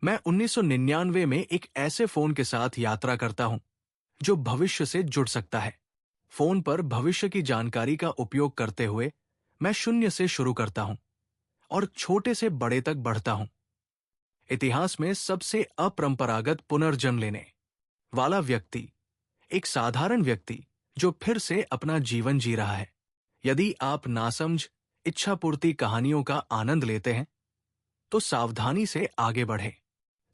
मैं 1999 में एक ऐसे फोन के साथ यात्रा करता हूं जो भविष्य से जुड़ सकता है। फोन पर भविष्य की जानकारी का उपयोग करते हुए मैं शून्य से शुरू करता हूं और छोटे से बड़े तक बढ़ता हूं। इतिहास में सबसे अपरंपरागत पुनर्जन्म लेने वाला व्यक्ति, एक साधारण व्यक्ति जो फिर से अपना जीवन जी रहा है। यदि आप नासमझ इच्छापूर्ति कहानियों का आनंद लेते हैं तो सावधानी से आगे बढ़े,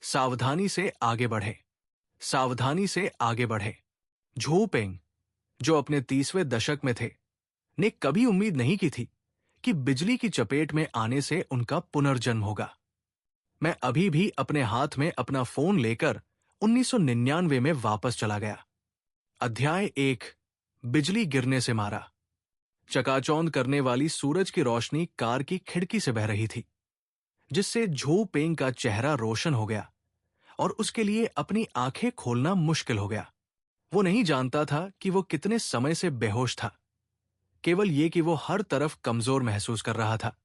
सावधानी से आगे बढ़े, सावधानी से आगे बढ़े। झो पेंग, जो अपने 30वें दशक में थे, ने कभी उम्मीद नहीं की थी कि बिजली की चपेट में आने से उनका पुनर्जन्म होगा। मैं अभी भी अपने हाथ में अपना फोन लेकर 1999 में वापस चला गया। अध्याय 1, बिजली गिरने से मारा। चकाचौंध करने वाली सूरज की रोशनी कार की खिड़की से बह रही थी, जिससे झो पेंग का चेहरा रोशन हो गया और उसके लिए अपनी आंखें खोलना मुश्किल हो गया। वो नहीं जानता था कि वो कितने समय से बेहोश था, केवल ये कि वो हर तरफ कमजोर महसूस कर रहा था।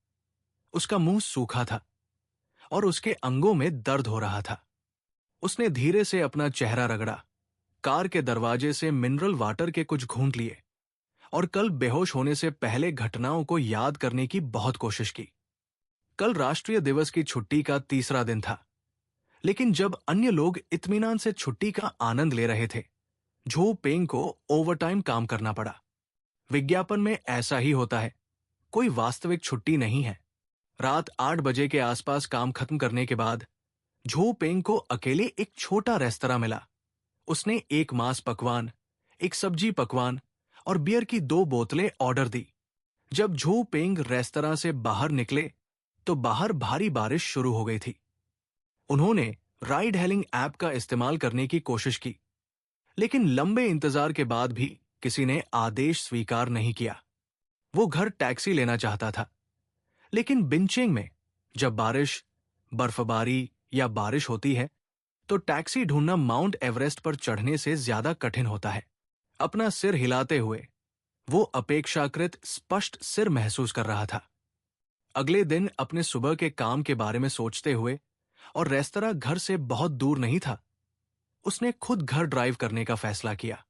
उसका मुंह सूखा था और उसके अंगों में दर्द हो रहा था। उसने धीरे से अपना चेहरा रगड़ा, कार के दरवाजे से मिनरल वाटर के कुछ घूंट लिए और कल बेहोश होने से पहले घटनाओं को याद करने की बहुत कोशिश की। कल राष्ट्रीय दिवस की छुट्टी का तीसरा दिन था, लेकिन जब अन्य लोग इत्मीनान से छुट्टी का आनंद ले रहे थे, झो पेंग को ओवरटाइम काम करना पड़ा। विज्ञापन में ऐसा ही होता है, कोई वास्तविक छुट्टी नहीं है। रात 8 बजे के आसपास काम खत्म करने के बाद झो पेंग को अकेले एक छोटा रेस्तरां मिला। उसने एक मांस पकवान, एक सब्जी पकवान और बियर की 2 बोतलें ऑर्डर दी। जब झो पेंग रेस्तरां से बाहर निकले तो बाहर भारी बारिश शुरू हो गई थी। उन्होंने राइड हेलिंग ऐप का इस्तेमाल करने की कोशिश की, लेकिन लंबे इंतजार के बाद भी किसी ने आदेश स्वीकार नहीं किया। वो घर टैक्सी लेना चाहता था, लेकिन बिनचेंग में जब बारिश, बर्फबारी या बारिश होती है तो टैक्सी ढूंढना माउंट एवरेस्ट पर चढ़ने से ज्यादा कठिन होता है। अपना सिर हिलाते हुए वो अपेक्षाकृत स्पष्ट सिर महसूस कर रहा था। अगले दिन अपने सुबह के काम के बारे में सोचते हुए और रेस्तरां घर से बहुत दूर नहीं था, उसने खुद घर ड्राइव करने का फैसला किया।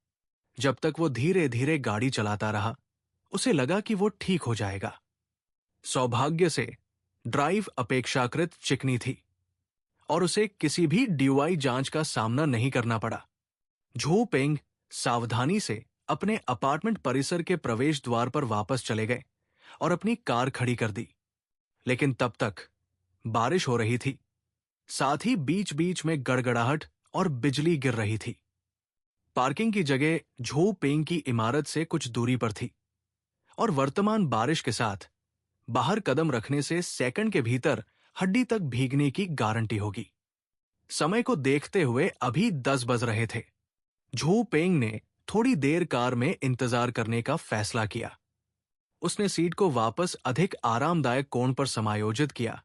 जब तक वो धीरे धीरे गाड़ी चलाता रहा, उसे लगा कि वो ठीक हो जाएगा। सौभाग्य से ड्राइव अपेक्षाकृत चिकनी थी और उसे किसी भी डीयूआई जांच का सामना नहीं करना पड़ा। झो पेंग सावधानी से अपने अपार्टमेंट परिसर के प्रवेश द्वार पर वापस चले गए और अपनी कार खड़ी कर दी। लेकिन तब तक बारिश हो रही थी, साथ ही बीच बीच में गड़गड़ाहट और बिजली गिर रही थी। पार्किंग की जगह झो पेंग की इमारत से कुछ दूरी पर थी और वर्तमान बारिश के साथ बाहर कदम रखने से सेकंड के भीतर हड्डी तक भीगने की गारंटी होगी। समय को देखते हुए अभी 10 बज रहे थे। झो पेंग ने थोड़ी देर कार में इंतजार करने का फैसला किया। उसने सीट को वापस अधिक आरामदायक कोण पर समायोजित किया,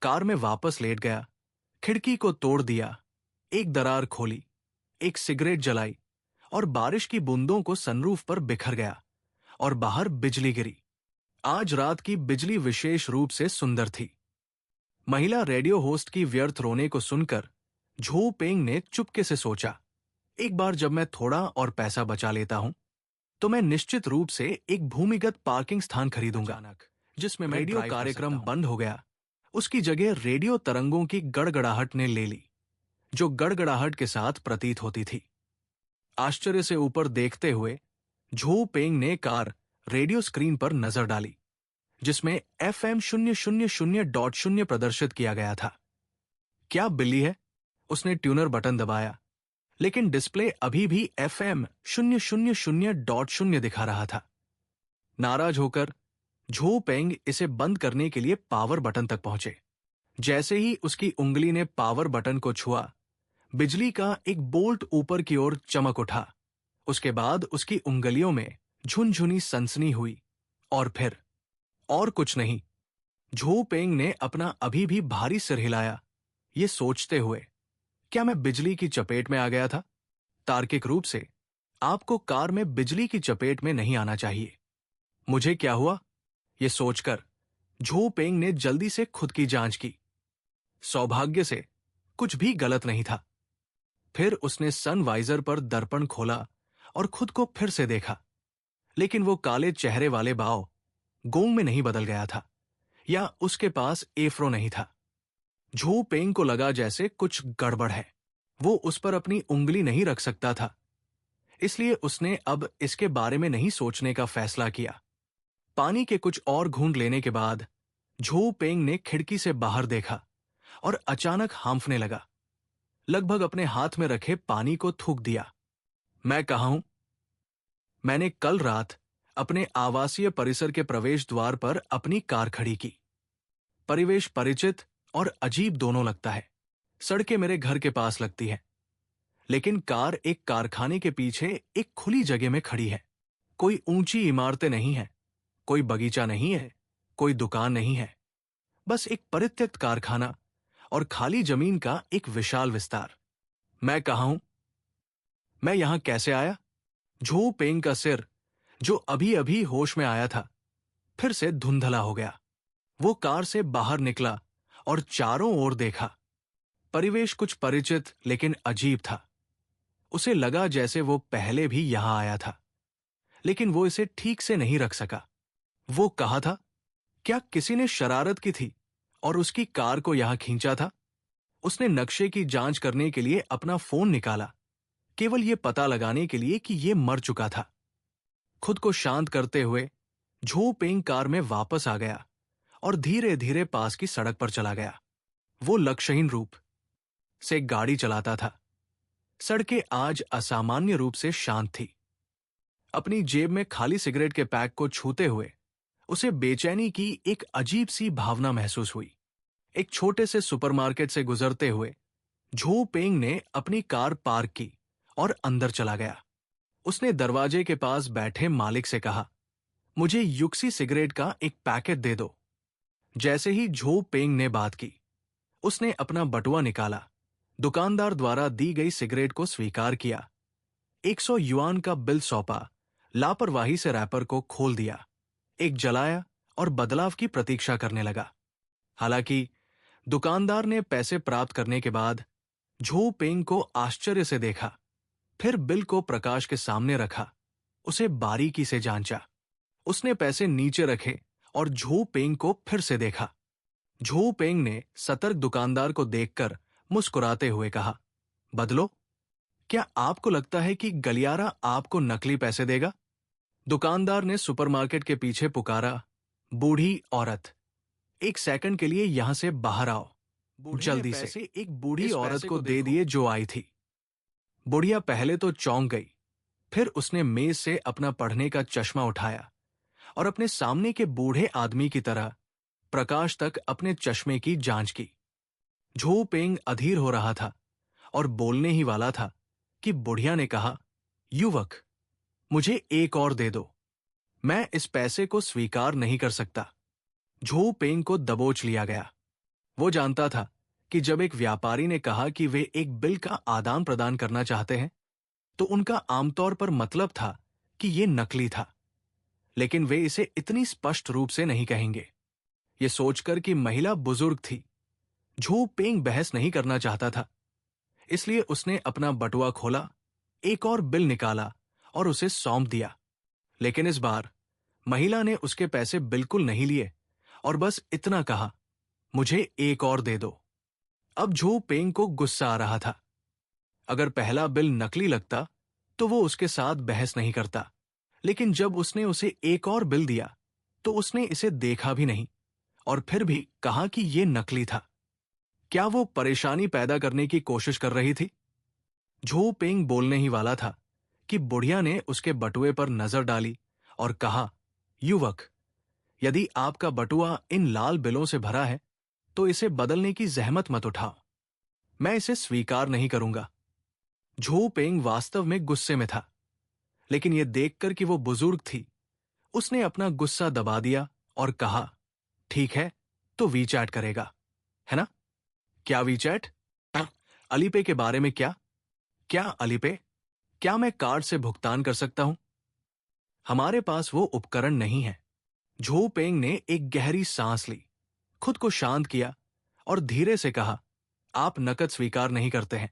कार में वापस लेट गया, खिड़की को तोड़ दिया, एक दरार खोली, एक सिगरेट जलाई और बारिश की बूंदों को सनरूफ पर बिखर गया और बाहर बिजली गिरी। आज रात की बिजली विशेष रूप से सुंदर थी। महिला रेडियो होस्ट की व्यर्थ रोने को सुनकर झो पेंग ने चुपके से सोचा, एक बार जब मैं थोड़ा और पैसा बचा लेता हूं तो मैं निश्चित रूप से एक भूमिगत पार्किंग स्थान खरीदूंगा, जिसमें रेडियो कार्यक्रम बंद हो गया। उसकी जगह रेडियो तरंगों की गड़गड़ाहट ने ले ली, जो गड़गड़ाहट के साथ प्रतीत होती थी। आश्चर्य से ऊपर देखते हुए झो पेंग ने कार रेडियो स्क्रीन पर नजर डाली, जिसमें FM 000.0 प्रदर्शित किया गया था। क्या बिल्ली है? उसने ट्यूनर बटन दबाया, लेकिन डिस्प्ले अभी भी FM 000.0 दिखा रहा था। नाराज होकर झो पेंग इसे बंद करने के लिए पावर बटन तक पहुंचे। जैसे ही उसकी उंगली ने पावर बटन को छुआ, बिजली का एक बोल्ट ऊपर की ओर चमक उठा। उसके बाद उसकी उंगलियों में झुनझुनी सनसनी हुई और फिर और कुछ नहीं। झो पेंग ने अपना अभी भी भारी सिर हिलाया, ये सोचते हुए, क्या मैं बिजली की चपेट में आ गया था? तार्किक रूप से आपको कार में बिजली की चपेट में नहीं आना चाहिए। मुझे क्या हुआ? ये सोचकर झो पेंग ने जल्दी से खुद की जांच की। सौभाग्य से कुछ भी गलत नहीं था। फिर उसने सनवाइजर पर दर्पण खोला और खुद को फिर से देखा, लेकिन वो काले चेहरे वाले बाव गोंग में नहीं बदल गया था, या उसके पास एफ्रो नहीं था। झू पेंग को लगा जैसे कुछ गड़बड़ है। वो उस पर अपनी उंगली नहीं रख सकता था, इसलिए उसने अब इसके बारे में नहीं सोचने का फैसला किया। पानी के कुछ और घूंट लेने के बाद झू पेंग ने खिड़की से बाहर देखा और अचानक हांफने लगा। लगभग अपने हाथ में रखे पानी को थूक दिया। मैं कहाँ हूं? मैंने कल रात अपने आवासीय परिसर के प्रवेश द्वार पर अपनी कार खड़ी की। परिवेश परिचित और अजीब दोनों लगता है। सड़कें मेरे घर के पास लगती हैं, लेकिन कार एक कारखाने के पीछे एक खुली जगह में खड़ी है। कोई ऊंची इमारतें नहीं है, कोई बगीचा नहीं है, कोई दुकान नहीं है। बस एक परित्यक्त कारखाना और खाली जमीन का एक विशाल विस्तार। मैं कहाँ हूं? मैं यहां कैसे आया? झू पेंग का सिर, जो अभी अभी होश में आया था, फिर से धुंधला हो गया। वो कार से बाहर निकला और चारों ओर देखा। परिवेश कुछ परिचित लेकिन अजीब था। उसे लगा जैसे वो पहले भी यहां आया था, लेकिन वो इसे ठीक से नहीं रख सका। वो कहाँ था? क्या किसी ने शरारत की थी और उसकी कार को यहां खींचा था? उसने नक्शे की जांच करने के लिए अपना फोन निकाला, केवल यह पता लगाने के लिए कि यह मर चुका था। खुद को शांत करते हुए झू पेंग कार में वापस आ गया और धीरे धीरे पास की सड़क पर चला गया। वो लक्ष्यहीन रूप से गाड़ी चलाता था। सड़कें आज असामान्य रूप से शांत थी। अपनी जेब में खाली सिगरेट के पैक को छूते हुए उसे बेचैनी की एक अजीब सी भावना महसूस हुई। एक छोटे से सुपरमार्केट से गुजरते हुए झू पेंग ने अपनी कार पार्क की और अंदर चला गया। उसने दरवाजे के पास बैठे मालिक से कहा, मुझे युक्सी सिगरेट का एक पैकेट दे दो। जैसे ही झू पेंग ने बात की, उसने अपना बटुआ निकाला, दुकानदार द्वारा दी गई सिगरेट को स्वीकार किया, 100 युआन का बिल सौंपा, लापरवाही से रैपर को खोल दिया, एक जलाया और बदलाव की प्रतीक्षा करने लगा। हालांकि दुकानदार ने पैसे प्राप्त करने के बाद झू पेंग को आश्चर्य से देखा, फिर बिल को प्रकाश के सामने रखा, उसे बारीकी से जांचा। उसने पैसे नीचे रखे और झू पेंग को फिर से देखा। झू पेंग ने सतर्क दुकानदार को देखकर मुस्कुराते हुए कहा, बदलो, क्या आपको लगता है कि गलियारा आपको नकली पैसे देगा? दुकानदार ने सुपरमार्केट के पीछे पुकारा, बूढ़ी औरत, एक सेकंड के लिए यहां से बाहर आओ। जल्दी से एक बूढ़ी औरत को दे दिए जो आई थी। बुढ़िया पहले तो चौंक गई, फिर उसने मेज से अपना पढ़ने का चश्मा उठाया और अपने सामने के बूढ़े आदमी की तरह प्रकाश तक अपने चश्मे की जांच की। झू पेंग अधीर हो रहा था और बोलने ही वाला था कि बुढ़िया ने कहा, युवक, मुझे एक और दे दो, मैं इस पैसे को स्वीकार नहीं कर सकता। झू पेंग को दबोच लिया गया। वो जानता था कि जब एक व्यापारी ने कहा कि वे एक बिल का आदान प्रदान करना चाहते हैं, तो उनका आमतौर पर मतलब था कि ये नकली था, लेकिन वे इसे इतनी स्पष्ट रूप से नहीं कहेंगे। ये सोचकर कि महिला बुजुर्ग थी, झू पेंग बहस नहीं करना चाहता था, इसलिए उसने अपना बटुआ खोला, एक और बिल निकाला और उसे सौंप दिया। लेकिन इस बार महिला ने उसके पैसे बिल्कुल नहीं लिए और बस इतना कहा, मुझे एक और दे दो। अब झू पेंग को गुस्सा आ रहा था। अगर पहला बिल नकली लगता तो वो उसके साथ बहस नहीं करता, लेकिन जब उसने उसे एक और बिल दिया तो उसने इसे देखा भी नहीं और फिर भी कहा कि ये नकली था। क्या वो परेशानी पैदा करने की कोशिश कर रही थी? झू पेंग बोलने ही वाला था कि बुढ़िया ने उसके बटुए पर नजर डाली और कहा, युवक, यदि आपका बटुआ इन लाल बिलों से भरा है तो इसे बदलने की जहमत मत उठाओ, मैं इसे स्वीकार नहीं करूंगा। झू पेंग वास्तव में गुस्से में था, लेकिन यह देखकर कि वो बुजुर्ग थी, उसने अपना गुस्सा दबा दिया और कहा, ठीक है, तो वीचैट करेगा, है ना? क्या वीचैट? अलीपे के बारे में क्या? क्या अलीपे? क्या मैं कार्ड से भुगतान कर सकता हूं? हमारे पास वो उपकरण नहीं है। झू पेंग ने एक गहरी सांस ली, खुद को शांत किया और धीरे से कहा, आप नकद स्वीकार नहीं करते हैं,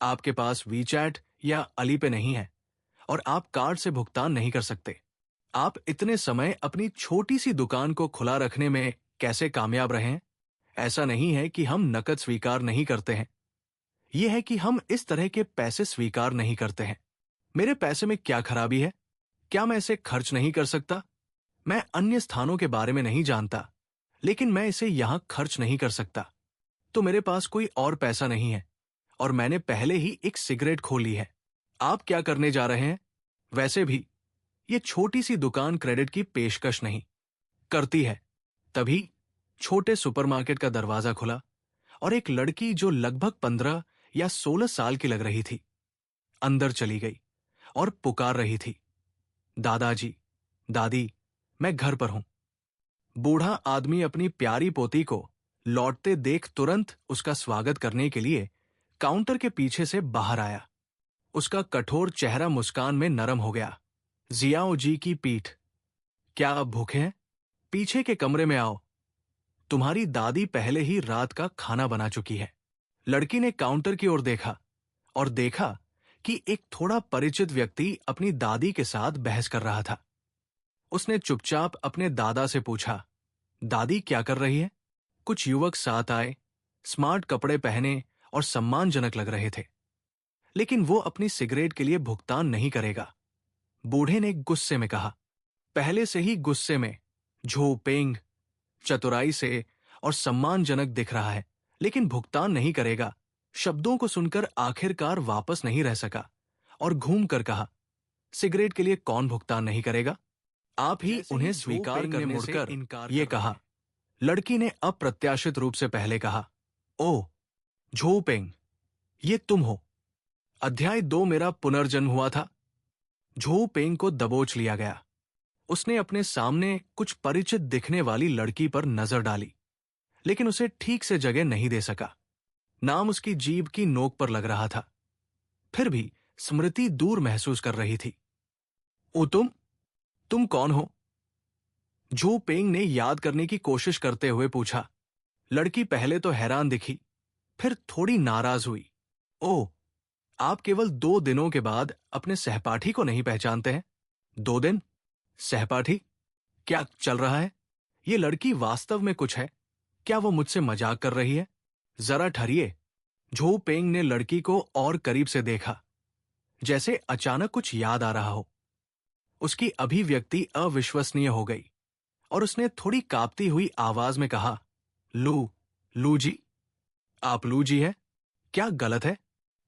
आपके पास वीचैट या अलीपे नहीं है, और आप कार्ड से भुगतान नहीं कर सकते। आप इतने समय अपनी छोटी सी दुकान को खुला रखने में कैसे कामयाब रहे हैं? ऐसा नहीं है कि हम नकद स्वीकार नहीं करते हैं, यह है कि हम इस तरह के पैसे स्वीकार नहीं करते हैं। मेरे पैसे में क्या खराबी है? क्या मैं इसे खर्च नहीं कर सकता? मैं अन्य स्थानों के बारे में नहीं जानता, लेकिन मैं इसे यहां खर्च नहीं कर सकता, तो मेरे पास कोई और पैसा नहीं है, और मैंने पहले ही एक सिगरेट खो ली है। आप क्या करने जा रहे हैं? वैसे भी ये छोटी सी दुकान क्रेडिट की पेशकश नहीं करती है। तभी छोटे सुपरमार्केट का दरवाजा खुला और एक लड़की जो लगभग 15 या 16 साल की लग रही थी, अंदर चली गई और पुकार रही थी, दादाजी, दादी, मैं घर पर हूं। बूढ़ा आदमी अपनी प्यारी पोती को लौटते देख तुरंत उसका स्वागत करने के लिए काउंटर के पीछे से बाहर आया। उसका कठोर चेहरा मुस्कान में नरम हो गया। जियाओ जी की पीठ, क्या आप भूखे हैं? पीछे के कमरे में आओ, तुम्हारी दादी पहले ही रात का खाना बना चुकी है। लड़की ने काउंटर की ओर देखा और देखा कि एक थोड़ा परिचित व्यक्ति अपनी दादी के साथ बहस कर रहा था। उसने चुपचाप अपने दादा से पूछा, दादी क्या कर रही है? कुछ युवक साथ आए, स्मार्ट कपड़े पहने और सम्मानजनक लग रहे थे, लेकिन वो अपनी सिगरेट के लिए भुगतान नहीं करेगा। बूढ़े ने गुस्से में कहा, पहले से ही गुस्से में। झो पेंग चतुराई से और सम्मानजनक दिख रहा है, लेकिन भुगतान नहीं करेगा। शब्दों को सुनकर आखिरकार वापस नहीं रह सका और घूम कर कहा, सिगरेट के लिए कौन भुगतान नहीं करेगा? आप ही उन्हें स्वीकार करने से इनकार ये कहा। लड़की ने अप्रत्याशित रूप से पहले कहा, ओह झो पेंग, ये तुम हो। अध्याय 2 मेरा पुनर्जन्म हुआ था। झो पेंग को दबोच लिया गया। उसने अपने सामने कुछ परिचित दिखने वाली लड़की पर नजर डाली, लेकिन उसे ठीक से जगह नहीं दे सका। नाम उसकी जीभ की नोक पर लग रहा था, फिर भी स्मृति दूर महसूस कर रही थी। ओ तुम कौन हो? झो पेंग ने याद करने की कोशिश करते हुए पूछा। लड़की पहले तो हैरान दिखी, फिर थोड़ी नाराज हुई। ओह, आप केवल 2 दिनों के बाद अपने सहपाठी को नहीं पहचानते हैं? 2 दिन? सहपाठी? क्या चल रहा है? ये लड़की वास्तव में कुछ है? क्या वो मुझसे मजाक कर रही है? जरा ठहरिए। झो पेंग ने लड़की को और करीब से देखा, जैसे अचानक कुछ याद आ रहा हो। उसकी अभिव्यक्ति अविश्वसनीय हो गई और उसने थोड़ी कांपती हुई आवाज में कहा, लू जी? आप लू जी हैं? क्या गलत है?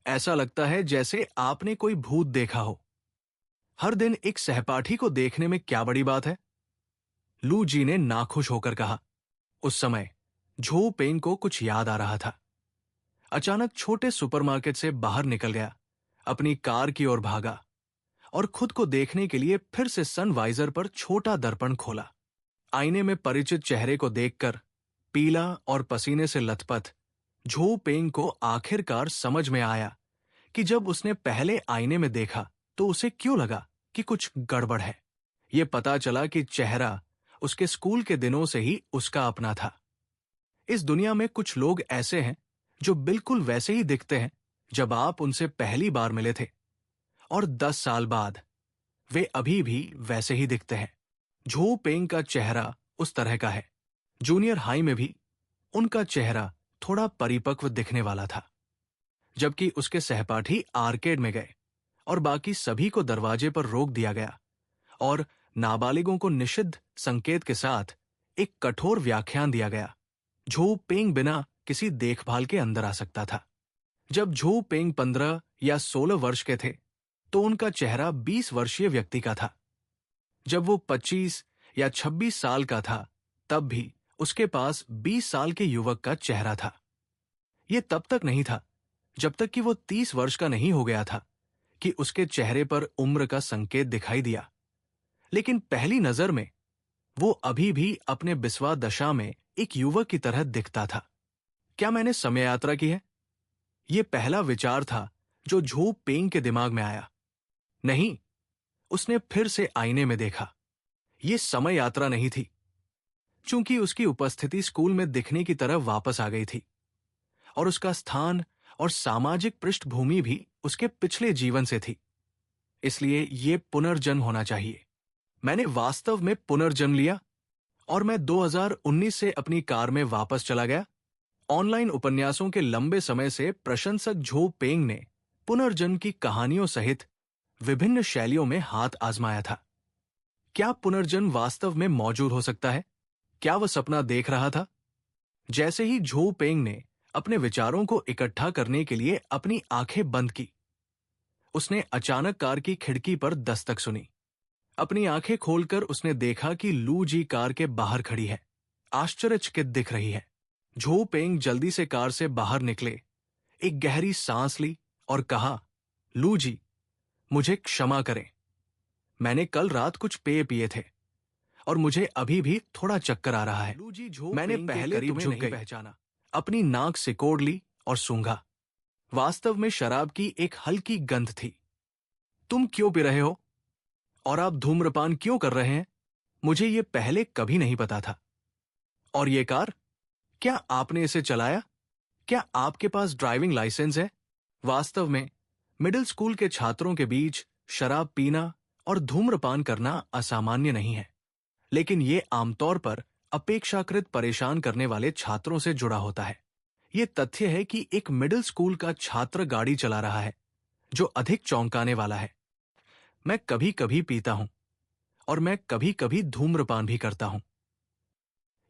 ऐसा लगता है जैसे आपने कोई भूत देखा हो। हर दिन एक सहपाठी को देखने में क्या बड़ी बात है? लू जी ने नाखुश होकर कहा। उस समय झो पेंग को कुछ याद आ रहा था। अचानक छोटे सुपरमार्केट से बाहर निकल गया, अपनी कार की ओर भागा और खुद को देखने के लिए फिर से सनवाइजर पर छोटा दर्पण खोला। आईने में परिचित चेहरे को देखकर पीला और पसीने से लथपथ झो पेंग को आखिरकार समझ में आया कि जब उसने पहले आईने में देखा तो उसे क्यों लगा कि कुछ गड़बड़ है। यह पता चला कि चेहरा उसके स्कूल के दिनों से ही उसका अपना था। इस दुनिया में कुछ लोग ऐसे हैं जो बिल्कुल वैसे ही दिखते हैं जब आप उनसे पहली बार मिले थे, और 10 साल बाद वे अभी भी वैसे ही दिखते हैं। झो पेंग का चेहरा उस तरह का है। जूनियर हाई में भी उनका चेहरा थोड़ा परिपक्व दिखने वाला था। जबकि उसके सहपाठी आर्केड में गए और बाकी सभी को दरवाजे पर रोक दिया गया और नाबालिगों को निषिद्ध संकेत के साथ एक कठोर व्याख्यान दिया गया। झो पेंग बिना किसी देखभाल के अंदर आ सकता था। जब झो पेंग 15 या 16 वर्ष के थे तो उनका चेहरा 20 वर्षीय व्यक्ति का था। जब वो 25 या 26 साल का था तब भी उसके पास 20 साल के युवक का चेहरा था। यह तब तक नहीं था जब तक कि वो 30 वर्ष का नहीं हो गया था कि उसके चेहरे पर उम्र का संकेत दिखाई दिया। लेकिन पहली नजर में वो अभी भी अपने बिस्वा दशा में एक युवक की तरह दिखता था। क्या मैंने समय यात्रा की है? यह पहला विचार था जो झो पेंग के दिमाग में आया। नहीं, उसने फिर से आईने में देखा। यह समय यात्रा नहीं थी, चूंकि उसकी उपस्थिति स्कूल में दिखने की तरह वापस आ गई थी। और उसका स्थान और सामाजिक पृष्ठभूमि भी उसके पिछले जीवन से थी। इसलिए ये पुनर्जन्म होना चाहिए। मैंने वास्तव में पुनर्जन्म लिया और मैं 2019 से अपनी कार में वापस चला गया। ऑनलाइन उपन्यासों के लंबे समय से प्रशंसक झो पेंग ने पुनर्जन्म की कहानियों सहित विभिन्न शैलियों में हाथ आजमाया था। क्या पुनर्जन्म वास्तव में मौजूद हो सकता है? क्या वह सपना देख रहा था? जैसे ही झो पेंग ने अपने विचारों को इकट्ठा करने के लिए अपनी आंखें बंद की, उसने अचानक कार की खिड़की पर दस्तक सुनी। अपनी आंखें खोलकर उसने देखा कि लू जी कार के बाहर खड़ी है, आश्चर्यचकित दिख रही है। झो पेंग जल्दी से कार से बाहर निकले, एक गहरी सांस ली और कहा, लू जी, मुझे क्षमा करें। मैंने कल रात कुछ पेय पिए थे और मुझे अभी भी थोड़ा चक्कर आ रहा है। लू जी झो मैंने पहले तुम्हें नहीं पहचाना। अपनी नाक सिकोड़ ली और सूंघा। वास्तव में शराब की एक हल्की गंध थी। तुम क्यों पी रहे हो? और आप धूम्रपान क्यों कर रहे हैं? मुझे ये पहले कभी नहीं पता था। और ये कार, क्या आपने इसे चलाया? क्या आपके पास ड्राइविंग लाइसेंस है? वास्तव में मिडिल स्कूल के छात्रों के बीच शराब पीना और धूम्रपान करना असामान्य नहीं है, लेकिन ये आमतौर पर अपेक्षाकृत परेशान करने वाले छात्रों से जुड़ा होता है। ये तथ्य है कि एक मिडिल स्कूल का छात्र गाड़ी चला रहा है, जो अधिक चौंकाने वाला है। मैं कभी कभी पीता हूं और मैं कभी कभी धूम्रपान भी करता हूं।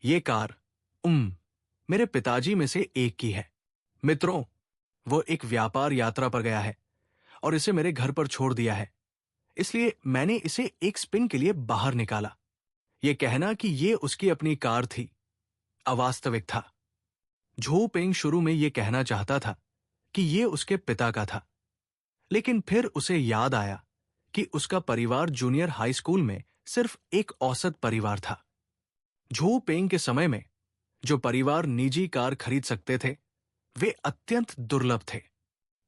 ये कार मेरे पिताजी में से एक की है। मित्रों, वो एक व्यापार यात्रा पर गया है और इसे मेरे घर पर छोड़ दिया है, इसलिए मैंने इसे एक स्पिन के लिए बाहर निकाला। यह कहना कि यह उसकी अपनी कार थी अवास्तविक था। झो पेंग शुरू में यह कहना चाहता था कि यह उसके पिता का था, लेकिन फिर उसे याद आया कि उसका परिवार जूनियर हाई स्कूल में सिर्फ एक औसत परिवार था। झो पेंग के समय में जो परिवार निजी कार खरीद सकते थे, वे अत्यंत दुर्लभ थे।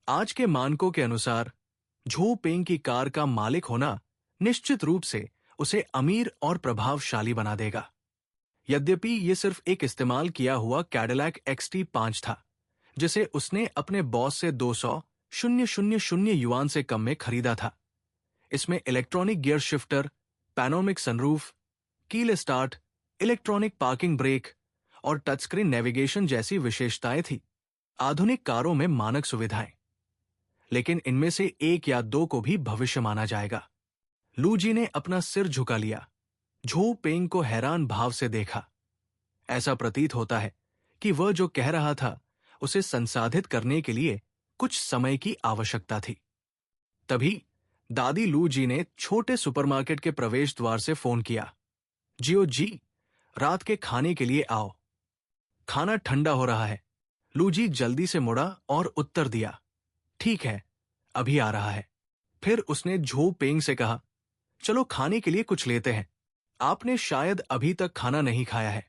आज के मानकों के अनुसार झो पेंग की कार का मालिक होना निश्चित रूप से उसे अमीर और प्रभावशाली बना देगा। यद्यपि यह सिर्फ एक इस्तेमाल किया हुआ कैडिलैक XT5 था, जिसे उसने अपने बॉस से 200,000 युआन से कम में खरीदा था। इसमें electronic gear shifter, panoramic sunroof, कील स्टार्ट, इलेक्ट्रॉनिक पार्किंग ब्रेक और टचस्क्रीन नेविगेशन जैसी विशेषताएं थी। आधुनिक कारों में मानक सुविधाएं, लेकिन इनमें से एक या दो को भी भविष्य माना जाएगा। लू जी ने अपना सिर झुका लिया, झो पेंग को हैरान भाव से देखा। ऐसा प्रतीत होता है कि वह जो कह रहा था उसे संसाधित करने के लिए कुछ समय की आवश्यकता थी। तभी दादी लू जी ने छोटे सुपरमार्केट के प्रवेश द्वार से फोन किया, जियो जी, रात के खाने के लिए आओ, खाना ठंडा हो रहा है। लू जी जल्दी से मुड़ा और उत्तर दिया, ठीक है, अभी आ रहा है। फिर उसने झो पेंग से कहा, चलो खाने के लिए कुछ लेते हैं, आपने शायद अभी तक खाना नहीं खाया है।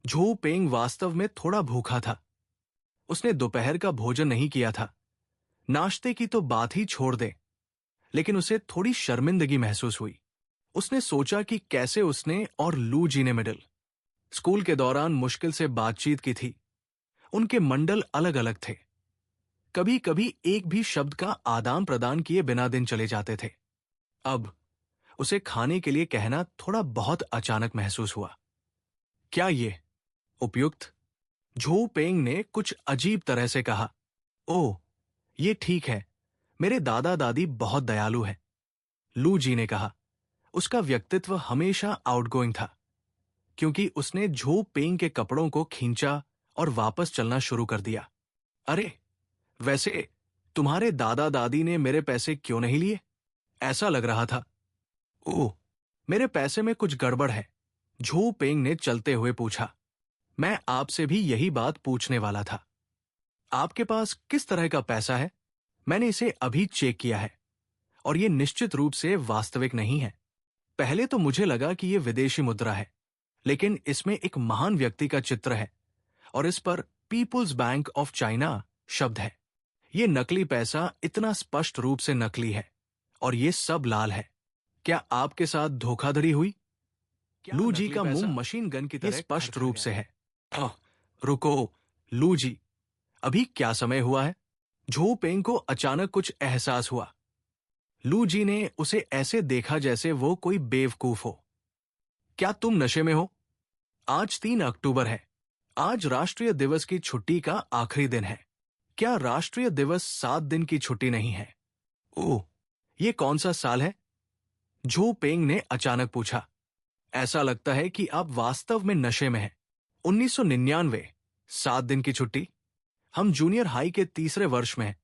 झो पेंग वास्तव में थोड़ा भूखा था। उसने दोपहर का भोजन नहीं किया था। नाश्ते की तो बात ही छोड़ दे, लेकिन उसे थोड़ी शर्मिंदगी महसूस हुई। उसने सोचा कि कैसे उसने और लू जी ने मिडिल स्कूल के दौरान मुश्किल से बातचीत की थी। उनके मंडल अलग अलग थे। कभी कभी एक भी शब्द का आदान प्रदान किए बिना दिन चले जाते थे। अब उसे खाने के लिए कहना थोड़ा बहुत अचानक महसूस हुआ। क्या ये उपयुक्त? झो पेंग ने कुछ अजीब तरह से कहा, ओह, ये ठीक है, मेरे दादा दादी बहुत दयालु हैं। लू जी ने कहा। उसका व्यक्तित्व हमेशा आउटगोइंग था, क्योंकि उसने झो पेंग के कपड़ों को खींचा और वापस चलना शुरू कर दिया। अरे, वैसे तुम्हारे दादा दादी ने मेरे पैसे क्यों नहीं लिए? ऐसा लग रहा था। ओह, मेरे पैसे में कुछ गड़बड़ है, झो पेंग ने चलते हुए पूछा। मैं आपसे भी यही बात पूछने वाला था। आपके पास किस तरह का पैसा है? मैंने इसे अभी चेक किया है और यह निश्चित रूप से वास्तविक नहीं है। पहले तो मुझे लगा कि यह विदेशी मुद्रा है, लेकिन इसमें एक महान व्यक्ति का चित्र है और इस पर पीपुल्स बैंक ऑफ चाइना शब्द है। यह नकली पैसा इतना स्पष्ट रूप से नकली है और यह सब लाल है। क्या आपके साथ धोखाधड़ी हुई? लू जी का मुंह मशीन गन की तरह स्पष्ट रूप से है। रुको, लू जी, अभी क्या समय हुआ है? झो पेंग को अचानक कुछ एहसास हुआ। लू जी ने उसे ऐसे देखा जैसे वो कोई बेवकूफ हो। क्या तुम नशे में हो? आज 3 अक्टूबर है। आज राष्ट्रीय दिवस की छुट्टी का आखिरी दिन है। क्या राष्ट्रीय दिवस 7 दिन की छुट्टी नहीं है? ओह, ये कौन सा साल है? झो पेंग ने अचानक पूछा। ऐसा लगता है कि आप वास्तव में नशे में हैं। 1999, 7 दिन की छुट्टी। हम जूनियर हाई के तीसरे वर्ष में हैं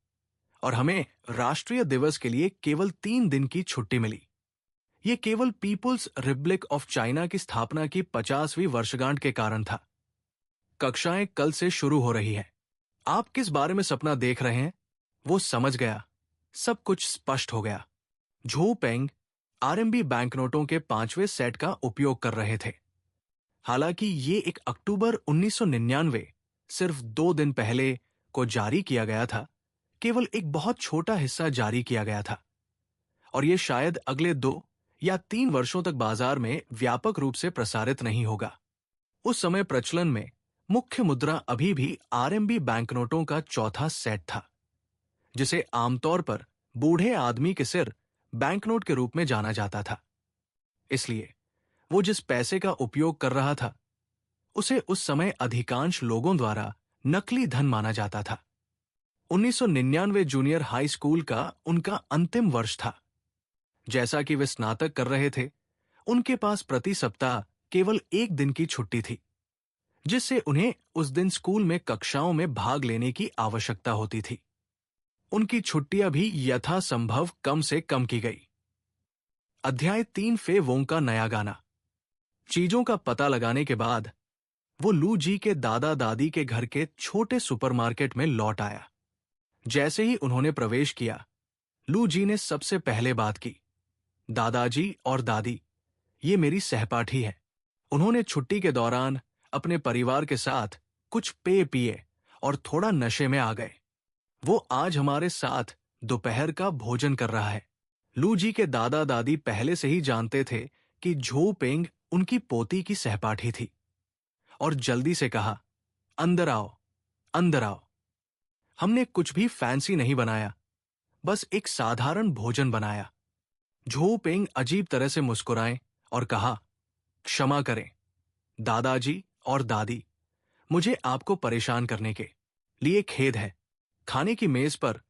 और हमें राष्ट्रीय दिवस के लिए केवल 3 दिन की छुट्टी मिली। ये केवल पीपुल्स रिपब्लिक ऑफ चाइना की स्थापना की 50वीं वर्षगांठ के कारण था। कक्षाएं कल से शुरू हो रही हैं। आप किस बारे में सपना देख रहे हैं? वो समझ गया। सब कुछ स्पष्ट हो गया। झो पेंग आरएमबी बैंकनोटों के 5वें सेट का उपयोग कर रहे थे। हालांकि ये 1 अक्टूबर 1999, सिर्फ 2 दिन पहले को जारी किया गया था, केवल एक बहुत छोटा हिस्सा जारी किया गया था और ये शायद अगले 2 या 3 वर्षों तक बाजार में व्यापक रूप से प्रसारित नहीं होगा। उस समय प्रचलन में मुख्य मुद्रा अभी भी आरएमबी बैंकनोटों का चौथा सेट था, जिसे आमतौर पर बूढ़े आदमी के सिर बैंकनोट के रूप में जाना जाता था। इसलिए वो जिस पैसे का उपयोग कर रहा था, उसे उस समय अधिकांश लोगों द्वारा नकली धन माना जाता था। 1999 जूनियर हाई स्कूल का उनका अंतिम वर्ष था। जैसा कि वे स्नातक कर रहे थे, उनके पास प्रति सप्ताह केवल 1 दिन की छुट्टी थी, जिससे उन्हें उस दिन स्कूल में कक्षाओं में भाग लेने की आवश्यकता होती थी। उनकी छुट्टियां भी यथासंभव कम से कम की गई। अध्याय 3 फे वोंग का नया गाना। चीजों का पता लगाने के बाद वो लू जी के दादा दादी के घर के छोटे सुपरमार्केट में लौट आया। जैसे ही उन्होंने प्रवेश किया, लू जी ने सबसे पहले बात की। दादाजी और दादी, ये मेरी सहपाठी है। उन्होंने छुट्टी के दौरान अपने परिवार के साथ कुछ पेय पिए और थोड़ा नशे में आ गए। वो आज हमारे साथ दोपहर का भोजन कर रहा है। लू जी के दादा दादी पहले से ही जानते थे कि झो पेंग उनकी पोती की सहपाठी थी और जल्दी से कहा, अंदर आओ, अंदर आओ। हमने कुछ भी फैंसी नहीं बनाया, बस एक साधारण भोजन बनाया। झो पेंग अजीब तरह से मुस्कुराए और कहा, क्षमा करें दादाजी और दादी, मुझे आपको परेशान करने के लिए खेद है। खाने की मेज पर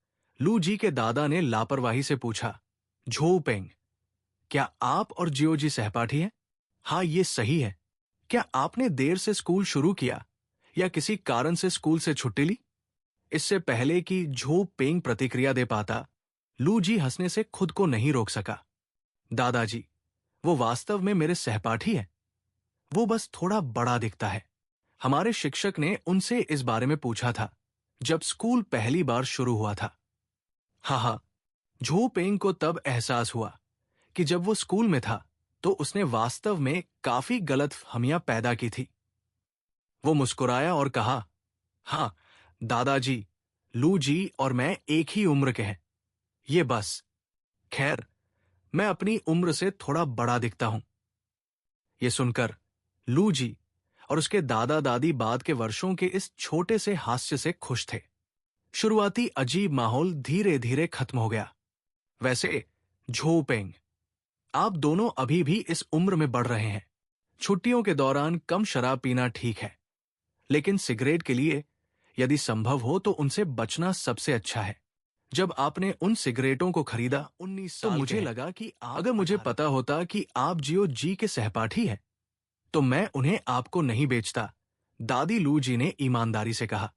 लू जी के दादा ने लापरवाही से पूछा, झो पेंग, क्या आप और जियो जी सहपाठी हैं? हाँ, ये सही है। क्या आपने देर से स्कूल शुरू किया या किसी कारण से स्कूल से छुट्टी ली? इससे पहले कि झो पेंग प्रतिक्रिया दे पाता, लू जी हंसने से खुद को नहीं रोक सका। दादाजी, वो वास्तव में मेरे सहपाठी है। वो बस थोड़ा बड़ा दिखता है। हमारे शिक्षक ने उनसे इस बारे में पूछा था जब स्कूल पहली बार शुरू हुआ था। हाँ, झो पेंग को तब एहसास हुआ कि जब वो स्कूल में था तो उसने वास्तव में काफी गलतफहमियां पैदा की थी। वो मुस्कुराया और कहा, हाँ दादाजी, लू जी और मैं एक ही उम्र के हैं। ये बस। खैर, मैं अपनी उम्र से थोड़ा बड़ा दिखता हूं। ये सुनकर लू जी और उसके दादा दादी बाद के वर्षों के इस छोटे से हास्य से खुश थे। शुरुआती अजीब माहौल धीरे धीरे खत्म हो गया। वैसे झो पेंग, आप दोनों अभी भी इस उम्र में बढ़ रहे हैं। छुट्टियों के दौरान कम शराब पीना ठीक है, लेकिन सिगरेट के लिए यदि संभव हो तो उनसे बचना सबसे अच्छा है। जब आपने उन सिगरेटों को खरीदा 19 साल तो मुझे लगा कि अगर मुझे पता होता कि आप जियो जी के सहपाठी हैं, तो मैं उन्हें आपको नहीं बेचता, दादी लू जी ने ईमानदारी से कहा।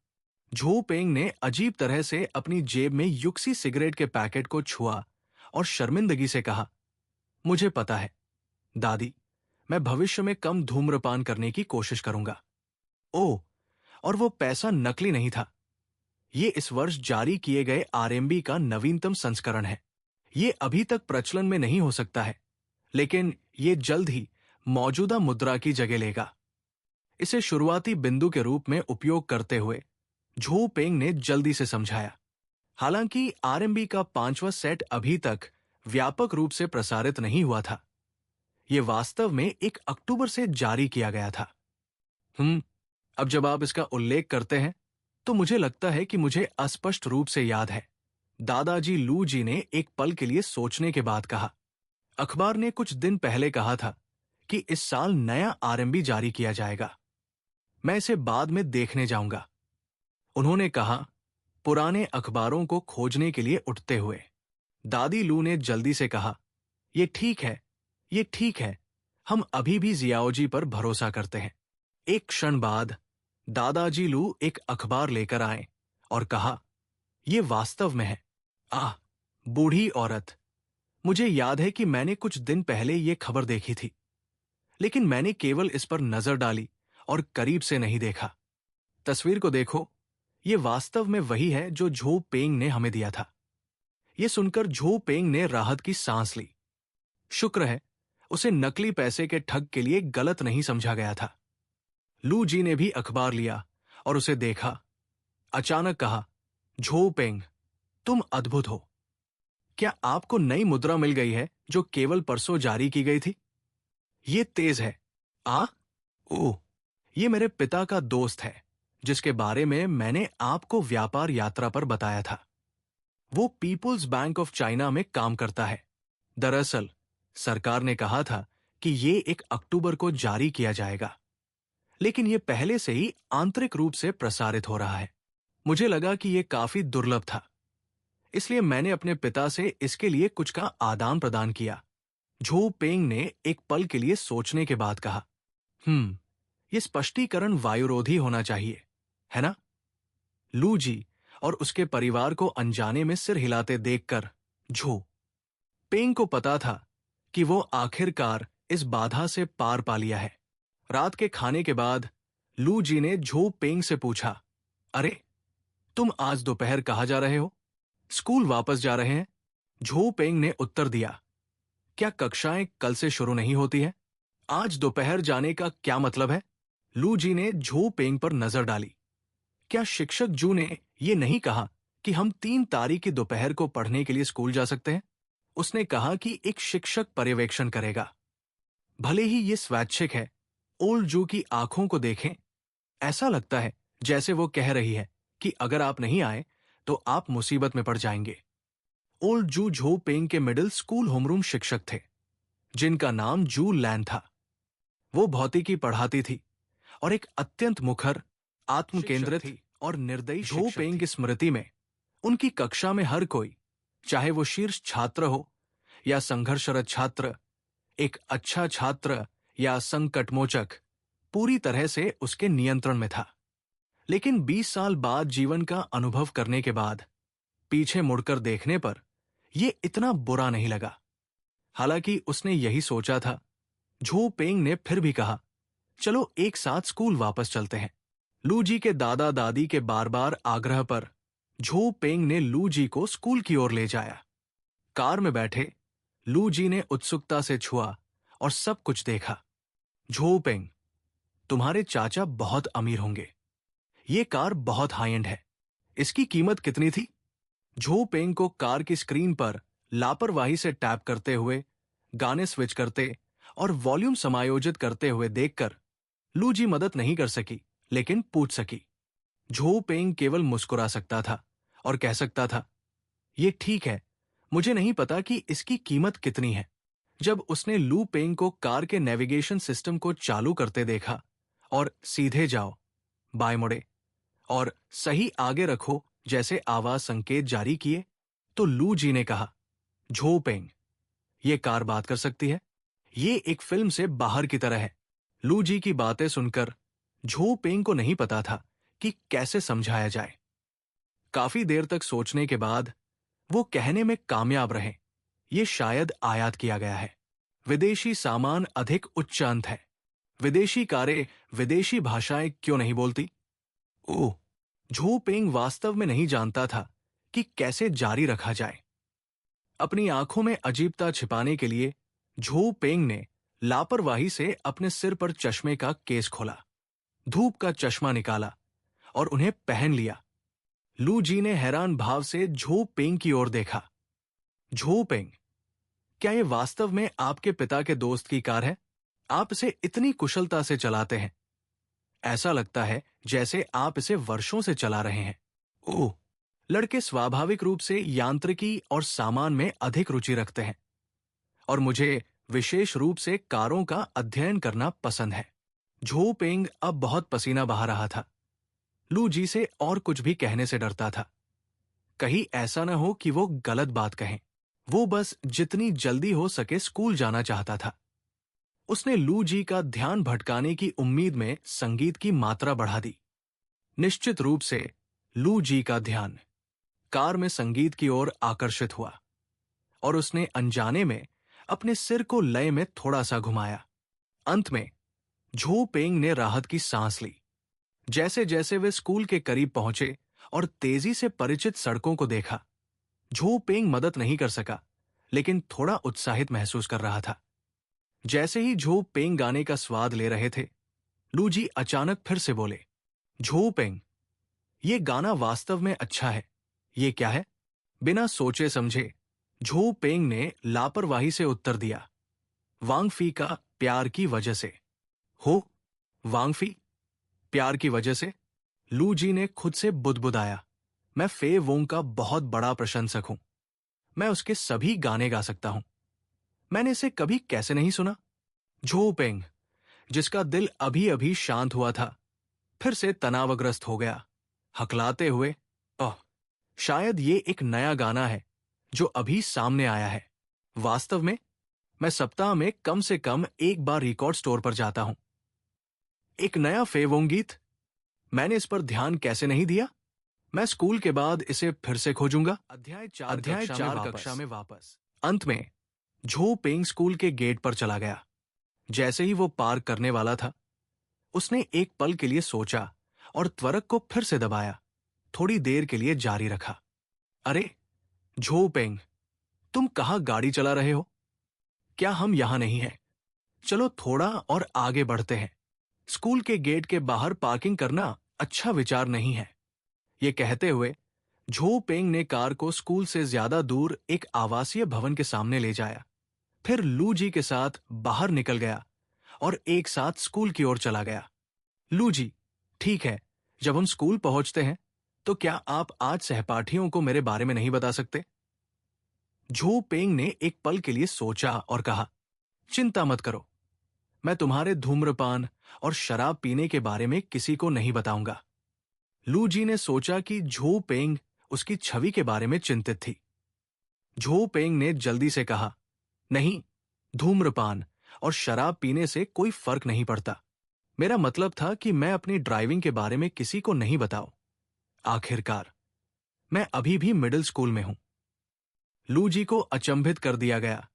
झो पेंग ने अजीब तरह से अपनी जेब में युक्सी सिगरेट के पैकेट को छुआ और शर्मिंदगी से कहा, मुझे पता है दादी, मैं भविष्य में कम धूम्रपान करने की कोशिश करूंगा। ओह, और वो पैसा नकली नहीं था। ये इस वर्ष जारी किए गए आरएमबी का नवीनतम संस्करण है। ये अभी तक प्रचलन में नहीं हो सकता है, लेकिन ये जल्द ही मौजूदा मुद्रा की जगह लेगा। इसे शुरुआती बिंदु के रूप में उपयोग करते हुए झो पेंग ने जल्दी से समझाया। हालांकि आरएमबी का 5वां सेट अभी तक व्यापक रूप से प्रसारित नहीं हुआ था। यह वास्तव में 1 अक्टूबर से जारी किया गया था। अब जब आप इसका उल्लेख करते हैं, तो मुझे लगता है कि मुझे अस्पष्ट रूप से याद है। दादाजी लू जी ने एक पल के लिए सोचने के बाद कहा, अखबार ने कुछ दिन पहले कहा था कि इस साल नया आरएमबी जारी किया जाएगा। मैं इसे बाद में देखने जाऊंगा। उन्होंने कहा, पुराने अखबारों को खोजने के लिए उठते हुए। दादी लू ने जल्दी से कहा, ये ठीक है, ये ठीक है, हम अभी भी जियाओजी पर भरोसा करते हैं। एक क्षण बाद दादाजी लू एक अखबार लेकर आए और कहा, ये वास्तव में है। आह, बूढ़ी औरत। मुझे याद है कि मैंने कुछ दिन पहले ये खबर देखी थी, लेकिन मैंने केवल इस पर नजर डाली और करीब से नहीं देखा। तस्वीर को देखो, ये वास्तव में वही है जो झो पेंग ने हमें दिया था। ये सुनकर झो पेंग ने राहत की सांस ली। शुक्र है उसे नकली पैसे के ठग के लिए गलत नहीं समझा गया था। लू जी ने भी अखबार लिया और उसे देखा। अचानक कहा, झो पेंग, तुम अद्भुत हो। क्या आपको नई मुद्रा मिल गई है जो केवल परसों जारी की गई थी? ये तेज है। ओह, ये मेरे पिता का दोस्त है, जिसके बारे में मैंने आपको व्यापार यात्रा पर बताया था। वो पीपुल्स बैंक ऑफ चाइना में काम करता है। दरअसल सरकार ने कहा था कि ये 1 अक्टूबर को जारी किया जाएगा, लेकिन ये पहले से ही आंतरिक रूप से प्रसारित हो रहा है। मुझे लगा कि ये काफी दुर्लभ था, इसलिए मैंने अपने पिता से इसके लिए कुछ का आदान प्रदान किया। झो पेंग ने एक पल के लिए सोचने के बाद कहा, ये स्पष्टीकरण वायुरोधी होना चाहिए, है ना? लू जी और उसके परिवार को अनजाने में सिर हिलाते देखकर झो पेंग को पता था कि वो आखिरकार इस बाधा से पार पा लिया है। रात के खाने के बाद लू जी ने झो पेंग से पूछा, अरे, तुम आज दोपहर कहाँ जा रहे हो? स्कूल वापस जा रहे हैं? झो पेंग ने उत्तर दिया, क्या कक्षाएं कल से शुरू नहीं होती हैं? आज दोपहर जाने का क्या मतलब है? लू जी ने झो पेंग पर नजर डाली। क्या शिक्षक जू ने ये नहीं कहा कि हम 3 तारीख की दोपहर को पढ़ने के लिए स्कूल जा सकते हैं? उसने कहा कि एक शिक्षक पर्यवेक्षण करेगा। भले ही ये स्वैच्छिक है, ओल्ड जू की आंखों को देखें। ऐसा लगता है जैसे वो कह रही है कि अगर आप नहीं आए तो आप मुसीबत में पड़ जाएंगे। ओल्ड जू झो पेंग के मिडिल स्कूल होमरूम शिक्षक थे, जिनका नाम जू लैन था। वो भौतिकी पढ़ाती थी और एक अत्यंत मुखर, आत्मकेंद्रित और निर्दयी झो पेंग की स्मृति में उनकी कक्षा में हर कोई, चाहे वो शीर्ष छात्र हो या संघर्षरत छात्र, एक अच्छा छात्र या संकटमोचक, पूरी तरह से उसके नियंत्रण में था। लेकिन 20 साल बाद जीवन का अनुभव करने के बाद पीछे मुड़कर देखने पर यह इतना बुरा नहीं लगा। हालांकि उसने यही सोचा था। झो पेंग ने फिर भी कहा, चलो एक साथ स्कूल वापस चलते हैं। लू जी के दादा दादी के बार बार आग्रह पर झो पेंग ने लू जी को स्कूल की ओर ले जाया। कार में बैठे लू जी ने उत्सुकता से छुआ और सब कुछ देखा। झो पेंग, तुम्हारे चाचा बहुत अमीर होंगे। ये कार बहुत हाई एंड है। इसकी कीमत कितनी थी? झो पेंग को कार की स्क्रीन पर लापरवाही से टैप करते हुए, गाने स्विच करते और वॉल्यूम समायोजित करते हुए देखकर लू जी मदद नहीं कर सकी, लेकिन पूछ सकी। झो पेंग केवल मुस्कुरा सकता था और कह सकता था, ये ठीक है, मुझे नहीं पता कि इसकी कीमत कितनी है। जब उसने लू पेंग को कार के नेविगेशन सिस्टम को चालू करते देखा और सीधे जाओ, बाएं मुड़े और सही आगे रखो जैसे आवाज संकेत जारी किए, तो लू जी ने कहा, झो पेंग, ये कार बात कर सकती है। ये एक फिल्म से बाहर की तरह है। लू जी की बातें सुनकर झो पेंग को नहीं पता था कि कैसे समझाया जाए। काफी देर तक सोचने के बाद वो कहने में कामयाब रहे, ये शायद आयात किया गया है। विदेशी सामान अधिक उच्च अंत है। विदेशी कारें विदेशी भाषाएं क्यों नहीं बोलती? ओह, झो पेंग वास्तव में नहीं जानता था कि कैसे जारी रखा जाए। अपनी आंखों में अजीबता छिपाने के लिए झो पेंग ने लापरवाही से अपने सिर पर चश्मे का केस खोला, धूप का चश्मा निकाला और उन्हें पहन लिया। लू जी ने हैरान भाव से झो पेंग की ओर देखा। झो पेंग, क्या यह वास्तव में आपके पिता के दोस्त की कार है? आप इसे इतनी कुशलता से चलाते हैं। ऐसा लगता है जैसे आप इसे वर्षों से चला रहे हैं। ओह। लड़के स्वाभाविक रूप से यांत्रिकी और सामान में अधिक रुचि रखते हैं, और मुझे विशेष रूप से कारों का अध्ययन करना पसंद है। झो पेंग अब बहुत पसीना बहा रहा था। लू जी से और कुछ भी कहने से डरता था। कहीं ऐसा न हो कि वो गलत बात कहें। वो बस जितनी जल्दी हो सके स्कूल जाना चाहता था। उसने लू जी का ध्यान भटकाने की उम्मीद में संगीत की मात्रा बढ़ा दी। निश्चित रूप से लू जी का ध्यान कार में संगीत की ओर आकर्षित हुआ, और उसने अनजाने में अपने सिर को लय में थोड़ा सा घुमाया। अंत में झो पेंग ने राहत की सांस ली। जैसे जैसे वे स्कूल के करीब पहुंचे और तेजी से परिचित सड़कों को देखा, झो पेंग मदद नहीं कर सका, लेकिन थोड़ा उत्साहित महसूस कर रहा था। जैसे ही झो पेंग गाने का स्वाद ले रहे थे, लू जी अचानक फिर से बोले, झो पेंग, ये गाना वास्तव में अच्छा है। ये क्या है? बिना सोचे समझे झो पेंग ने लापरवाही से उत्तर दिया, वांगफी का प्यार की वजह से। हो, वांगफी? प्यार की वजह से? लू जी ने खुद से बुदबुदाया, मैं फे वोंग का बहुत बड़ा प्रशंसक हूं। मैं उसके सभी गाने गा सकता हूं। मैंने इसे कभी कैसे नहीं सुना? झो पेंग, जिसका दिल अभी अभी शांत हुआ था, फिर से तनावग्रस्त हो गया, हकलाते हुए, ओह, शायद ये एक नया गाना है जो अभी सामने आया है। वास्तव में मैं सप्ताह में कम से कम एक बार रिकॉर्ड स्टोर पर जाता हूं। एक नया फेवोंग गीत? मैंने इस पर ध्यान कैसे नहीं दिया? मैं स्कूल के बाद इसे फिर से खोजूंगा। अध्याय 4 कक्षा में वापस। अंत में झो पेंग स्कूल के गेट पर चला गया। जैसे ही वो पार करने वाला था, उसने एक पल के लिए सोचा और त्वरक को फिर से दबाया। थोड़ी देर के लिए जारी रखा, अरे झो पेंग, तुम कहाँ गाड़ी चला रहे हो? क्या हम यहां नहीं हैं? चलो थोड़ा और आगे बढ़ते हैं। स्कूल के गेट के बाहर पार्किंग करना अच्छा विचार नहीं है। ये कहते हुए झो पेंग ने कार को स्कूल से ज्यादा दूर एक आवासीय भवन के सामने ले जाया। फिर लू जी के साथ बाहर निकल गया और एक साथ स्कूल की ओर चला गया। लू जी, ठीक है, जब हम स्कूल पहुंचते हैं तो क्या आप आज सहपाठियों को मेरे बारे में नहीं बता सकते? झो पेंग ने एक पल के लिए सोचा और कहा, चिंता मत करो, मैं तुम्हारे धूम्रपान और शराब पीने के बारे में किसी को नहीं बताऊंगा। लू जी ने सोचा कि झो पेंग उसकी छवि के बारे में चिंतित थी। झो पेंग ने जल्दी से कहा, नहीं, धूम्रपान और शराब पीने से कोई फर्क नहीं पड़ता। मेरा मतलब था कि मैं अपनी ड्राइविंग के बारे में किसी को नहीं बताऊं। आखिरकार मैं अभी भी मिडिल स्कूल में हूं। लू जी को अचंभित कर दिया गया।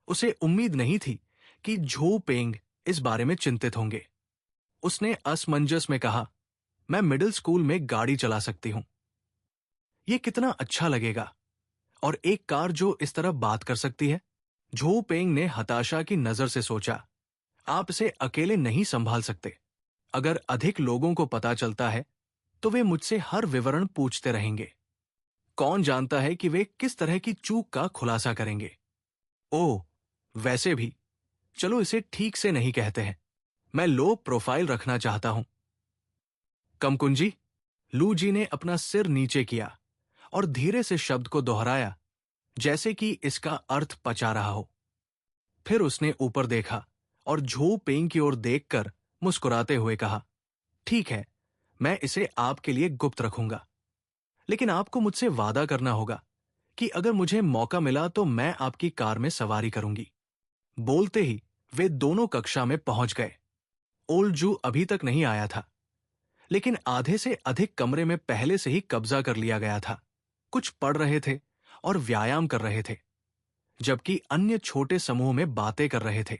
उसे उम्मीद नहीं थी कि झो पेंग इस बारे में चिंतित होंगे। उसने असमंजस में कहा, मैं मिडिल स्कूल में गाड़ी चला सकती हूं। यह कितना अच्छा लगेगा, और एक कार जो इस तरह बात कर सकती है। झो पेंग ने हताशा की नजर से सोचा, आप इसे अकेले नहीं संभाल सकते। अगर अधिक लोगों को पता चलता है तो वे मुझसे हर विवरण पूछते रहेंगे। कौन जानता है कि वे किस तरह की चूक का खुलासा करेंगे। ओह, वैसे भी चलो इसे ठीक से नहीं कहते हैं। मैं लो प्रोफाइल रखना चाहता हूं। कमकुंजी? लू जी ने अपना सिर नीचे किया और धीरे से शब्द को दोहराया, जैसे कि इसका अर्थ पचा रहा हो। फिर उसने ऊपर देखा और झो पेंग की ओर देखकर मुस्कुराते हुए कहा, ठीक है, मैं इसे आपके लिए गुप्त रखूंगा, लेकिन आपको मुझसे वादा करना होगा कि अगर मुझे मौका मिला तो मैं आपकी कार में सवारी करूंगी। बोलते ही वे दोनों कक्षा में पहुंच गए। ओल्जू अभी तक नहीं आया था, लेकिन आधे से अधिक कमरे में पहले से ही कब्जा कर लिया गया था। कुछ पढ़ रहे थे और व्यायाम कर रहे थे, जबकि अन्य छोटे समूह में बातें कर रहे थे।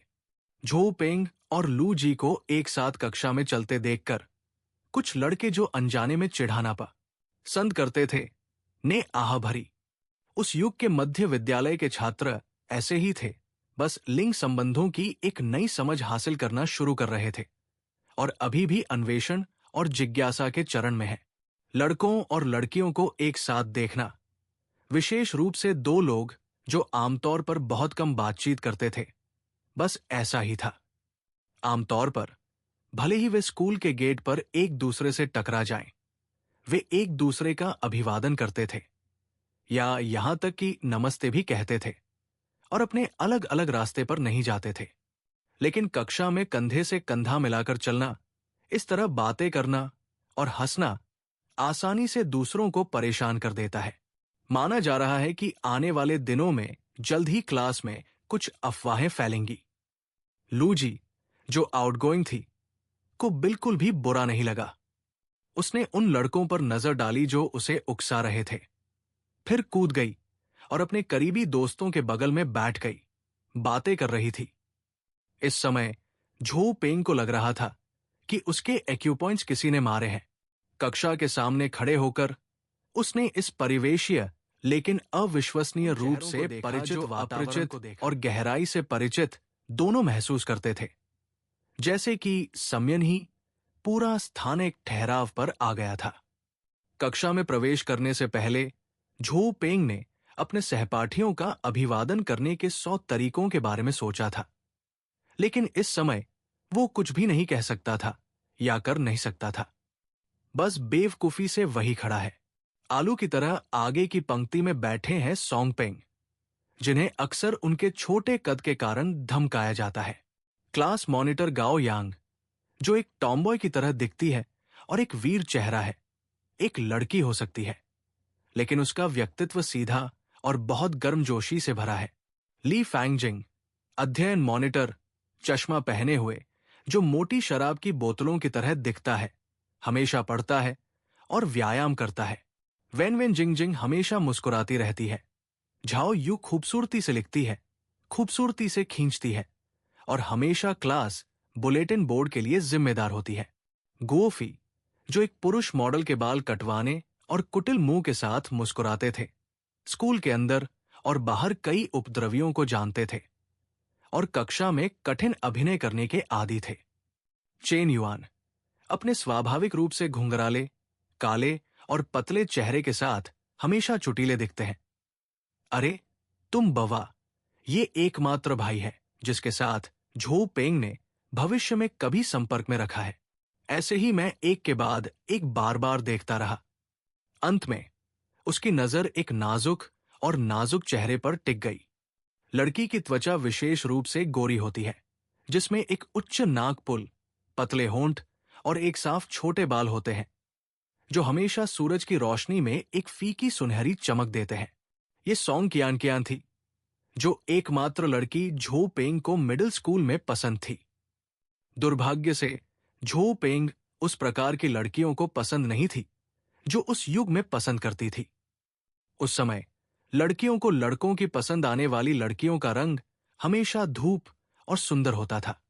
झो पेंग और लू जी को एक साथ कक्षा में चलते देखकर कुछ लड़के जो अनजाने में चिढ़ाना पसंद करते थे ने आह भरी। उस युग के मध्य विद्यालय के छात्र ऐसे ही थे, बस लिंग संबंधों की एक नई समझ हासिल करना शुरू कर रहे थे और अभी भी अन्वेषण और जिज्ञासा के चरण में है। लड़कों और लड़कियों को एक साथ देखना, विशेष रूप से दो लोग जो आमतौर पर बहुत कम बातचीत करते थे, बस ऐसा ही था। आमतौर पर भले ही वे स्कूल के गेट पर एक दूसरे से टकरा जाएं, वे एक दूसरे का अभिवादन करते थे या यहां तक कि नमस्ते भी कहते थे और अपने अलग अलग रास्ते पर नहीं जाते थे। लेकिन कक्षा में कंधे से कंधा मिलाकर चलना, इस तरह बातें करना और हंसना आसानी से दूसरों को परेशान कर देता है। माना जा रहा है कि आने वाले दिनों में जल्द ही क्लास में कुछ अफवाहें फैलेंगी। लूजी, जो आउटगोइंग थी, को बिल्कुल भी बुरा नहीं लगा। उसने उन लड़कों पर नजर डाली जो उसे उकसा रहे थे, फिर कूद गई और अपने करीबी दोस्तों के बगल में बैठ गई, बातें कर रही थी। इस समय झो पेंग को लग रहा था कि उसके एक्यूपॉइंट्स किसी ने मारे हैं। कक्षा के सामने खड़े होकर उसने इस परिवेशीय लेकिन अविश्वसनीय रूप से परिचित, अपरिचित और गहराई से परिचित दोनों महसूस करते थे, जैसे कि संयन ही पूरा स्थान एक ठहराव पर आ गया था। कक्षा में प्रवेश करने से पहले झो पेंग ने अपने सहपाठियों का अभिवादन करने के 100 तरीकों के बारे में सोचा था, लेकिन इस समय वो कुछ भी नहीं कह सकता था या कर नहीं सकता था। बस बेवकूफी से वही खड़ा है। आलू की तरह आगे की पंक्ति में बैठे हैं सोंगपेंग, जिन्हें अक्सर उनके छोटे कद के कारण धमकाया जाता है। क्लास मॉनिटर गाओ यांग, जो एक टॉमबॉय की तरह दिखती है और एक वीर चेहरा है, एक लड़की हो सकती है, लेकिन उसका व्यक्तित्व सीधा और बहुत गर्मजोशी से भरा है। ली फैंगजिंग, अध्ययन मॉनिटर, चश्मा पहने हुए, जो मोटी शराब की बोतलों की तरह दिखता है, हमेशा पढ़ता है और व्यायाम करता है। वेन वेन जिंगजिंग हमेशा मुस्कुराती रहती है। झाओ यू खूबसूरती से लिखती है, खूबसूरती से खींचती है और हमेशा क्लास बुलेटिन बोर्ड के लिए जिम्मेदार होती है। गुओफी, जो एक पुरुष मॉडल के बाल कटवाने और कुटिल मुंह के साथ मुस्कुराते थे, स्कूल के अंदर और बाहर कई उपद्रवियों को जानते थे और कक्षा में कठिन अभिनय करने के आदी थे। चेन युआन, अपने स्वाभाविक रूप से घुंघराले, काले और पतले चेहरे के साथ हमेशा चुटीले दिखते हैं। अरे तुम बवा, ये एकमात्र भाई है जिसके साथ झो पेंग ने भविष्य में कभी संपर्क में रखा है। ऐसे ही मैं एक के बाद एक बार बार देखता रहा। अंत में उसकी नजर एक नाजुक और नाजुक चेहरे पर टिक गई। लड़की की त्वचा विशेष रूप से गोरी होती है, जिसमें एक उच्च नाकपुल, पतले होंठ और एक साफ छोटे बाल होते हैं, जो हमेशा सूरज की रोशनी में एक फीकी सुनहरी चमक देते हैं। ये सोंग कियान थी, जो एकमात्र लड़की झो पेंग को मिडिल स्कूल में पसंद थी। दुर्भाग्य से झो पेंग उस प्रकार की लड़कियों को पसंद नहीं थी जो उस युग में पसंद करती थी। उस समय लड़कियों को लड़कों की पसंद आने वाली लड़कियों का रंग हमेशा धूप और सुंदर होता था।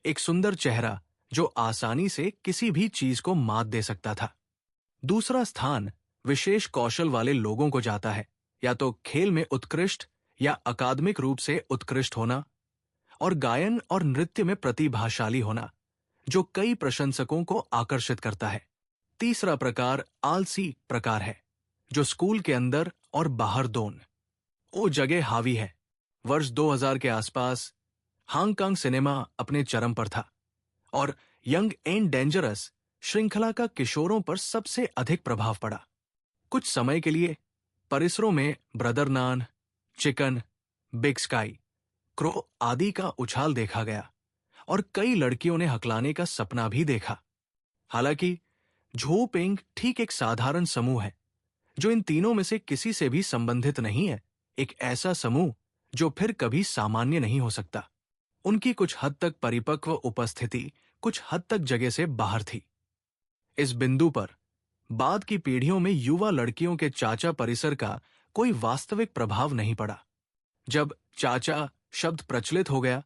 एक सुंदर चेहरा जो आसानी से किसी भी चीज को मात दे सकता था। दूसरा स्थान विशेष कौशल वाले लोगों को जाता है, या तो खेल में उत्कृष्ट या अकादमिक रूप से उत्कृष्ट होना, और गायन और नृत्य में प्रतिभाशाली होना, जो कई प्रशंसकों को आकर्षित करता है। तीसरा प्रकार आलसी प्रकार है, जो स्कूल के अंदर और बाहर दोनों जगह हावी है। वर्ष 2000 के आसपास हांगकांग सिनेमा अपने चरम पर था और यंग एंड डेंजरस श्रृंखला का किशोरों पर सबसे अधिक प्रभाव पड़ा। कुछ समय के लिए परिसरों में ब्रदर नान, चिकन, बिग स्काई, क्रो आदि का उछाल देखा गया और कई लड़कियों ने हकलाने का सपना भी देखा। हालांकि झो पेंग ठीक एक साधारण समूह है, जो इन तीनों में से किसी से भी संबंधित नहीं है, एक ऐसा समूह जो फिर कभी सामान्य नहीं हो सकता। उनकी कुछ हद तक परिपक्व उपस्थिति कुछ हद तक जगह से बाहर थी। इस बिंदु पर बाद की पीढ़ियों में युवा लड़कियों के चाचा परिसर का कोई वास्तविक प्रभाव नहीं पड़ा। जब चाचा शब्द प्रचलित हो गया,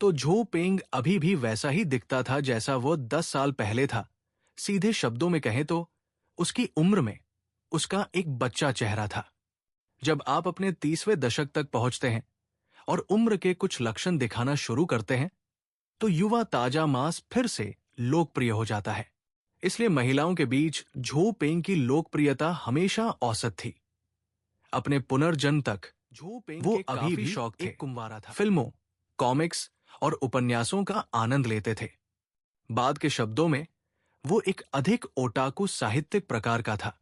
तो झो पेंग अभी भी वैसा ही दिखता था जैसा वो 10 साल पहले था। सीधे शब्दों में कहें तो उसकी उम्र में उसका एक बच्चा चेहरा था। जब आप अपने 30वें दशक तक पहुंचते हैं और उम्र के कुछ लक्षण दिखाना शुरू करते हैं, तो युवा ताजा मांस फिर से लोकप्रिय हो जाता है। इसलिए महिलाओं के बीच झो पेंग की लोकप्रियता हमेशा औसत थी। अपने पुनर्जन्म तक झो पेंग वो अभी भी शौक थे, कुंवारा था। फिल्मों, कॉमिक्स और उपन्यासों का आनंद लेते थे। बाद के शब्दों में वो एक अधिक ओटाकू साहित्यिक प्रकार का था,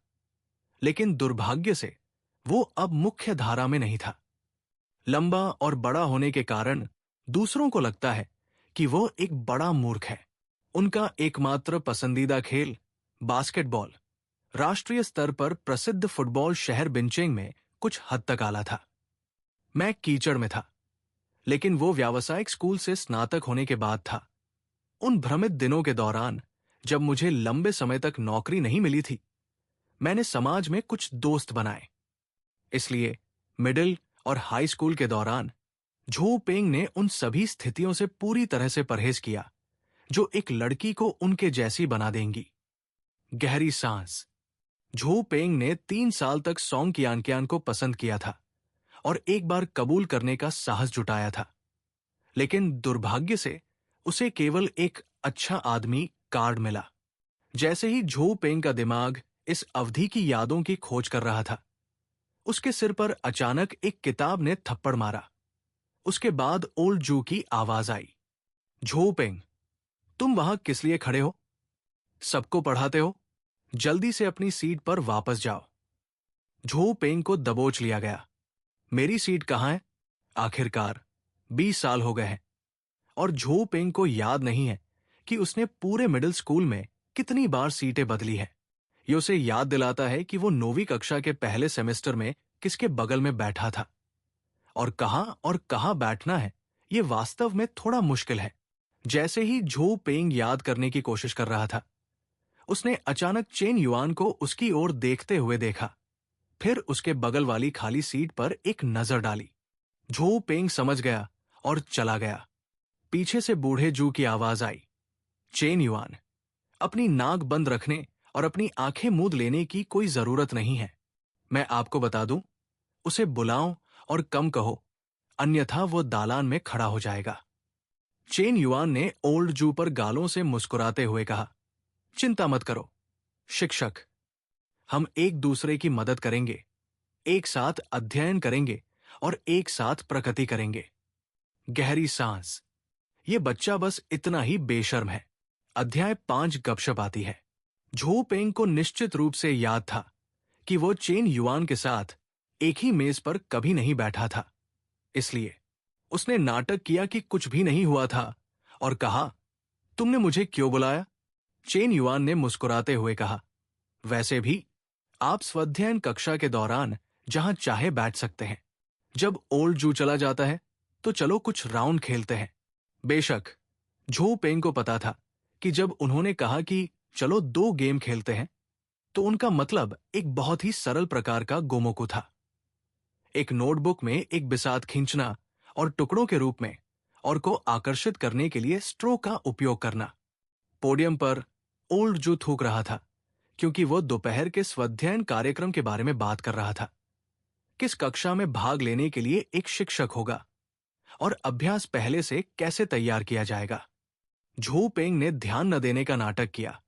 लेकिन दुर्भाग्य से वो अब मुख्य धारा में नहीं था। लंबा और बड़ा होने के कारण दूसरों को लगता है कि वो एक बड़ा मूर्ख है। उनका एकमात्र पसंदीदा खेल बास्केटबॉल राष्ट्रीय स्तर पर प्रसिद्ध फुटबॉल शहर बिंचेंग में कुछ हद तक आला था। मैं कीचड़ में था, लेकिन वो व्यावसायिक स्कूल से स्नातक होने के बाद था। उन भ्रमित दिनों के दौरान, जब मुझे लंबे समय तक नौकरी नहीं मिली थी, मैंने समाज में कुछ दोस्त बनाए। इसलिए मिडिल और हाई स्कूल के दौरान झो पेंग ने उन सभी स्थितियों से पूरी तरह से परहेज किया जो एक लड़की को उनके जैसी बना देंगी। गहरी सांस। झो पेंग ने 3 साल तक सोंग कियानकियान को पसंद किया था और एक बार कबूल करने का साहस जुटाया था, लेकिन दुर्भाग्य से उसे केवल एक अच्छा आदमी कार्ड मिला। जैसे ही झो पेंग का दिमाग इस अवधि की यादों की खोज कर रहा था, उसके सिर पर अचानक एक किताब ने थप्पड़ मारा। उसके बाद ओल्ड जू की आवाज आई, झो पेंग, तुम वहां किस लिए खड़े हो? सबको पढ़ाते हो? जल्दी से अपनी सीट पर वापस जाओ। झो पेंग को दबोच लिया गया। मेरी सीट कहाँ है? आखिरकार 20 साल हो गए हैं और झो पेंग को याद नहीं है कि उसने पूरे मिडिल स्कूल में कितनी बार सीटें बदली है। ये उसे याद दिलाता है कि वो 9वीं कक्षा के पहले सेमेस्टर में किसके बगल में बैठा था और कहाँ बैठना है, ये वास्तव में थोड़ा मुश्किल है। जैसे ही झो पेंग याद करने की कोशिश कर रहा था, उसने अचानक चेन युआन को उसकी ओर देखते हुए देखा, फिर उसके बगल वाली खाली सीट पर एक नजर डाली। झो पेंग समझ गया और चला गया। पीछे से बूढ़े जू की आवाज आई, चेन युआन, अपनी नाक बंद रखने और अपनी आंखें मूंद लेने की कोई जरूरत नहीं है। मैं आपको बता दूं, उसे बुलाओ और कम कहो, अन्यथा वो दालान में खड़ा हो जाएगा। चेन युआन ने ओल्ड जू पर गालों से मुस्कुराते हुए कहा, चिंता मत करो शिक्षक, हम एक दूसरे की मदद करेंगे, एक साथ अध्ययन करेंगे और एक साथ प्रगति करेंगे। गहरी सांस। ये बच्चा बस इतना ही बेशर्म है। अध्याय 5 गपशप आती है। झो पेंग को निश्चित रूप से याद था कि वो चेन युआन के साथ एक ही मेज पर कभी नहीं बैठा था। इसलिए उसने नाटक किया कि कुछ भी नहीं हुआ था और कहा, तुमने मुझे क्यों बुलाया? चेन युआन ने मुस्कुराते हुए कहा, वैसे भी आप स्वाध्ययन कक्षा के दौरान जहां चाहे बैठ सकते हैं। जब ओल्ड जू चला जाता है तो चलो कुछ राउंड खेलते हैं। बेशक झो पेंग को पता था कि जब उन्होंने कहा कि चलो 2 गेम खेलते हैं, तो उनका मतलब एक बहुत ही सरल प्रकार का गोमोकू था। एक नोटबुक में एक बिसात खींचना और टुकड़ों के रूप में और को आकर्षित करने के लिए स्ट्रो का उपयोग करना। पोडियम पर ओल्ड जू थूक रहा था क्योंकि वो दोपहर के स्वाध्ययन कार्यक्रम के बारे में बात कर रहा था। किस कक्षा में भाग लेने के लिए एक शिक्षक होगा और अभ्यास पहले से कैसे तैयार किया जाएगा। झो पेंग ने ध्यान न देने का नाटक किया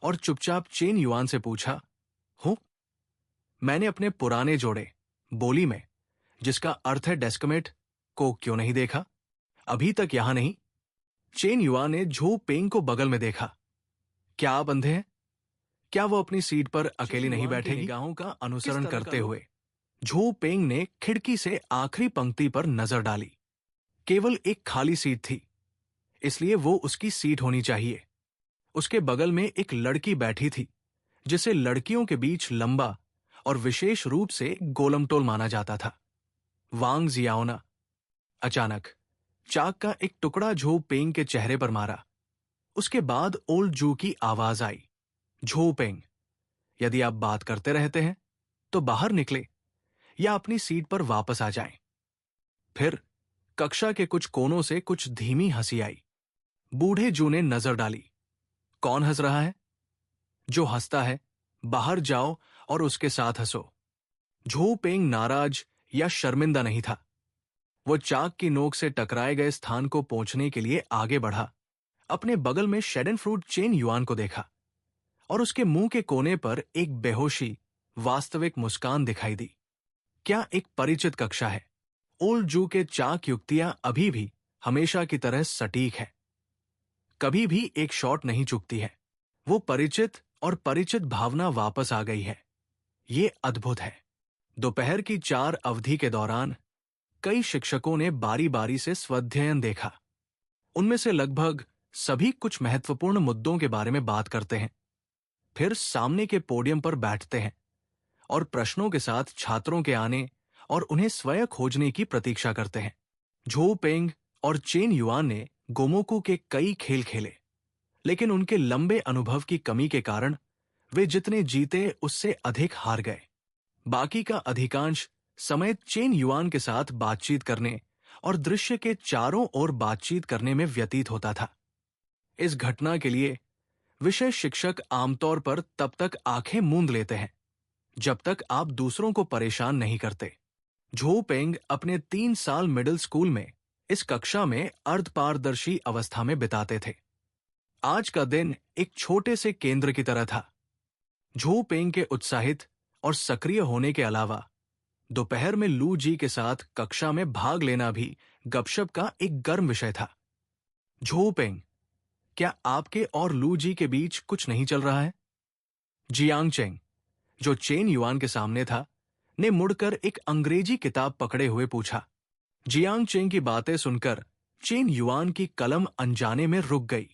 और चुपचाप चेन युआन से पूछा, हूं? मैंने अपने पुराने जोड़े बोली में, जिसका अर्थ है डेस्कमेट, को क्यों नहीं देखा? अभी तक यहां नहीं। चेन युआन ने झो पेंग को बगल में देखा। क्या आप अंधे हैं? क्या वो अपनी सीट पर अकेली नहीं बैठेगी? निगाहों का अनुसरण करते हुए झो पेंग ने खिड़की से आखिरी पंक्ति पर नजर डाली। केवल एक खाली सीट थी, इसलिए वो उसकी सीट होनी चाहिए। उसके बगल में एक लड़की बैठी थी जिसे लड़कियों के बीच लंबा और विशेष रूप से गोलमटोल माना जाता था, वांग जियाओना। अचानक चाक का एक टुकड़ा झो पेंग के चेहरे पर मारा। उसके बाद ओल्ड जू की आवाज आई, झो पेंग, यदि आप बात करते रहते हैं तो बाहर निकले या अपनी सीट पर वापस आ जाएं। फिर कक्षा के कुछ कोनों से कुछ धीमी हंसी आई। बूढ़े जू ने नजर डाली। कौन हंस रहा है? जो हंसता है बाहर जाओ और उसके साथ हंसो। झो पेंग नाराज या शर्मिंदा नहीं था। वो चाक की नोक से टकराए गए स्थान को पहुंचने के लिए आगे बढ़ा। अपने बगल में शेडन फ्रूट चेन युआन को देखा और उसके मुंह के कोने पर एक बेहोशी वास्तविक मुस्कान दिखाई दी। क्या एक परिचित कक्षा है। ओल्ड जू के चाक युक्तियां अभी भी हमेशा की तरह सटीक है। कभी भी एक शॉट नहीं चुकती है। वो परिचित और परिचित भावना वापस आ गई है। ये अद्भुत है। दोपहर की 4 अवधि के दौरान कई शिक्षकों ने बारी बारी से स्वाध्ययन देखा। उनमें से लगभग सभी कुछ महत्वपूर्ण मुद्दों के बारे में बात करते हैं, फिर सामने के पोडियम पर बैठते हैं और प्रश्नों के साथ छात्रों के आने और उन्हें स्वयं खोजने की प्रतीक्षा करते हैं। झो पेंग और चेन युआन ने गोमोकू के कई खेल खेले, लेकिन उनके लंबे अनुभव की कमी के कारण वे जितने जीते उससे अधिक हार गए। बाकी का अधिकांश समय चेन युआन के साथ बातचीत करने और दृश्य के चारों ओर बातचीत करने में व्यतीत होता था। इस घटना के लिए विषय शिक्षक आमतौर पर तब तक आंखें मूंद लेते हैं जब तक आप दूसरों को परेशान नहीं करते। झो पेंग अपने 3 साल मिडिल स्कूल में इस कक्षा में अर्धपारदर्शी अवस्था में बिताते थे। आज का दिन एक छोटे से केंद्र की तरह था। झो पेंग के उत्साहित और सक्रिय होने के अलावा दोपहर में लू जी के साथ कक्षा में भाग लेना भी गपशप का एक गर्म विषय था। झो पेंग, क्या आपके और लू जी के बीच कुछ नहीं चल रहा है? जियांग चेंग, जो चेन युआन के सामने था, ने मुड़कर एक अंग्रेजी किताब पकड़े हुए पूछा। जियांग चेंग की बातें सुनकर चेन युआन की कलम अनजाने में रुक गई।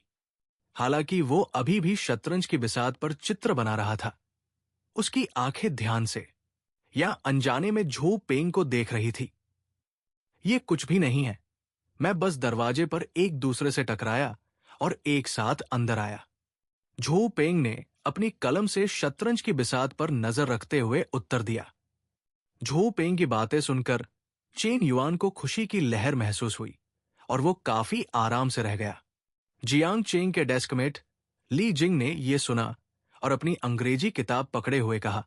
हालांकि वो अभी भी शतरंज की बिसात पर चित्र बना रहा था। उसकी आंखें ध्यान से या अनजाने में झो पेंग को देख रही थी। ये कुछ भी नहीं है, मैं बस दरवाजे पर एक दूसरे से टकराया और एक साथ अंदर आया। झो पेंग ने अपनी कलम से शतरंज की बिसात पर नजर रखते हुए उत्तर दिया। झो पेंग की बातें सुनकर चेन युआन को खुशी की लहर महसूस हुई और वो काफी आराम से रह गया। जियांग चेंग के डेस्कमेट ली जिंग ने यह सुना और अपनी अंग्रेजी किताब पकड़े हुए कहा,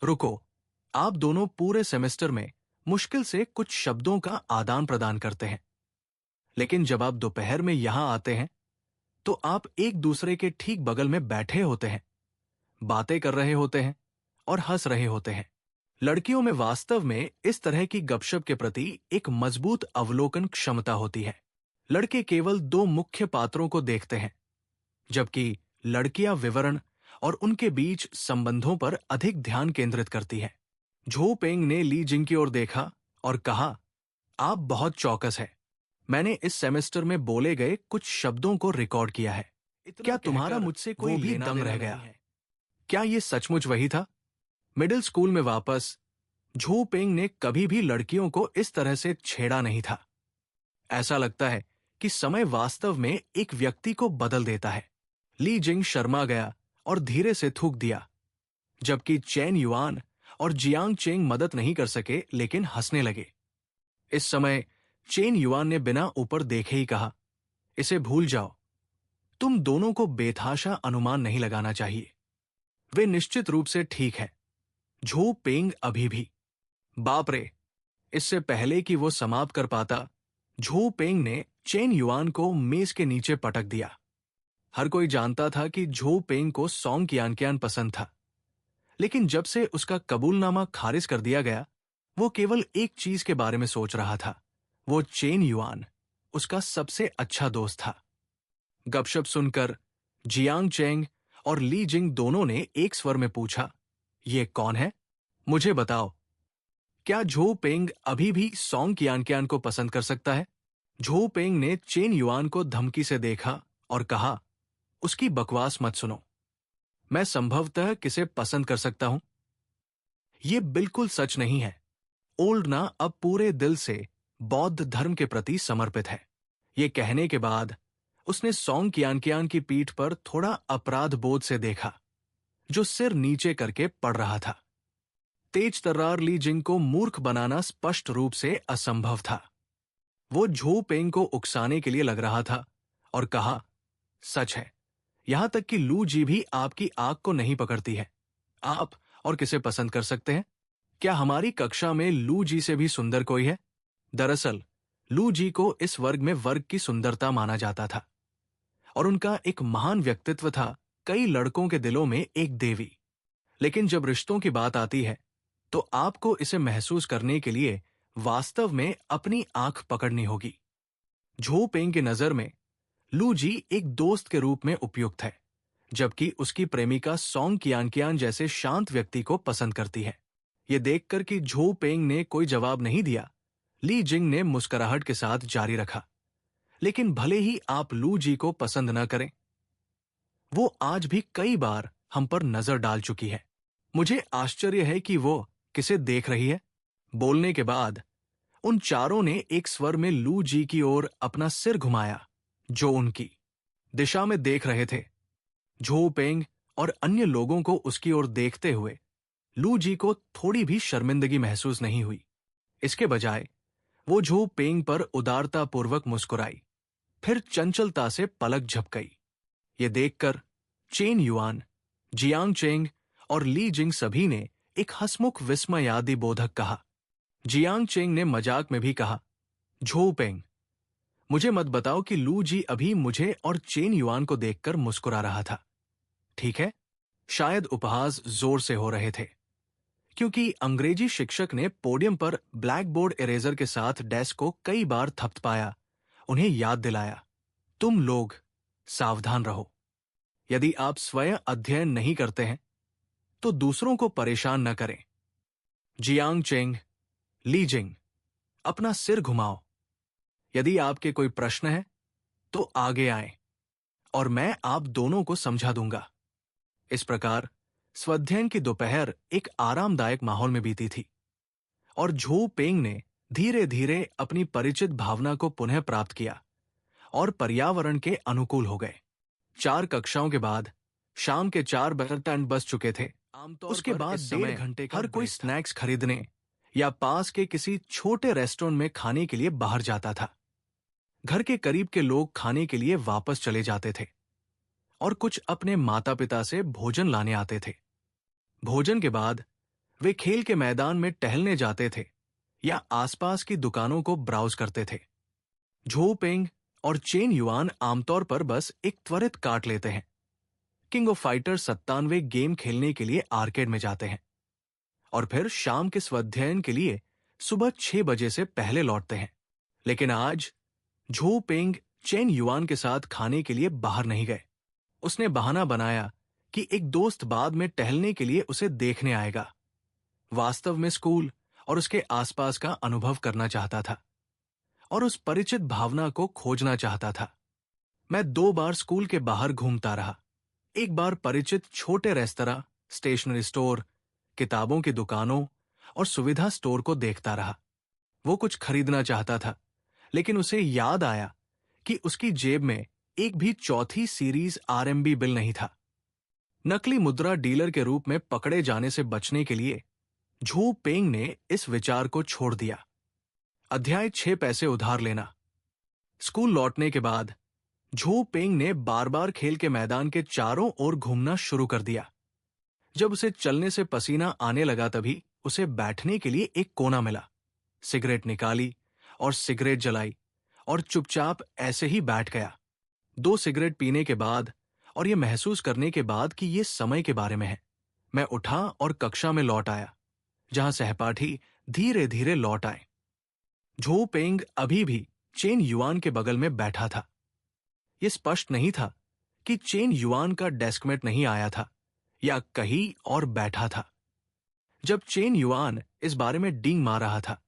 रुको, आप दोनों पूरे सेमेस्टर में मुश्किल से कुछ शब्दों का आदान प्रदान करते हैं, लेकिन जब आप दोपहर में यहां आते हैं तो आप एक दूसरे के ठीक बगल में बैठे होते हैं, बातें कर रहे होते हैं और हंस रहे होते हैं। लड़कियों में वास्तव में इस तरह की गपशप के प्रति एक मजबूत अवलोकन क्षमता होती है। लड़के केवल 2 मुख्य पात्रों को देखते हैं, जबकि लड़कियां विवरण और उनके बीच संबंधों पर अधिक ध्यान केंद्रित करती हैं। झो पेंग ने ली जिंग की ओर देखा और कहा, आप बहुत चौकस है। मैंने इस सेमेस्टर में बोले गए कुछ शब्दों को रिकॉर्ड किया है। क्या तुम्हारा मुझसे कोई भी दंग रह गया? क्या ये सचमुच वही था? मिडिल स्कूल में वापस झो पेंग ने कभी भी लड़कियों को इस तरह से छेड़ा नहीं था। ऐसा लगता है कि समय वास्तव में एक व्यक्ति को बदल देता है। ली जिंग शर्मा गया और धीरे से थूक दिया, जबकि चेन युआन और जियांग चेंग मदद नहीं कर सके लेकिन हंसने लगे। इस समय चेन युआन ने बिना ऊपर देखे ही कहा, इसे भूल जाओ, तुम दोनों को बेतहाशा अनुमान नहीं लगाना चाहिए। वे निश्चित रूप से ठीक है। झो पेंग अभी भी। बाप रे! इससे पहले कि वो समाप्त कर पाता, झो पेंग ने चेन युआन को मेज के नीचे पटक दिया। हर कोई जानता था कि झो पेंग को सॉन्ग कियान पसंद था, लेकिन जब से उसका कबूलनामा खारिज कर दिया गया, वो केवल एक चीज के बारे में सोच रहा था, वो चेन युआन, उसका सबसे अच्छा दोस्त था। गपशप सुनकर जियांग चेंग और ली जिंग दोनों ने एक स्वर में पूछा, ये कौन है? मुझे बताओ। क्या झो पेंग अभी भी सॉन्ग कियान को पसंद कर सकता है? झो पेंग ने चेन युआन को धमकी से देखा और कहा, उसकी बकवास मत सुनो। मैं संभवतः किसे पसंद कर सकता हूं। यह बिल्कुल सच नहीं है। ओल्ड ना अब पूरे दिल से बौद्ध धर्म के प्रति समर्पित है। ये कहने के बाद उसने सॉन्ग कियान की पीठ पर थोड़ा अपराध बोध से देखा, जो सिर नीचे करके पढ़ रहा था। तेज तर्रार ली जिंग को मूर्ख बनाना स्पष्ट रूप से असंभव था। वो झो पेंग को उकसाने के लिए लग रहा था और कहा, सच है, यहां तक कि लू जी भी आपकी आंख को नहीं पकड़ती है। आप और किसे पसंद कर सकते हैं? क्या हमारी कक्षा में लू जी से भी सुंदर कोई है? दरअसल लू जी को इस वर्ग में वर्ग की सुंदरता माना जाता था और उनका एक महान व्यक्तित्व था, कई लड़कों के दिलों में एक देवी। लेकिन जब रिश्तों की बात आती है तो आपको इसे महसूस करने के लिए वास्तव में अपनी आंख पकड़नी होगी। झो पेंग की नजर में लू जी एक दोस्त के रूप में उपयुक्त है, जबकि उसकी प्रेमिका सोंग कियान जैसे शांत व्यक्ति को पसंद करती है। ये देखकर कि झो पेंग ने कोई जवाब नहीं दिया, ली जिंग ने मुस्कुराहट के साथ जारी रखा, लेकिन भले ही आप लू जी को पसंद न करें, वो आज भी कई बार हम पर नजर डाल चुकी है। मुझे आश्चर्य है कि वो किसे देख रही है। बोलने के बाद उन चारों ने एक स्वर में लू जी की ओर अपना सिर घुमाया, जो उनकी दिशा में देख रहे थे। झो पेंग और अन्य लोगों को उसकी ओर देखते हुए लू जी को थोड़ी भी शर्मिंदगी महसूस नहीं हुई। इसके बजाय वो झो पेंग पर उदारतापूर्वक मुस्कुराई, फिर चंचलता से पलक झपकाई। ये देखकर चेन युआन, जियांग चेंग और ली जिंग सभी ने एक हंसमुख विस्मयादि बोधक कहा। जियांग चेंग ने मजाक में भी कहा, झो पेंग, मुझे मत बताओ कि लू जी अभी मुझे और चेन युआन को देखकर मुस्कुरा रहा था। ठीक है, शायद उपहास जोर से हो रहे थे, क्योंकि अंग्रेजी शिक्षक ने पोडियम पर ब्लैक बोर्ड इरेजर के साथ डेस्क को कई बार थपथपाया, उन्हें याद दिलाया, तुम लोग सावधान रहो। यदि आप स्वयं अध्ययन नहीं करते हैं तो दूसरों को परेशान न करें। जियांग चेंग, ली जिंग, अपना सिर घुमाओ। यदि आपके कोई प्रश्न है तो आगे आएं और मैं आप दोनों को समझा दूंगा। इस प्रकार स्वाध्ययन की दोपहर एक आरामदायक माहौल में बीती थी और झो पेंग ने धीरे धीरे अपनी परिचित भावना को पुनः प्राप्त किया और पर्यावरण के अनुकूल हो गए। 4 कक्षाओं के बाद शाम के 4 बजे बज चुके थे। उसके बाद 1.5 घंटे हर कोई स्नैक्स खरीदने या पास के किसी छोटे रेस्टोरेंट में खाने के लिए बाहर जाता था। घर के करीब के लोग खाने के लिए वापस चले जाते थे और कुछ अपने माता पिता से भोजन लाने आते थे। भोजन के बाद वे खेल के मैदान में टहलने जाते थे या आसपास की दुकानों को ब्राउज करते थे। झो पेंग और चेन युआन आमतौर पर बस एक त्वरित काट लेते हैं। किंग ऑफ फाइटर 97 गेम खेलने के लिए आर्केड में जाते हैं और फिर शाम के स्वाध्ययन के लिए सुबह 6 बजे से पहले लौटते हैं। लेकिन आज झो पेंग चेन युआन के साथ खाने के लिए बाहर नहीं गए। उसने बहाना बनाया कि एक दोस्त बाद में टहलने के लिए उसे देखने आएगा। वास्तव में स्कूल और उसके आसपास का अनुभव करना चाहता था और उस परिचित भावना को खोजना चाहता था। मैं 2 बार स्कूल के बाहर घूमता रहा। एक बार परिचित छोटे रेस्तरां, स्टेशनरी स्टोर, किताबों की दुकानों और सुविधा स्टोर को देखता रहा। वो कुछ खरीदना चाहता था, लेकिन उसे याद आया कि उसकी जेब में एक भी चौथी सीरीज आरएमबी बिल नहीं था। नकली मुद्रा डीलर के रूप में पकड़े जाने से बचने के लिए झो पेंग ने इस विचार को छोड़ दिया। अध्याय 6 पैसे उधार लेना। स्कूल लौटने के बाद झो पेंग ने बार बार खेल के मैदान के चारों ओर घूमना शुरू कर दिया। जब उसे चलने से पसीना आने लगा तभी उसे बैठने के लिए एक कोना मिला। सिगरेट निकाली और सिगरेट जलाई और चुपचाप ऐसे ही बैठ गया। 2 सिगरेट पीने के बाद और यह महसूस करने के बाद कि यह समय के बारे में है, मैं उठा और कक्षा में लौट आया, जहां सहपाठी धीरे धीरे लौट आए। झो पेंग अभी भी चेन युआन के बगल में बैठा था। यह स्पष्ट नहीं था कि चेन युआन का डेस्कमेट नहीं आया था या कहीं और बैठा था। जब चेन युआन इस बारे में डींग मार रहा था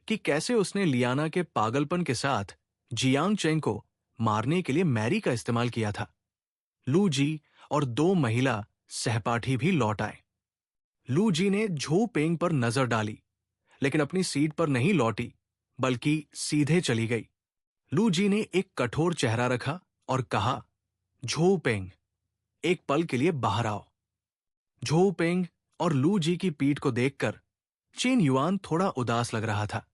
कि कैसे उसने लियाना के पागलपन के साथ जियांग चेंग को मारने के लिए मैरी का इस्तेमाल किया था, लू जी और 2 महिला सहपाठी भी लौट आए। लू जी ने झो पेंग पर नजर डाली, लेकिन अपनी सीट पर नहीं लौटी, बल्कि सीधे चली गई। लू जी ने एक कठोर चेहरा रखा और कहा, झो पेंग, एक पल के लिए बाहर आओ। झो पेंग और लू जी की पीठ को देखकर चेन युआन थोड़ा उदास लग रहा था,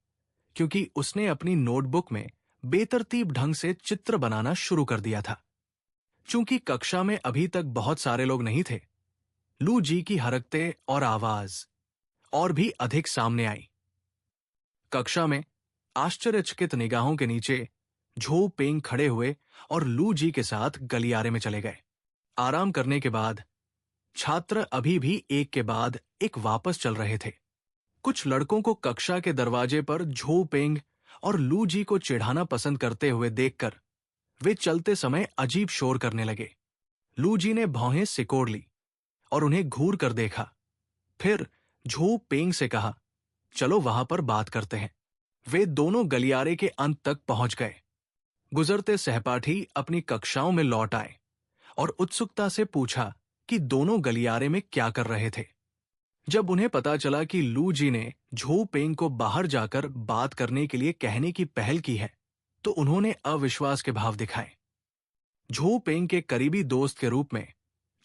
क्योंकि उसने अपनी नोटबुक में बेतरतीब ढंग से चित्र बनाना शुरू कर दिया था। चूंकि कक्षा में अभी तक बहुत सारे लोग नहीं थे, लू जी की हरकतें और आवाज और भी अधिक सामने आई। कक्षा में आश्चर्यचकित निगाहों के नीचे झो पेंग खड़े हुए और लू जी के साथ गलियारे में चले गए। आराम करने के बाद छात्र अभी भी एक के बाद एक वापस चल रहे थे। कुछ लड़कों को कक्षा के दरवाजे पर झो पेंग और लू जी को चिढ़ाना पसंद करते हुए देखकर वे चलते समय अजीब शोर करने लगे। लू जी ने भौहें सिकोड़ ली और उन्हें घूर कर देखा। फिर झू पेंग से कहा, चलो वहां पर बात करते हैं। वे दोनों गलियारे के अंत तक पहुंच गए। गुजरते सहपाठी अपनी कक्षाओं में लौट आए और उत्सुकता से पूछा कि दोनों गलियारे में क्या कर रहे थे। जब उन्हें पता चला कि लू जी ने झू पेंग को बाहर जाकर बात करने के लिए कहने की पहल की है, तो उन्होंने अविश्वास के भाव दिखाए। झू पेंग के करीबी दोस्त के रूप में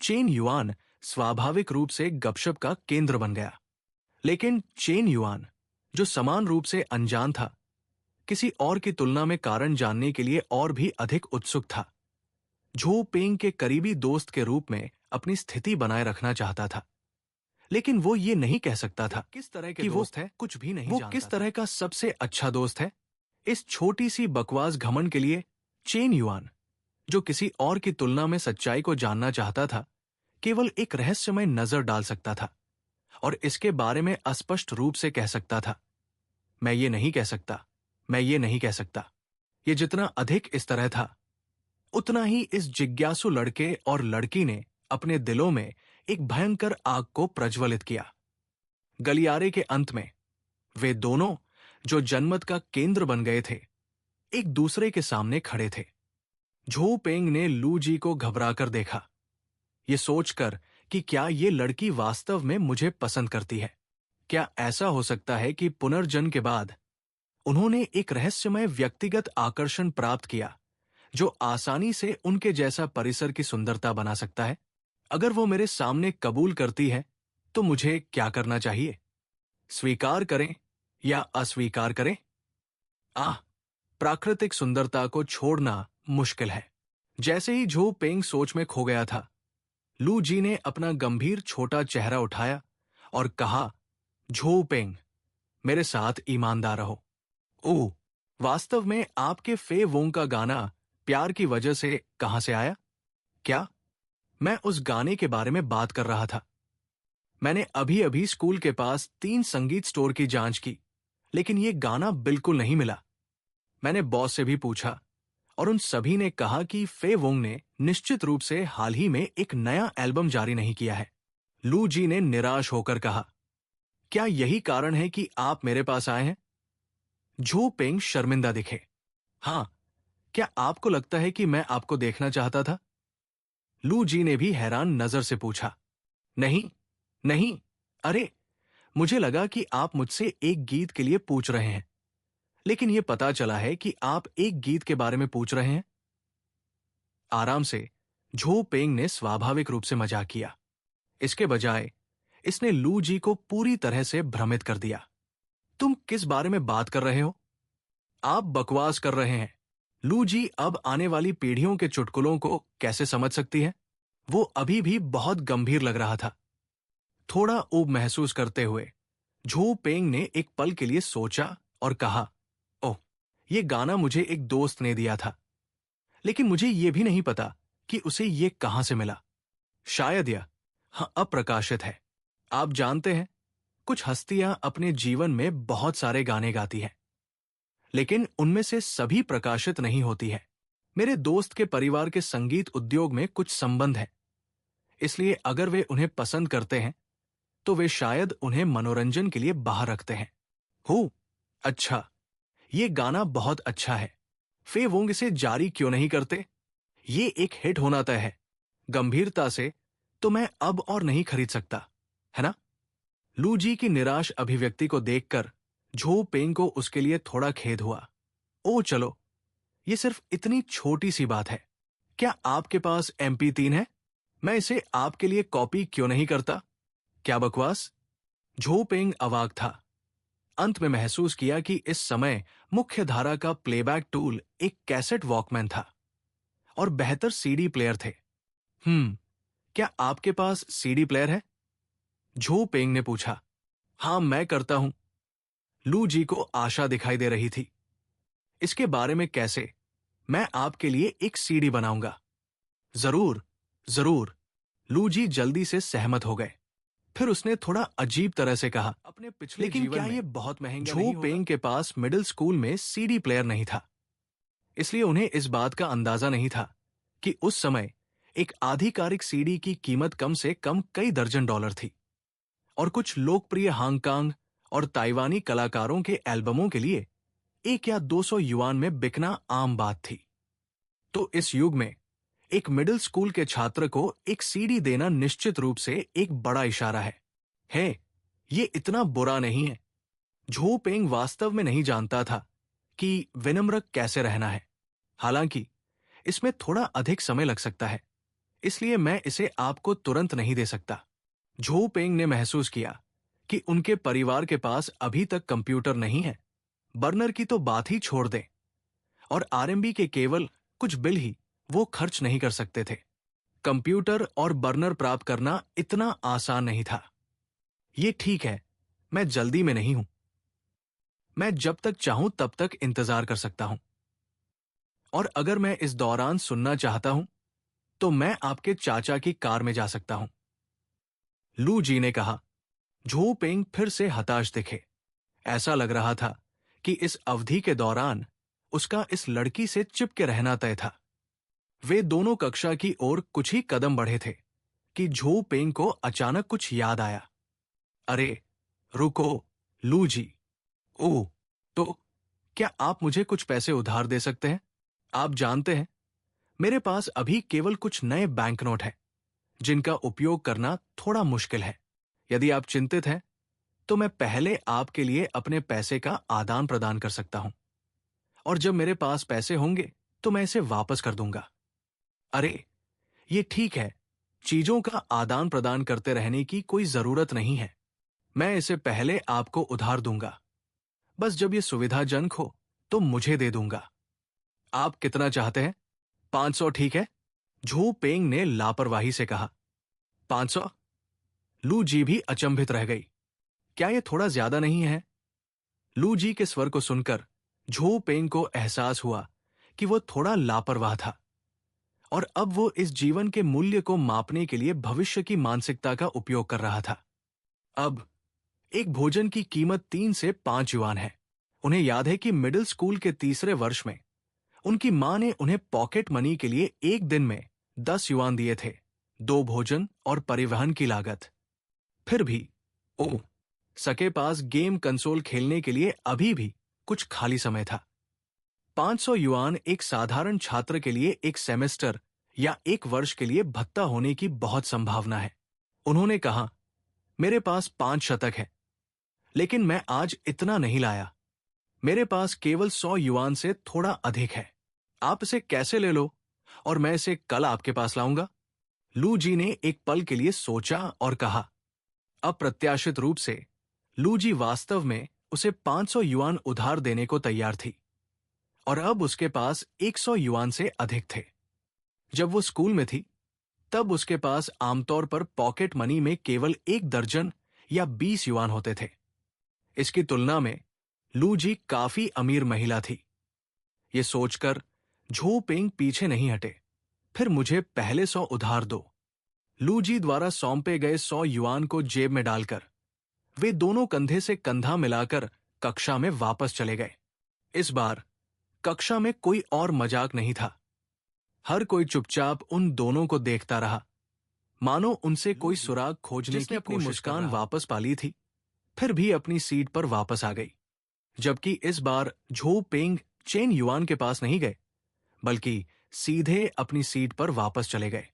चेन युआन स्वाभाविक रूप से गपशप का केंद्र बन गया। लेकिन चेन युआन, जो समान रूप से अनजान था, किसी और की तुलना में कारण जानने के लिए और भी अधिक उत्सुक था। झू पेंग के करीबी दोस्त के रूप में अपनी स्थिति बनाए रखना चाहता था, लेकिन वो ये नहीं कह सकता था किस तरह के दोस्त है, कुछ भी नहीं जानता। वो किस तरह का सबसे अच्छा दोस्त है। इस छोटी सी बकवास घमंड के लिए चेन युआन, जो किसी और की तुलना में सच्चाई को जानना चाहता था, केवल एक रहस्यमय नजर डाल सकता था और इसके बारे में अस्पष्ट रूप से कह सकता था, मैं ये नहीं कह सकता, मैं ये नहीं कह सकता। ये जितना अधिक इस तरह था, उतना ही इस जिज्ञासु लड़के और लड़की ने अपने दिलों में एक भयंकर आग को प्रज्वलित किया। गलियारे के अंत में वे दोनों, जो जनमत का केंद्र बन गए थे, एक दूसरे के सामने खड़े थे। झू पेंग ने लू जी को घबराकर देखा, ये सोचकर कि क्या ये लड़की वास्तव में मुझे पसंद करती है। क्या ऐसा हो सकता है कि पुनर्जन्म के बाद उन्होंने एक रहस्यमय व्यक्तिगत आकर्षण प्राप्त किया जो आसानी से उनके जैसा परिसर की सुंदरता बना सकता है। अगर वो मेरे सामने कबूल करती है तो मुझे क्या करना चाहिए? स्वीकार करें या अस्वीकार करें? प्राकृतिक सुंदरता को छोड़ना मुश्किल है। जैसे ही झू पेंग सोच में खो गया था, लू जी ने अपना गंभीर छोटा चेहरा उठाया और कहा, झू पेंग, मेरे साथ ईमानदार रहो। ओह, वास्तव में आपके फे वोंग का गाना प्यार की वजह से कहां से आया? क्या? मैं उस गाने के बारे में बात कर रहा था। मैंने अभी अभी स्कूल के पास 3 संगीत स्टोर की जांच की, लेकिन ये गाना बिल्कुल नहीं मिला। मैंने बॉस से भी पूछा और उन सभी ने कहा कि फे वोंग ने निश्चित रूप से हाल ही में एक नया एल्बम जारी नहीं किया है। लू जी ने निराश होकर कहा, क्या यही कारण है कि आप मेरे पास आए हैं? झू पेंग शर्मिंदा दिखे। हां, क्या आपको लगता है कि मैं आपको देखना चाहता था? लू जी ने भी हैरान नजर से पूछा। नहीं, नहीं, अरे, मुझे लगा कि आप मुझसे एक गीत के लिए पूछ रहे हैं, लेकिन यह पता चला है कि आप एक गीत के बारे में पूछ रहे हैं। आराम से झू पेंग ने स्वाभाविक रूप से मजाक किया। इसके बजाय इसने लू जी को पूरी तरह से भ्रमित कर दिया। तुम किस बारे में बात कर रहे हो? आप बकवास कर रहे हैं। लू जी अब आने वाली पीढ़ियों के चुटकुलों को कैसे समझ सकती है? वो अभी भी बहुत गंभीर लग रहा था। थोड़ा ऊब महसूस करते हुए झू पेंग ने एक पल के लिए सोचा और कहा, ओह, ये गाना मुझे एक दोस्त ने दिया था, लेकिन मुझे ये भी नहीं पता कि उसे ये कहां से मिला। शायद यह अप्रकाशित है। आप जानते हैं, कुछ हस्तियां अपने जीवन में बहुत सारे गाने गाती हैं, लेकिन उनमें से सभी प्रकाशित नहीं होती है। मेरे दोस्त के परिवार के संगीत उद्योग में कुछ संबंध है, इसलिए अगर वे उन्हें पसंद करते हैं तो वे शायद उन्हें मनोरंजन के लिए बाहर रखते हैं। हो, अच्छा, ये गाना बहुत अच्छा है। फे वोंग इसे जारी क्यों नहीं करते? ये एक हिट होना तय है। गंभीरता से तो मैं अब और नहीं खरीद सकता, है ना? लू जी की निराश अभिव्यक्ति को देखकर झू पेंग को उसके लिए थोड़ा खेद हुआ। ओ चलो, ये सिर्फ इतनी छोटी सी बात है। क्या आपके पास MP3 है? मैं इसे आपके लिए कॉपी क्यों नहीं करता? क्या बकवास? झू पेंग अवाक था। अंत में महसूस किया कि इस समय मुख्य धारा का प्लेबैक टूल एक कैसेट वॉकमैन था और बेहतर CD प्लेयर थे। क्या आपके पास CD प्लेयर है? झू पेंग ने पूछा। हां, मैं करता हूं। लू जी को आशा दिखाई दे रही थी। इसके बारे में कैसे? मैं आपके लिए एक CD बनाऊंगा। जरूर, जरूर। लू जी जल्दी से सहमत हो गए। फिर उसने थोड़ा अजीब तरह से कहा, अपने पिछले लेकिन क्या ये बहुत महंगा नहीं होगा? झू पेंग के पास मिडिल स्कूल में CD प्लेयर नहीं था, इसलिए उन्हें इस बात का अंदाजा नहीं था कि उस समय एक आधिकारिक सीडी की कीमत कम से कम कई दर्जन डॉलर थी और कुछ लोकप्रिय हांगकांग और ताइवानी कलाकारों के एल्बमों के लिए 1 या 200 युआन में बिकना आम बात थी। तो इस युग में एक मिडिल स्कूल के छात्र को एक सीडी देना निश्चित रूप से एक बड़ा इशारा है, ये इतना बुरा नहीं है। झो पेंग वास्तव में नहीं जानता था कि विनम्र कैसे रहना है। हालांकि इसमें थोड़ा अधिक समय लग सकता है, इसलिए मैं इसे आपको तुरंत नहीं दे सकता। झो पेंग ने महसूस किया कि उनके परिवार के पास अभी तक कंप्यूटर नहीं है, बर्नर की तो बात ही छोड़ दें, और आरएमबी के केवल कुछ बिल ही वो खर्च नहीं कर सकते थे। कंप्यूटर और बर्नर प्राप्त करना इतना आसान नहीं था। ये ठीक है, मैं जल्दी में नहीं हूं। मैं जब तक चाहूं तब तक इंतजार कर सकता हूं, और अगर मैं इस दौरान सुनना चाहता हूं तो मैं आपके चाचा की कार में जा सकता हूं। लू जी ने कहा। झो पेंग फिर से हताश दिखे। ऐसा लग रहा था कि इस अवधि के दौरान उसका इस लड़की से चिपके रहना तय था। वे दोनों कक्षा की ओर कुछ ही कदम बढ़े थे कि झो पेंग को अचानक कुछ याद आया। अरे रुको, लू जी। ओह, तो क्या आप मुझे कुछ पैसे उधार दे सकते हैं? आप जानते हैं, मेरे पास अभी केवल कुछ नए बैंकनोट हैं, जिनका उपयोग करना थोड़ा मुश्किल है। यदि आप चिंतित हैं, तो मैं पहले आपके लिए अपने पैसे का आदान प्रदान कर सकता हूं, और जब मेरे पास पैसे होंगे तो मैं इसे वापस कर दूंगा। अरे, ये ठीक है, चीजों का आदान प्रदान करते रहने की कोई जरूरत नहीं है। मैं इसे पहले आपको उधार दूंगा, बस जब ये सुविधाजनक हो तो मुझे दे दूंगा। आप कितना चाहते हैं? 500 ठीक है? झो पेंग ने लापरवाही से कहा। 500? लू जी भी अचंभित रह गई। क्या यह थोड़ा ज्यादा नहीं है? लू जी के स्वर को सुनकर झो पेंग को एहसास हुआ कि वो थोड़ा लापरवाह था, और अब वो इस जीवन के मूल्य को मापने के लिए भविष्य की मानसिकता का उपयोग कर रहा था। अब एक भोजन की कीमत 3 से 5 युआन है। उन्हें याद है कि मिडिल स्कूल के तीसरे वर्ष में उनकी मां ने उन्हें पॉकेट मनी के लिए एक दिन में 10 युआन दिए थे, 2 भोजन और परिवहन की लागत। फिर भी ओह, सके पास गेम कंसोल खेलने के लिए अभी भी कुछ खाली समय था। 500 युआन एक साधारण छात्र के लिए एक सेमेस्टर या एक वर्ष के लिए भत्ता होने की बहुत संभावना है। उन्होंने कहा, मेरे पास 5 शतक है, लेकिन मैं आज इतना नहीं लाया। मेरे पास केवल 100 युआन से थोड़ा अधिक है। आप इसे कैसे ले लो, और मैं इसे कल आपके पास लाऊंगा। लू जी ने एक पल के लिए सोचा और कहा। अप्रत्याशित रूप से लू जी वास्तव में उसे 500 युआन उधार देने को तैयार थी, और अब उसके पास 100 युआन से अधिक थे। जब वो स्कूल में थी, तब उसके पास आमतौर पर पॉकेट मनी में केवल 1 दर्जन या 20 युआन होते थे। इसकी तुलना में लू जी काफी अमीर महिला थी। ये सोचकर झो पेंग पीछे नहीं हटे। फिर मुझे पहले 100 उधार दो। लू जी द्वारा सौंपे गए 100 युआन को जेब में डालकर वे दोनों कंधे से कंधा मिलाकर कक्षा में वापस चले गए। इस बार कक्षा में कोई और मजाक नहीं था। हर कोई चुपचाप उन दोनों को देखता रहा, मानो उनसे कोई सुराग खोजने की अपनी मुस्कान वापस पा ली थी, फिर भी अपनी सीट पर वापस आ गई। जबकि इस बार झो पेंग चेन युआन के पास नहीं गए, बल्कि सीधे अपनी सीट पर वापस चले गए।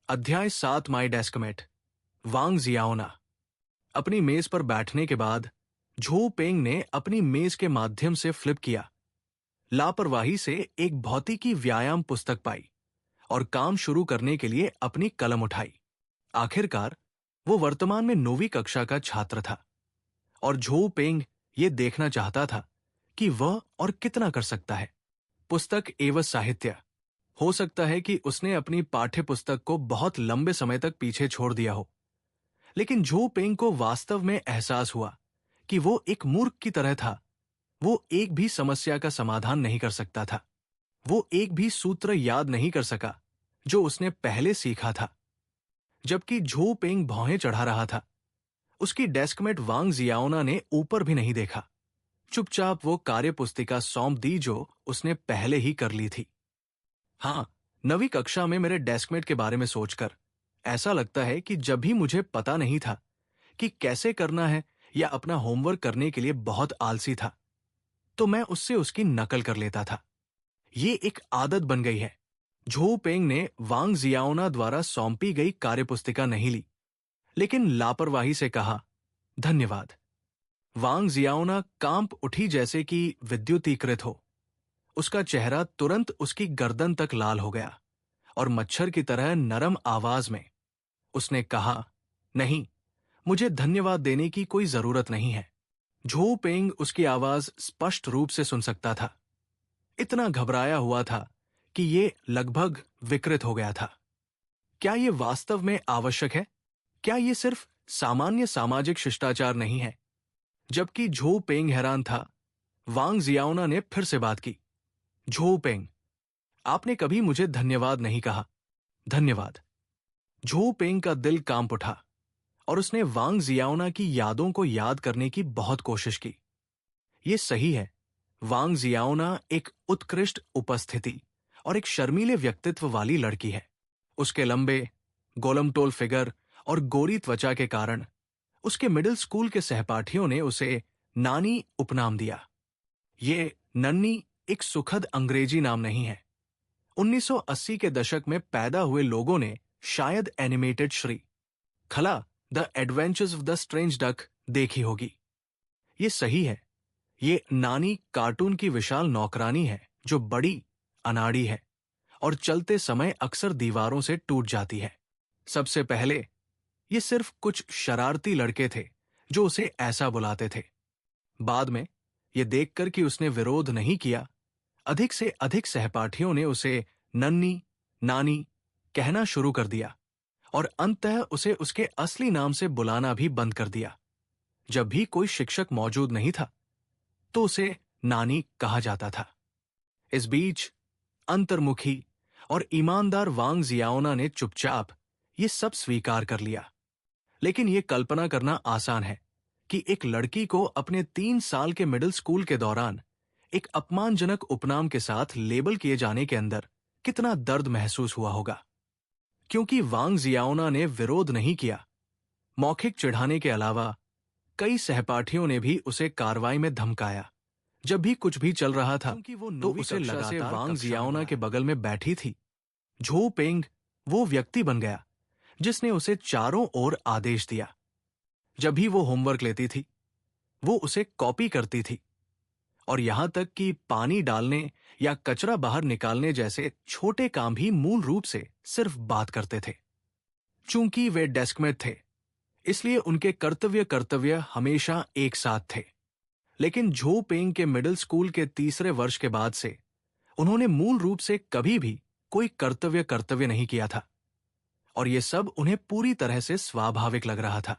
अध्याय 7 माई डेस्कमेट। वांग जियाओना। अपनी मेज पर बैठने के बाद झो पेंग ने अपनी मेज के माध्यम से फ्लिप किया, लापरवाही से एक भौतिकी व्यायाम पुस्तक पाई और काम शुरू करने के लिए अपनी कलम उठाई। आखिरकार वो वर्तमान में 9वीं कक्षा का छात्र था, और झो पेंग ये देखना चाहता था कि वह और कितना कर सकता है। पुस्तक एवं साहित्य। हो सकता है कि उसने अपनी पाठ्य पुस्तक को बहुत लंबे समय तक पीछे छोड़ दिया हो, लेकिन झो पेंग को वास्तव में एहसास हुआ कि वो एक मूर्ख की तरह था। वो एक भी समस्या का समाधान नहीं कर सकता था। वो एक भी सूत्र याद नहीं कर सका जो उसने पहले सीखा था। जबकि झो पेंग भौहें चढ़ा रहा था, उसकी डेस्कमेट वांग जियाओना ने ऊपर भी नहीं देखा। चुपचाप वो कार्य पुस्तिका सौंप दी जो उसने पहले ही कर ली थी। हाँ, नवीं कक्षा में मेरे डेस्कमेट के बारे में सोचकर ऐसा लगता है कि जब भी मुझे पता नहीं था कि कैसे करना है या अपना होमवर्क करने के लिए बहुत आलसी था, तो मैं उससे उसकी नकल कर लेता था। ये एक आदत बन गई है। झो पेंग ने वांग जियाओना द्वारा सौंपी गई कार्यपुस्तिका नहीं ली, लेकिन लापरवाही से कहा, धन्यवाद। वांग जियाओना कांप उठी जैसे कि विद्युतीकृत हो। उसका चेहरा तुरंत उसकी गर्दन तक लाल हो गया और मच्छर की तरह नरम आवाज में उसने कहा, नहीं, मुझे धन्यवाद देने की कोई जरूरत नहीं है। झो पेंग उसकी आवाज स्पष्ट रूप से सुन सकता था। इतना घबराया हुआ था कि ये लगभग विकृत हो गया था। क्या ये वास्तव में आवश्यक है? क्या ये सिर्फ सामान्य सामाजिक शिष्टाचार नहीं है? जबकि झो पेंग हैरान था, वांग जियाओना ने फिर से बात की। झो पेंग, आपने कभी मुझे धन्यवाद नहीं कहा। धन्यवाद। झो पेंग का दिल कांप उठा और उसने वांग जियाओना की यादों को याद करने की बहुत कोशिश की। ये सही है, वांग जियाओना एक उत्कृष्ट उपस्थिति और एक शर्मीले व्यक्तित्व वाली लड़की है। उसके लंबे, गोलमटोल फिगर और गोरी त्वचा के कारण उसके मिडिल स्कूल के सहपाठियों ने उसे नानी उपनाम दिया। ये नन्नी एक सुखद अंग्रेजी नाम नहीं है। 1980 के दशक में पैदा हुए लोगों ने शायद एनिमेटेड श्री खला the adventures of the strange duck देखी होगी। ये सही है, ये नानी कार्टून की विशाल नौकरानी है जो बड़ी, अनाड़ी है और चलते समय अक्सर दीवारों से टूट जाती है। सबसे पहले ये सिर्फ कुछ शरारती लड़के थे जो उसे ऐसा बुलाते थे। बाद में ये देखकर कि उसने विरोध नहीं किया, अधिक से अधिक सहपाठियों ने उसे नन्नी, नानी कहना शुरू कर दिया और अंततः उसे उसके असली नाम से बुलाना भी बंद कर दिया। जब भी कोई शिक्षक मौजूद नहीं था तो उसे नानी कहा जाता था। इस बीच अंतर्मुखी और ईमानदार वांग जियाओना ने चुपचाप ये सब स्वीकार कर लिया। लेकिन ये कल्पना करना आसान है कि एक लड़की को अपने 3 साल के मिडिल स्कूल के दौरान एक अपमानजनक उपनाम के साथ लेबल किए जाने के अंदर कितना दर्द महसूस हुआ होगा। क्योंकि वांग जियाओना ने विरोध नहीं किया, मौखिक चिढ़ाने के अलावा कई सहपाठियों ने भी उसे कार्रवाई में धमकाया। जब भी कुछ भी चल रहा था तो उसे लगातार वांग जियाओना के बगल में बैठी थी। झो पेंग वो व्यक्ति बन गया जिसने उसे चारों ओर आदेश दिया। जब भी वो होमवर्क लेती थी, वो उसे कॉपी करती थी और यहां तक कि पानी डालने या कचरा बाहर निकालने जैसे छोटे काम भी मूल रूप से सिर्फ बात करते थे। चूंकि वे डेस्कमेट थे, इसलिए उनके कर्तव्य हमेशा एक साथ थे। लेकिन झो पेंग के मिडिल स्कूल के तीसरे वर्ष के बाद से उन्होंने मूल रूप से कभी भी कोई कर्तव्य नहीं किया था और यह सब उन्हें पूरी तरह से स्वाभाविक लग रहा था।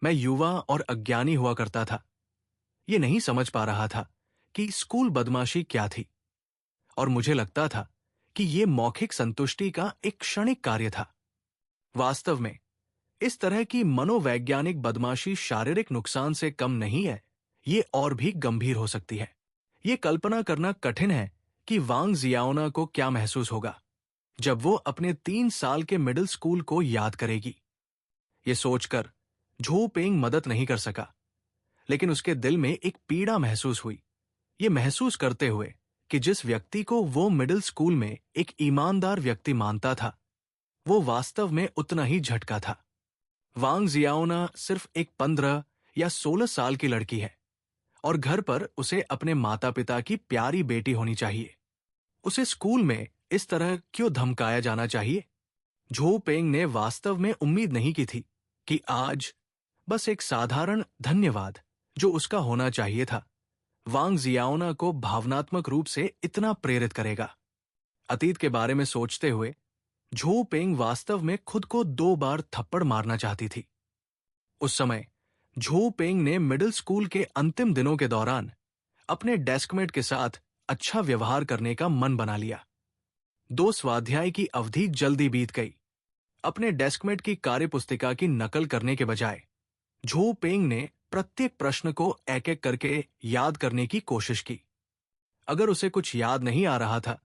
मैं युवा और अज्ञानी हुआ करता था। ये नहीं समझ पा रहा था कि स्कूल बदमाशी क्या थी और मुझे लगता था कि यह मौखिक संतुष्टि का एक क्षणिक कार्य था। वास्तव में इस तरह की मनोवैज्ञानिक बदमाशी शारीरिक नुकसान से कम नहीं है, ये और भी गंभीर हो सकती है। ये कल्पना करना कठिन है कि वांग जियाओना को क्या महसूस होगा जब वो अपने 3 साल के मिडिल स्कूल को याद करेगी। ये सोचकर झो पेंग मदद नहीं कर सका, लेकिन उसके दिल में एक पीड़ा महसूस हुई, ये महसूस करते हुए कि जिस व्यक्ति को वो मिडिल स्कूल में एक ईमानदार व्यक्ति मानता था, वो वास्तव में उतना ही झटका था। वांग जियाओना सिर्फ एक 15 या 16 साल की लड़की है और घर पर उसे अपने माता पिता की प्यारी बेटी होनी चाहिए। उसे स्कूल में इस तरह क्यों धमकाया जाना चाहिए? झो पेंग ने वास्तव में उम्मीद नहीं की थी कि आज बस एक साधारण धन्यवाद जो उसका होना चाहिए था, वांग जियाओना को भावनात्मक रूप से इतना प्रेरित करेगा। अतीत के बारे में सोचते हुए झो पेंग वास्तव में खुद को 2 बार थप्पड़ मारना चाहती थी। उस समय झो पेंग ने मिडिल स्कूल के अंतिम दिनों के दौरान अपने डेस्कमेट के साथ अच्छा व्यवहार करने का मन बना लिया। 2 स्वाध्याय की अवधि जल्दी बीत गई। अपने डेस्कमेट की कार्यपुस्तिका की नकल करने के बजाय झो पेंग ने प्रत्येक प्रश्न को एक एक करके याद करने की कोशिश की। अगर उसे कुछ याद नहीं आ रहा था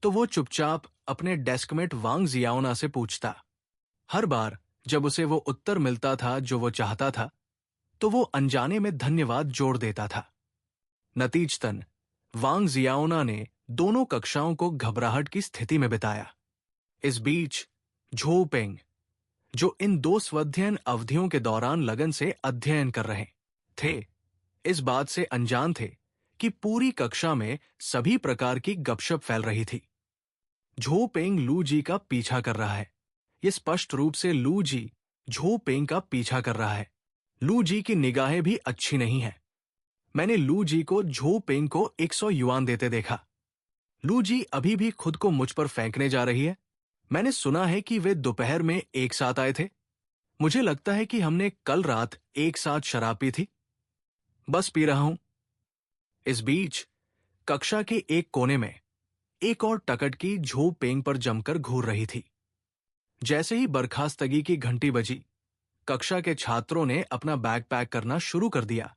तो वो चुपचाप अपने डेस्कमेट वांग जियाओना से पूछता। हर बार जब उसे वो उत्तर मिलता था जो वो चाहता था, तो वो अनजाने में धन्यवाद जोड़ देता था। नतीजतन वांग जियाओना ने दोनों कक्षाओं को घबराहट की स्थिति में बिताया। इस बीच झो पेंग, जो इन दो स्वाध्ययन अवधियों के दौरान लगन से अध्ययन कर रहे थे, इस बात से अनजान थे कि पूरी कक्षा में सभी प्रकार की गपशप फैल रही थी। झो पेंग लू जी का पीछा कर रहा है। ये स्पष्ट रूप से लू जी झो पेंग का पीछा कर रहा है। लू जी की निगाहें भी अच्छी नहीं हैं। मैंने लू जी को झो पेंग को 100 युआन देते देखा। लू जी अभी भी खुद को मुझ पर फेंकने जा रही है। मैंने सुना है कि वे दोपहर में एक साथ आए थे। मुझे लगता है कि हमने कल रात एक साथ शराब पी थी। बस पी रहा हूं। इस बीच कक्षा के एक कोने में एक और टकटकी झो पेंग पर जमकर घूर रही थी। जैसे ही बर्खास्तगी की घंटी बजी, कक्षा के छात्रों ने अपना बैग पैक करना शुरू कर दिया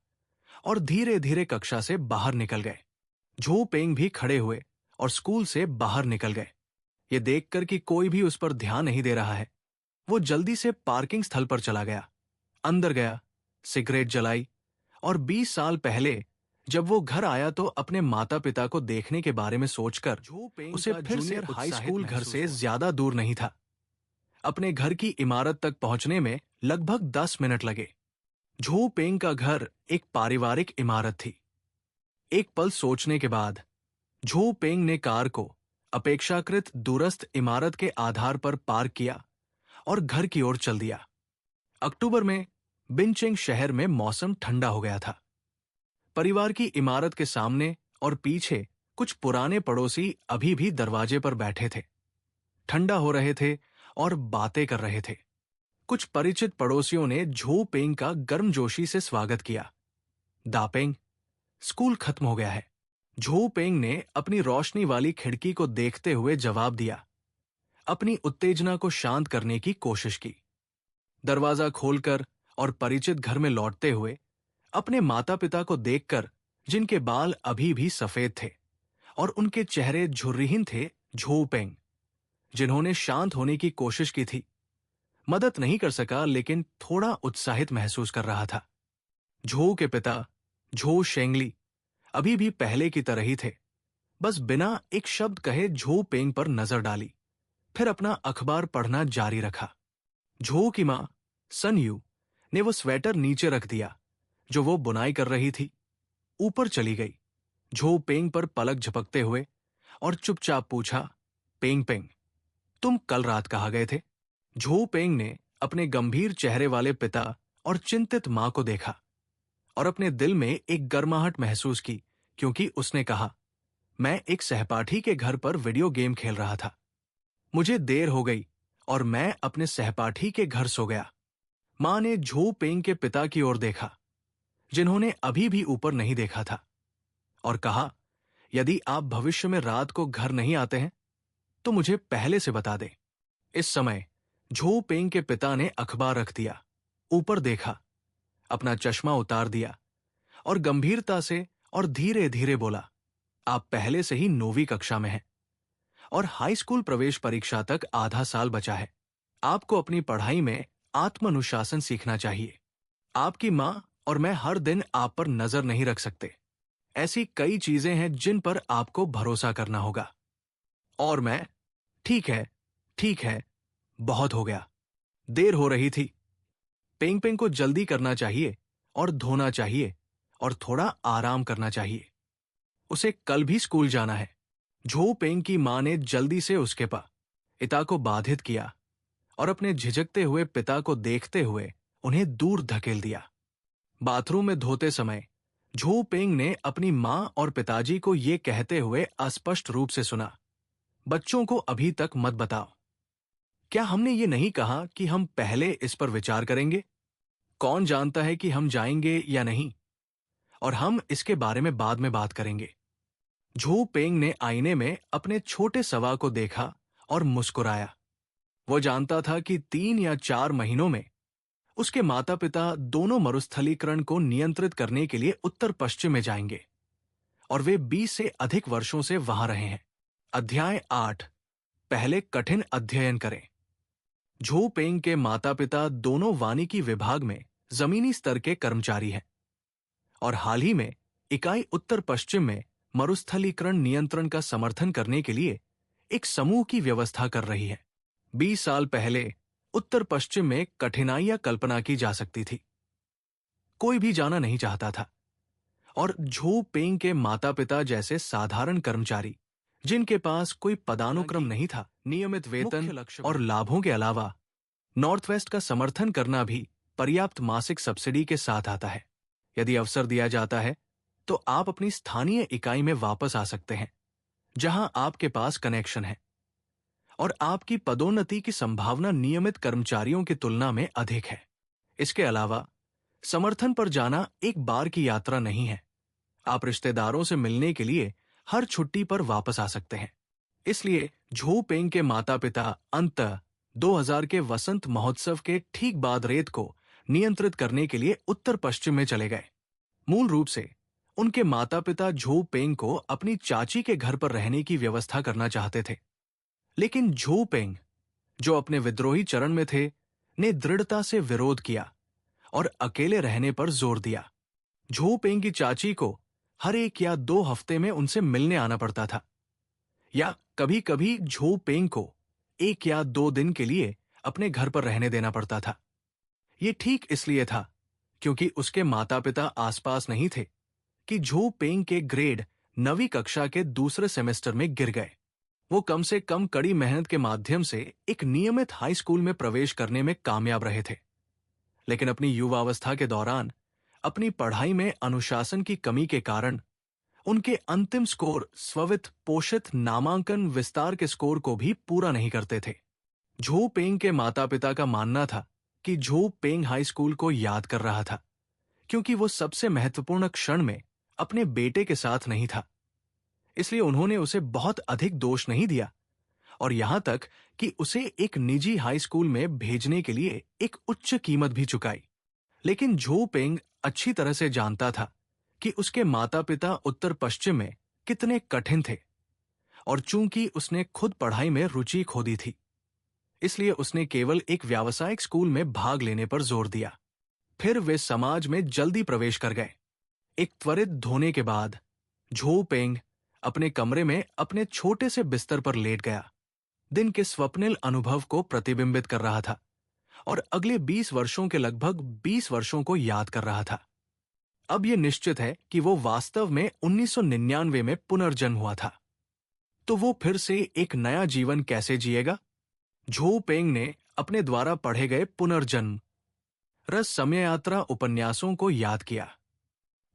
और धीरे धीरे कक्षा से बाहर निकल गए। झो पेंग भी खड़े हुए और स्कूल से बाहर निकल गए। ये देखकर कि कोई भी उस पर ध्यान नहीं दे रहा है, वो जल्दी से पार्किंग स्थल पर चला गया। अंदर गया, सिगरेट जलाई और 20 साल पहले जब वो घर आया तो अपने माता पिता को देखने के बारे में सोचकर उसे फिर से हाई स्कूल घर से ज्यादा दूर नहीं था। अपने घर की इमारत तक पहुंचने में लगभग 10 मिनट लगे। झो पेंग का घर एक पारिवारिक इमारत थी। एक पल सोचने के बाद झो पेंग ने कार को अपेक्षाकृत दूरस्थ इमारत के आधार पर पार्क किया और घर की ओर चल दिया। अक्टूबर में बिनचेंग शहर में मौसम ठंडा हो गया था। परिवार की इमारत के सामने और पीछे कुछ पुराने पड़ोसी अभी भी दरवाजे पर बैठे थे, ठंडा हो रहे थे और बातें कर रहे थे। कुछ परिचित पड़ोसियों ने झो पेंग का गर्मजोशी से स्वागत किया। दापेंग, स्कूल खत्म हो गया है। झो पेंग ने अपनी रोशनी वाली खिड़की को देखते हुए जवाब दिया। अपनी उत्तेजना को शांत करने की कोशिश की। दरवाजा खोलकर और परिचित घर में लौटते हुए अपने माता पिता को देखकर, जिनके बाल अभी भी सफेद थे और उनके चेहरे झुर्रीहीन थे, झो पेंग, जिन्होंने शांत होने की कोशिश की थी, मदद नहीं कर सका लेकिन थोड़ा उत्साहित महसूस कर रहा था। झो के पिता झो शेंगली अभी भी पहले की तरह ही थे, बस बिना एक शब्द कहे झो पेंग पर नजर डाली, फिर अपना अखबार पढ़ना जारी रखा। झो की मां सन यू ने वो स्वेटर नीचे रख दिया जो वो बुनाई कर रही थी, ऊपर चली गई, झो पेंग पर पलक झपकते हुए, और चुपचाप पूछा, पेंग पेंग, तुम कल रात कहाँ गए थे? झो पेंग ने अपने गंभीर चेहरे वाले पिता और चिंतित मां को देखा और अपने दिल में एक गर्माहट महसूस की, क्योंकि उसने कहा, मैं एक सहपाठी के घर पर वीडियो गेम खेल रहा था। मुझे देर हो गई और मैं अपने सहपाठी के घर सो गया। मां ने झो पेंग के पिता की ओर देखा, जिन्होंने अभी भी ऊपर नहीं देखा था, और कहा, यदि आप भविष्य में रात को घर नहीं आते हैं तो मुझे पहले से बता दें। इस समय झो पेंग के पिता ने अखबार रख दिया, ऊपर देखा, अपना चश्मा उतार दिया और गंभीरता से और धीरे धीरे बोला, आप पहले से ही 9वीं कक्षा में हैं और हाई स्कूल प्रवेश परीक्षा तक आधा साल बचा है। आपको अपनी पढ़ाई में आत्मानुशासन सीखना चाहिए। आपकी मां और मैं हर दिन आप पर नजर नहीं रख सकते। ऐसी कई चीजें हैं जिन पर आपको भरोसा करना होगा। और मैं, ठीक है, बहुत हो गया, देर हो रही थी। पेंग पेंग को जल्दी करना चाहिए और धोना चाहिए और थोड़ा आराम करना चाहिए। उसे कल भी स्कूल जाना है। झो पेंग की मां ने जल्दी से उसके पिता को बाधित किया और अपने झिझकते हुए पिता को देखते हुए उन्हें दूर धकेल दिया। बाथरूम में धोते समय झो पेंग ने अपनी मां और पिताजी को यह कहते हुए अस्पष्ट रूप से सुना, बच्चों को अभी तक मत बताओ। क्या हमने ये नहीं कहा कि हम पहले इस पर विचार करेंगे? कौन जानता है कि हम जाएंगे या नहीं, और हम इसके बारे में बाद में बात करेंगे। झो पेंग ने आईने में अपने छोटे सवा को देखा और मुस्कुराया। वो जानता था कि 3 या 4 महीनों में उसके माता पिता दोनों मरुस्थलीकरण को नियंत्रित करने के लिए उत्तर पश्चिम में जाएंगे और वे 20 से अधिक वर्षों से वहां रहे हैं। अध्याय 8। पहले कठिन अध्ययन करें। झो पेंग के माता पिता दोनों वानिकी विभाग में जमीनी स्तर के कर्मचारी हैं और हाल ही में इकाई उत्तर पश्चिम में मरुस्थलीकरण नियंत्रण का समर्थन करने के लिए एक समूह की व्यवस्था कर रही है। 20 साल पहले उत्तर पश्चिम में कठिनाइयां कल्पना की जा सकती थी। कोई भी जाना नहीं चाहता था और झो पेंग के माता पिता जैसे साधारण कर्मचारी जिनके पास कोई पदानुक्रम नहीं था, नियमित वेतन और लाभों के अलावा नॉर्थ वेस्ट का समर्थन करना भी पर्याप्त मासिक सब्सिडी के साथ आता है। यदि अवसर दिया जाता है तो आप अपनी स्थानीय इकाई में वापस आ सकते हैं जहां आपके पास कनेक्शन है और आपकी पदोन्नति की संभावना नियमित कर्मचारियों की तुलना में अधिक है। इसके अलावा समर्थन पर जाना एक बार की यात्रा नहीं है। आप रिश्तेदारों से मिलने के लिए हर छुट्टी पर वापस आ सकते हैं। इसलिए झो पेंग के माता पिता अंततः 2000 के वसंत महोत्सव के ठीक बाद रेत को नियंत्रित करने के लिए उत्तर पश्चिम में चले गए। मूल रूप से उनके माता पिता झो पेंग को अपनी चाची के घर पर रहने की व्यवस्था करना चाहते थे, लेकिन झो पेंग, जो अपने विद्रोही चरण में थे, ने दृढ़ता से विरोध किया और अकेले रहने पर जोर दिया। झो पेंग की चाची को हर 1 या 2 हफ्ते में उनसे मिलने आना पड़ता था, या कभी-कभी झो पेंग को 1 या 2 दिन के लिए अपने घर पर रहने देना पड़ता था। ये ठीक इसलिए था क्योंकि उसके माता पिता आसपास नहीं थे कि झो पेंग के ग्रेड 9वीं कक्षा के दूसरे सेमेस्टर में गिर गए। वो कम से कम कड़ी मेहनत के माध्यम से एक नियमित हाई स्कूल में प्रवेश करने में कामयाब रहे थे, लेकिन अपनी युवावस्था के दौरान अपनी पढ़ाई में अनुशासन की कमी के कारण उनके अंतिम स्कोर स्ववित पोषित नामांकन विस्तार के स्कोर को भी पूरा नहीं करते थे। झो पेंग के माता पिता का मानना था कि झो पेंग हाई स्कूल को याद कर रहा था क्योंकि वो सबसे महत्वपूर्ण क्षण में अपने बेटे के साथ नहीं था। इसलिए उन्होंने उसे बहुत अधिक दोष नहीं दिया और यहां तक कि उसे एक निजी हाई स्कूल में भेजने के लिए एक उच्च कीमत भी चुकाई। लेकिन झो पेंग अच्छी तरह से जानता था कि उसके माता पिता उत्तर पश्चिम में कितने कठिन थे और चूंकि उसने खुद पढ़ाई में रुचि खो दी थी, इसलिए उसने केवल एक व्यावसायिक स्कूल में भाग लेने पर जोर दिया। फिर वे समाज में जल्दी प्रवेश कर गए। एक त्वरित धोने के बाद झो पेंग अपने कमरे में अपने छोटे से बिस्तर पर लेट गया, दिन के स्वप्निल अनुभव को प्रतिबिंबित कर रहा था और अगले 20 वर्षों के लगभग 20 वर्षों को याद कर रहा था। अब यह निश्चित है कि वो वास्तव में 1999 में पुनर्जन्म हुआ था। तो वो फिर से एक नया जीवन कैसे जिएगा? झो पेंग ने अपने द्वारा पढ़े गए पुनर्जन्म रस समय यात्रा उपन्यासों को याद किया।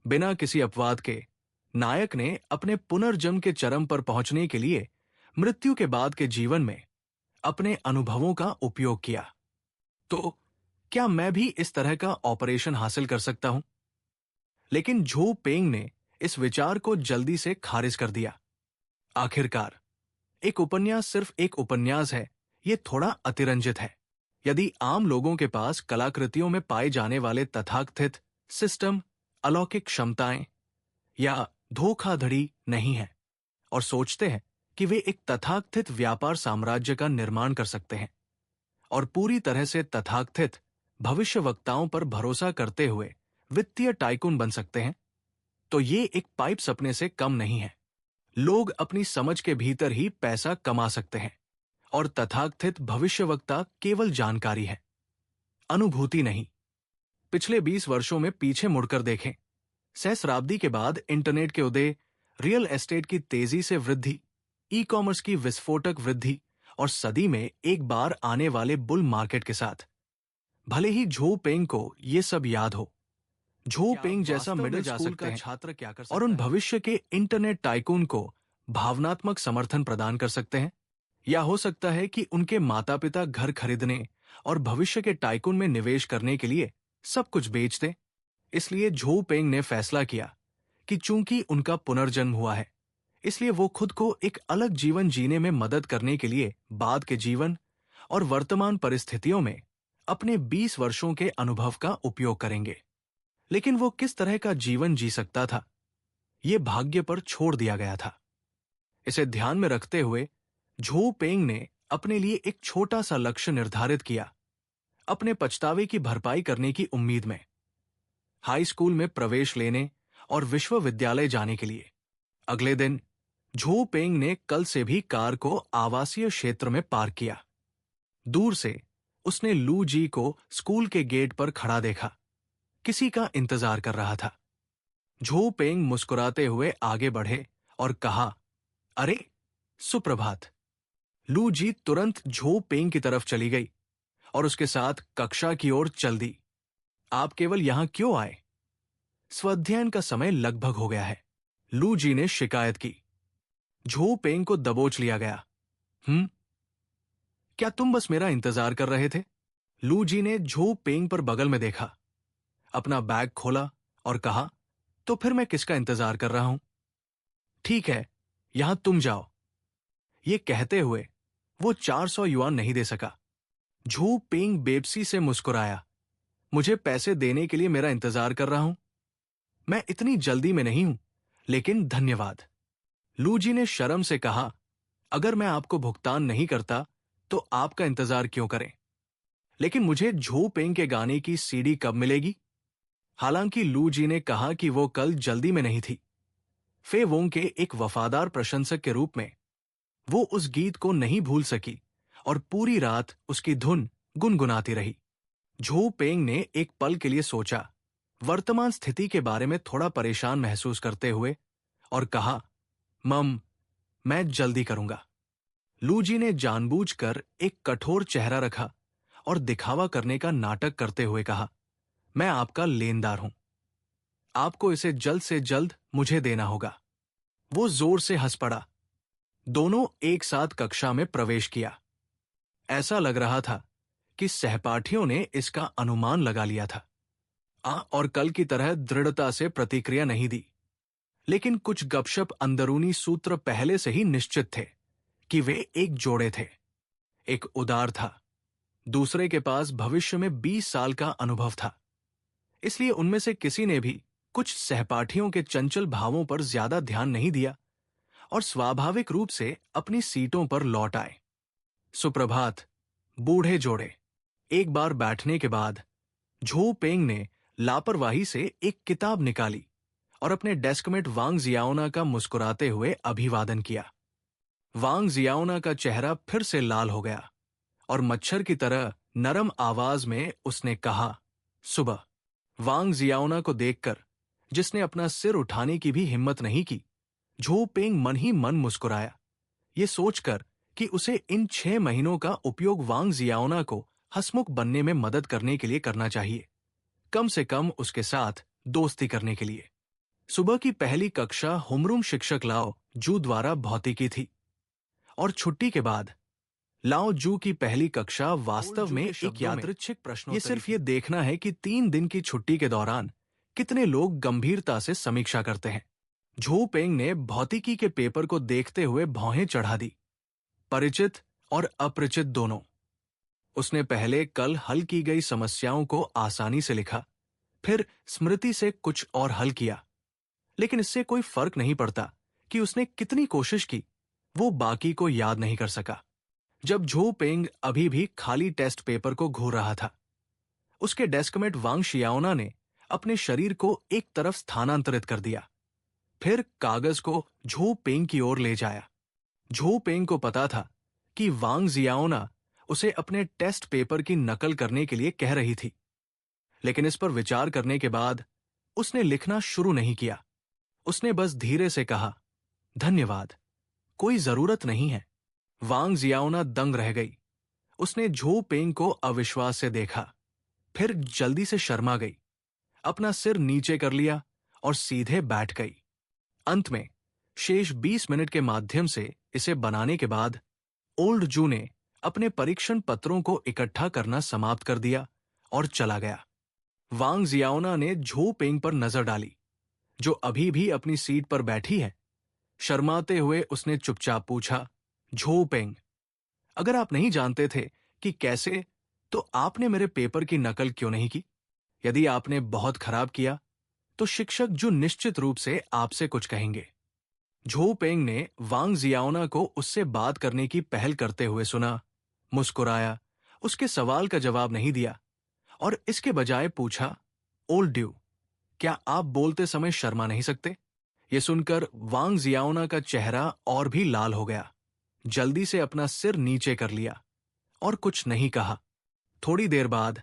बिना किसी अपवाद के नायक ने अपने पुनर्जन्म के चरम पर पहुंचने के लिए मृत्यु के बाद के जीवन में अपने अनुभवों का उपयोग किया। तो क्या मैं भी इस तरह का ऑपरेशन हासिल कर सकता हूं? लेकिन झो पेंग ने इस विचार को जल्दी से खारिज कर दिया। आखिरकार एक उपन्यास सिर्फ एक उपन्यास है, यह थोड़ा अतिरंजित है। यदि आम लोगों के पास कलाकृतियों में पाए जाने वाले तथाकथित सिस्टम, अलौकिक क्षमताएं या धोखाधड़ी नहीं है और सोचते हैं कि वे एक तथाकथित व्यापार साम्राज्य का निर्माण कर सकते हैं और पूरी तरह से तथाकथित भविष्यवक्ताओं पर भरोसा करते हुए वित्तीय टाइकून बन सकते हैं, तो ये एक पाइप सपने से कम नहीं है। लोग अपनी समझ के भीतर ही पैसा कमा सकते हैं और तथाकथित भविष्यवक्ता केवल जानकारी है, अनुभूति नहीं। पिछले 20 वर्षों में पीछे मुड़कर देखें। सहस्राब्दी के बाद इंटरनेट के उदय, रियल एस्टेट की तेजी से वृद्धि, ई कॉमर्स की विस्फोटक वृद्धि और सदी में एक बार आने वाले बुल मार्केट के साथ, भले ही झो पेंग को ये सब याद हो, झो पेंग जैसा मिडिल स्कूल का छात्र क्या कर सकता है और उन भविष्य के इंटरनेट टाइकून को भावनात्मक समर्थन प्रदान कर सकते हैं? या हो सकता है कि उनके माता पिता घर खरीदने और भविष्य के टाइकून में निवेश करने के लिए सब कुछ बेच दें। इसलिए झो पेंग ने फैसला किया कि चूंकि उनका पुनर्जन्म हुआ है, इसलिए वो खुद को एक अलग जीवन जीने में मदद करने के लिए बाद के जीवन और वर्तमान परिस्थितियों में अपने 20 वर्षों के अनुभव का उपयोग करेंगे। लेकिन वो किस तरह का जीवन जी सकता था, ये भाग्य पर छोड़ दिया गया था। इसे ध्यान में रखते हुए झो पेंग ने अपने लिए एक छोटा सा लक्ष्य निर्धारित किया, अपने पछतावे की भरपाई करने की उम्मीद में। हाई स्कूल में प्रवेश लेने और विश्वविद्यालय जाने के लिए अगले दिन झो पेंग ने कल से भी कार को आवासीय क्षेत्र में पार्क किया। दूर से उसने लू जी को स्कूल के गेट पर खड़ा देखा, किसी का इंतजार कर रहा था। झो पेंग मुस्कुराते हुए आगे बढ़े और कहा, अरे सुप्रभात। लू जी तुरंत झो पेंग की तरफ चली गई और उसके साथ कक्षा की ओर चल दी। आप केवल यहां क्यों आए? स्वाध्ययन का समय लगभग हो गया है, लू जी ने शिकायत की। झो पेंग को दबोच लिया गया। क्या तुम बस मेरा इंतजार कर रहे थे? लू जी ने झो पेंग पर बगल में देखा, अपना बैग खोला और कहा, तो फिर मैं किसका इंतजार कर रहा हूं? ठीक है, यहां तुम जाओ। ये कहते हुए वो 400 युआन नहीं दे सका। झो पेंग बेबसी से मुस्कुराया, मुझे पैसे देने के लिए मेरा इंतजार कर रहा हूं? मैं इतनी जल्दी में नहीं हूं, लेकिन धन्यवाद। लू जी ने शर्म से कहा, अगर मैं आपको भुगतान नहीं करता तो आपका इंतजार क्यों करें? लेकिन मुझे झो पेंग के गाने की सीडी कब मिलेगी? हालांकि लू जी ने कहा कि वो कल जल्दी में नहीं थी। फे वोंग के एक वफादार प्रशंसक के रूप में वो उस गीत को नहीं भूल सकी और पूरी रात उसकी धुन गुनगुनाती रही। झो पेंग ने एक पल के लिए सोचा, वर्तमान स्थिति के बारे में थोड़ा परेशान महसूस करते हुए, और कहा, मम, मैं जल्दी करूंगा। लू जी ने जानबूझकर एक कठोर चेहरा रखा और दिखावा करने का नाटक करते हुए कहा, मैं आपका लेनदार हूं, आपको इसे जल्द से जल्द मुझे देना होगा। वो जोर से हंस पड़ा। दोनों एक साथ कक्षा में प्रवेश किया। ऐसा लग रहा था कि सहपाठियों ने इसका अनुमान लगा लिया था और कल की तरह दृढ़ता से प्रतिक्रिया नहीं दी। लेकिन कुछ गपशप अंदरूनी सूत्र पहले से ही निश्चित थे कि वे एक जोड़े थे। एक उदार था, दूसरे के पास भविष्य में 20 साल का अनुभव था। इसलिए उनमें से किसी ने भी कुछ सहपाठियों के चंचल भावों पर ज्यादा ध्यान नहीं दिया और स्वाभाविक रूप से अपनी सीटों पर लौट आए। सुप्रभात, बूढ़े जोड़े। एक बार बैठने के बाद झो पेंग ने लापरवाही से एक किताब निकाली और अपने डेस्कमेट वांग जियाओना का मुस्कुराते हुए अभिवादन किया। वांग जियाओना का चेहरा फिर से लाल हो गया और मच्छर की तरह नरम आवाज में उसने कहा, सुबह। वांग जियाओना को देखकर, जिसने अपना सिर उठाने की भी हिम्मत नहीं की, झो पेंग मन ही मन मुस्कुराया, ये सोचकर कि उसे इन 6 महीनों का उपयोग वांग जियाओना को हंसमुख बनने में मदद करने के लिए करना चाहिए, कम से कम उसके साथ दोस्ती करने के लिए। सुबह की पहली कक्षा होमरूम शिक्षक लाओ जू द्वारा भौतिकी थी और छुट्टी के बाद लाओ जू की पहली कक्षा वास्तव में एक यादृच्छिक प्रश्न। ये सिर्फ ये देखना है कि 3 दिन की छुट्टी के दौरान कितने लोग गंभीरता से समीक्षा करते हैं। झो पेंग ने भौतिकी के पेपर को देखते हुए भौहें चढ़ा दी, परिचित और अपरिचित दोनों। उसने पहले कल हल की गई समस्याओं को आसानी से लिखा, फिर स्मृति से कुछ और हल किया, लेकिन इससे कोई फर्क नहीं पड़ता कि उसने कितनी कोशिश की, वो बाकी को याद नहीं कर सका। जब झो पेंग अभी भी खाली टेस्ट पेपर को घूर रहा था, उसके डेस्कमेट वांग शियाओना ने अपने शरीर को एक तरफ स्थानांतरित कर दिया, फिर कागज को झो पेंग की ओर ले जाया। झो पेंग को पता था कि वांग जियाओना उसे अपने टेस्ट पेपर की नकल करने के लिए कह रही थी, लेकिन इस पर विचार करने के बाद उसने लिखना शुरू नहीं किया। उसने बस धीरे से कहा, धन्यवाद, कोई जरूरत नहीं है। वांग जियाओना दंग रह गई। उसने झो पेंग को अविश्वास से देखा, फिर जल्दी से शर्मा गई, अपना सिर नीचे कर लिया और सीधे बैठ गई। अंत में शेष 20 मिनट के माध्यम से इसे बनाने के बाद ओल्ड जू ने अपने परीक्षण पत्रों को इकट्ठा करना समाप्त कर दिया और चला गया। वांग जियाओना ने झो पेंग पर नजर डाली, जो अभी भी अपनी सीट पर बैठी है। शर्माते हुए उसने चुपचाप पूछा, झो पेंग, अगर आप नहीं जानते थे कि कैसे तो आपने मेरे पेपर की नकल क्यों नहीं की? यदि आपने बहुत खराब किया, तो शिक्षक जो निश्चित रूप से आपसे कुछ कहेंगे। झो पेंग ने वांग जियाओना को उससे बात करने की पहल करते हुए सुना, मुस्कुराया, उसके सवाल का जवाब नहीं दिया और इसके बजाय पूछा, ओल्ड ड्यू, क्या आप बोलते समय शर्मा नहीं सकते? ये सुनकर वांग जियाओना का चेहरा और भी लाल हो गया। जल्दी से अपना सिर नीचे कर लिया और कुछ नहीं कहा। थोड़ी देर बाद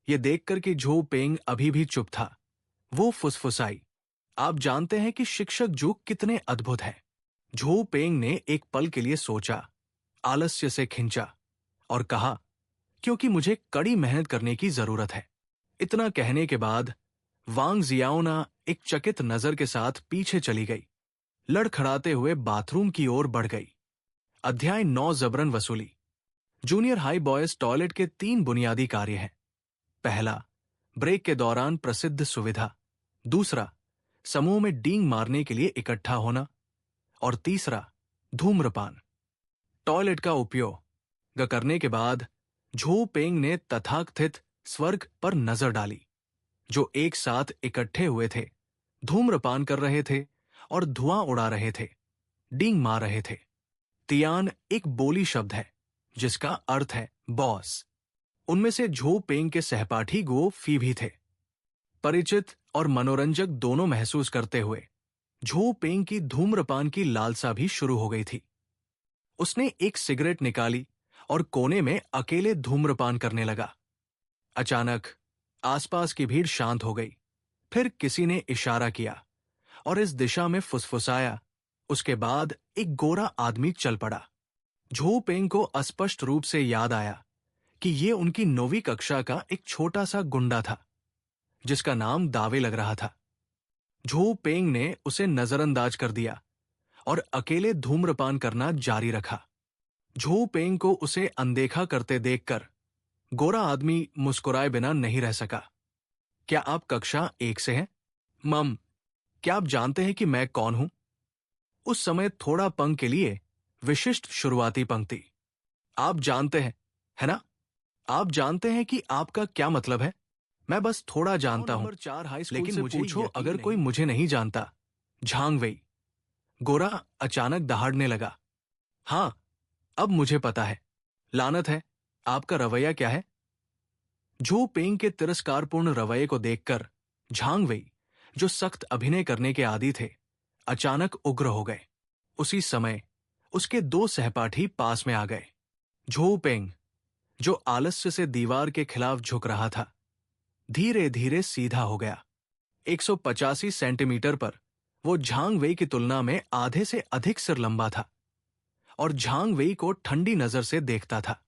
ये देखकर कि झो पेंग अभी भी चुप था, वो फुसफुसाई, आप जानते हैं कि शिक्षक जू कितने अद्भुत हैं। झो पेंग ने एक पल के लिए सोचा, आलस्य से खिंचा और कहा, क्योंकि मुझे कड़ी मेहनत करने की जरूरत है। इतना कहने के बाद वांग जियाओना एक चकित नजर के साथ पीछे चली गई, लड़खड़ाते हुए बाथरूम की ओर बढ़ गई। अध्याय 9 जबरन वसूली। जूनियर हाई बॉयज टॉयलेट के 3 बुनियादी कार्य हैं। पहला, ब्रेक के दौरान प्रसिद्ध सुविधा। दूसरा, समूह में डींग मारने के लिए इकट्ठा होना। और तीसरा, धूम्रपान। टॉयलेट का उपयोग करने के बाद झो पेंग ने तथाकथित स्वर्ग पर नजर डाली, जो एक साथ इकट्ठे हुए थे, धूम्रपान कर रहे थे और धुआं उड़ा रहे थे, डींग मार रहे थे। तियान एक बोली शब्द है जिसका अर्थ है बॉस। उनमें से झो पेंग के सहपाठी गो फी भी थे। परिचित और मनोरंजक दोनों महसूस करते हुए झो पेंग की धूम्रपान की लालसा भी शुरू हो गई थी। उसने एक सिगरेट निकाली और कोने में अकेले धूम्रपान करने लगा। अचानक आसपास की भीड़ शांत हो गई। फिर किसी ने इशारा किया और इस दिशा में फुसफुसाया। उसके बाद एक गोरा आदमी चल पड़ा। झो पेंग को अस्पष्ट रूप से याद आया कि ये उनकी 9वीं कक्षा का एक छोटा सा गुंडा था, जिसका नाम दावे लग रहा था। झो पेंग ने उसे नजरअंदाज कर दिया और अकेले धूम्रपान करना जारी रखा। झो पेंग को उसे अनदेखा करते देखकर गोरा आदमी मुस्कुराए बिना नहीं रह सका। क्या आप कक्षा 1 से हैं? मम, क्या आप जानते हैं कि मैं कौन हूं? उस समय थोड़ा पंख के लिए विशिष्ट शुरुआती पंक्ति। आप जानते हैं, है ना? आप जानते हैं कि आपका क्या मतलब है? मैं बस थोड़ा जानता हूं, लेकिन मुझे पूछो अगर कोई मुझे नहीं जानता। झांग वेई। गोरा अचानक दहाड़ने लगा। हां, अब मुझे पता है। लानत है, आपका रवैया क्या है? झो पेंग के तिरस्कारपूर्ण रवैये को देखकर झांग वेई, जो सख्त अभिनय करने के आदी थे, अचानक उग्र हो गए। उसी समय उसके 2 सहपाठी पास में आ गए। झो पेंग, जो आलस्य से दीवार के खिलाफ झुक रहा था, धीरे धीरे सीधा हो गया। 185 सेंटीमीटर पर वो झांग वेई की तुलना में आधे से अधिक सिर लंबा था और झांग वेई को ठंडी नजर से देखता था।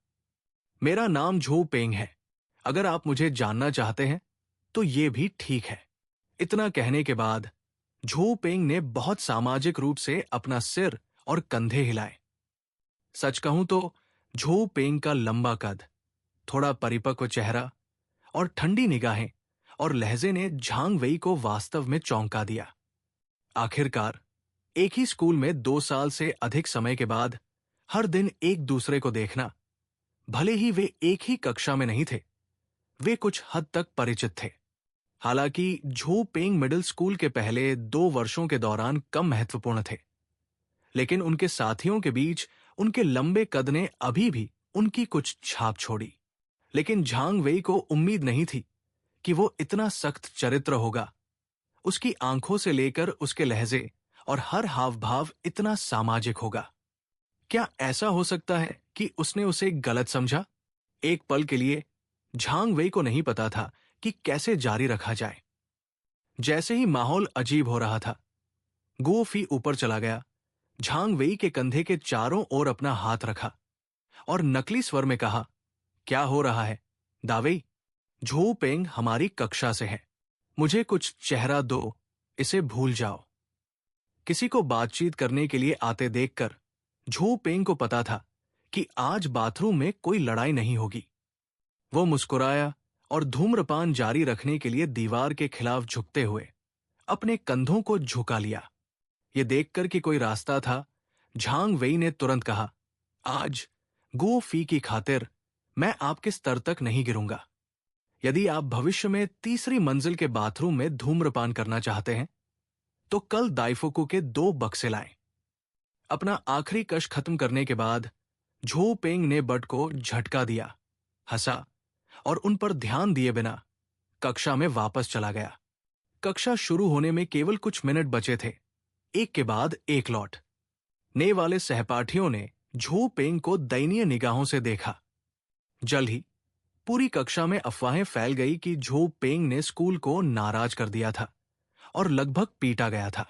मेरा नाम झो पेंग है। अगर आप मुझे जानना चाहते हैं तो ये भी ठीक है। इतना कहने के बाद झो पेंग ने बहुत सामाजिक रूप से अपना सिर और कंधे हिलाए। सच कहूं तो झो पेंग का लंबा कद, थोड़ा परिपक्व चेहरा और ठंडी निगाहें और लहजे ने झांग वेई को वास्तव में चौंका दिया। आखिरकार एक ही स्कूल में 2 साल से अधिक समय के बाद हर दिन एक दूसरे को देखना, भले ही वे एक ही कक्षा में नहीं थे, वे कुछ हद तक परिचित थे। हालांकि झो पेंग मिडिल स्कूल के पहले 2 वर्षों के दौरान कम महत्वपूर्ण थे, लेकिन उनके साथियों के बीच उनके लंबे कद ने अभी भी उनकी कुछ छाप छोड़ी। लेकिन झांग वेई को उम्मीद नहीं थी कि वो इतना सख्त चरित्र होगा। उसकी आंखों से लेकर उसके लहजे और हर हाव भाव इतना सामाजिक होगा। क्या ऐसा हो सकता है कि उसने उसे गलत समझा? एक पल के लिए झांग वेई को नहीं पता था कि कैसे जारी रखा जाए। जैसे ही माहौल अजीब हो रहा था, गो फी ऊपर चला गया, झांग वेई के कंधे के चारों ओर अपना हाथ रखा और नकली स्वर में कहा, क्या हो रहा है दावेई? झो पेंग हमारी कक्षा से है। मुझे कुछ चेहरा दो, इसे भूल जाओ। किसी को बातचीत करने के लिए आते देखकर झो पेंग को पता था कि आज बाथरूम में कोई लड़ाई नहीं होगी। वो मुस्कुराया और धूम्रपान जारी रखने के लिए दीवार के खिलाफ झुकते हुए अपने कंधों को झुका लिया। ये देखकर कि कोई रास्ता था, झांग वेई ने तुरंत कहा, आज गो फी की खातिर मैं आपके स्तर तक नहीं गिरूंगा। यदि आप भविष्य में तीसरी मंजिल के बाथरूम में धूम्रपान करना चाहते हैं, तो कल दाइफुकु के 2 बक्से लाएं। अपना आखिरी कश खत्म करने के बाद झो पेंग ने बट को झटका दिया, हंसा और उन पर ध्यान दिए बिना कक्षा में वापस चला गया। कक्षा शुरू होने में केवल कुछ मिनट बचे थे। एक के बाद एक लौट ने वाले सहपाठियों ने झो पेंग को दयनीय निगाहों से देखा। जल्द ही पूरी कक्षा में अफवाहें फैल गई कि झो पेंग ने स्कूल को नाराज कर दिया था और लगभग पीटा गया था।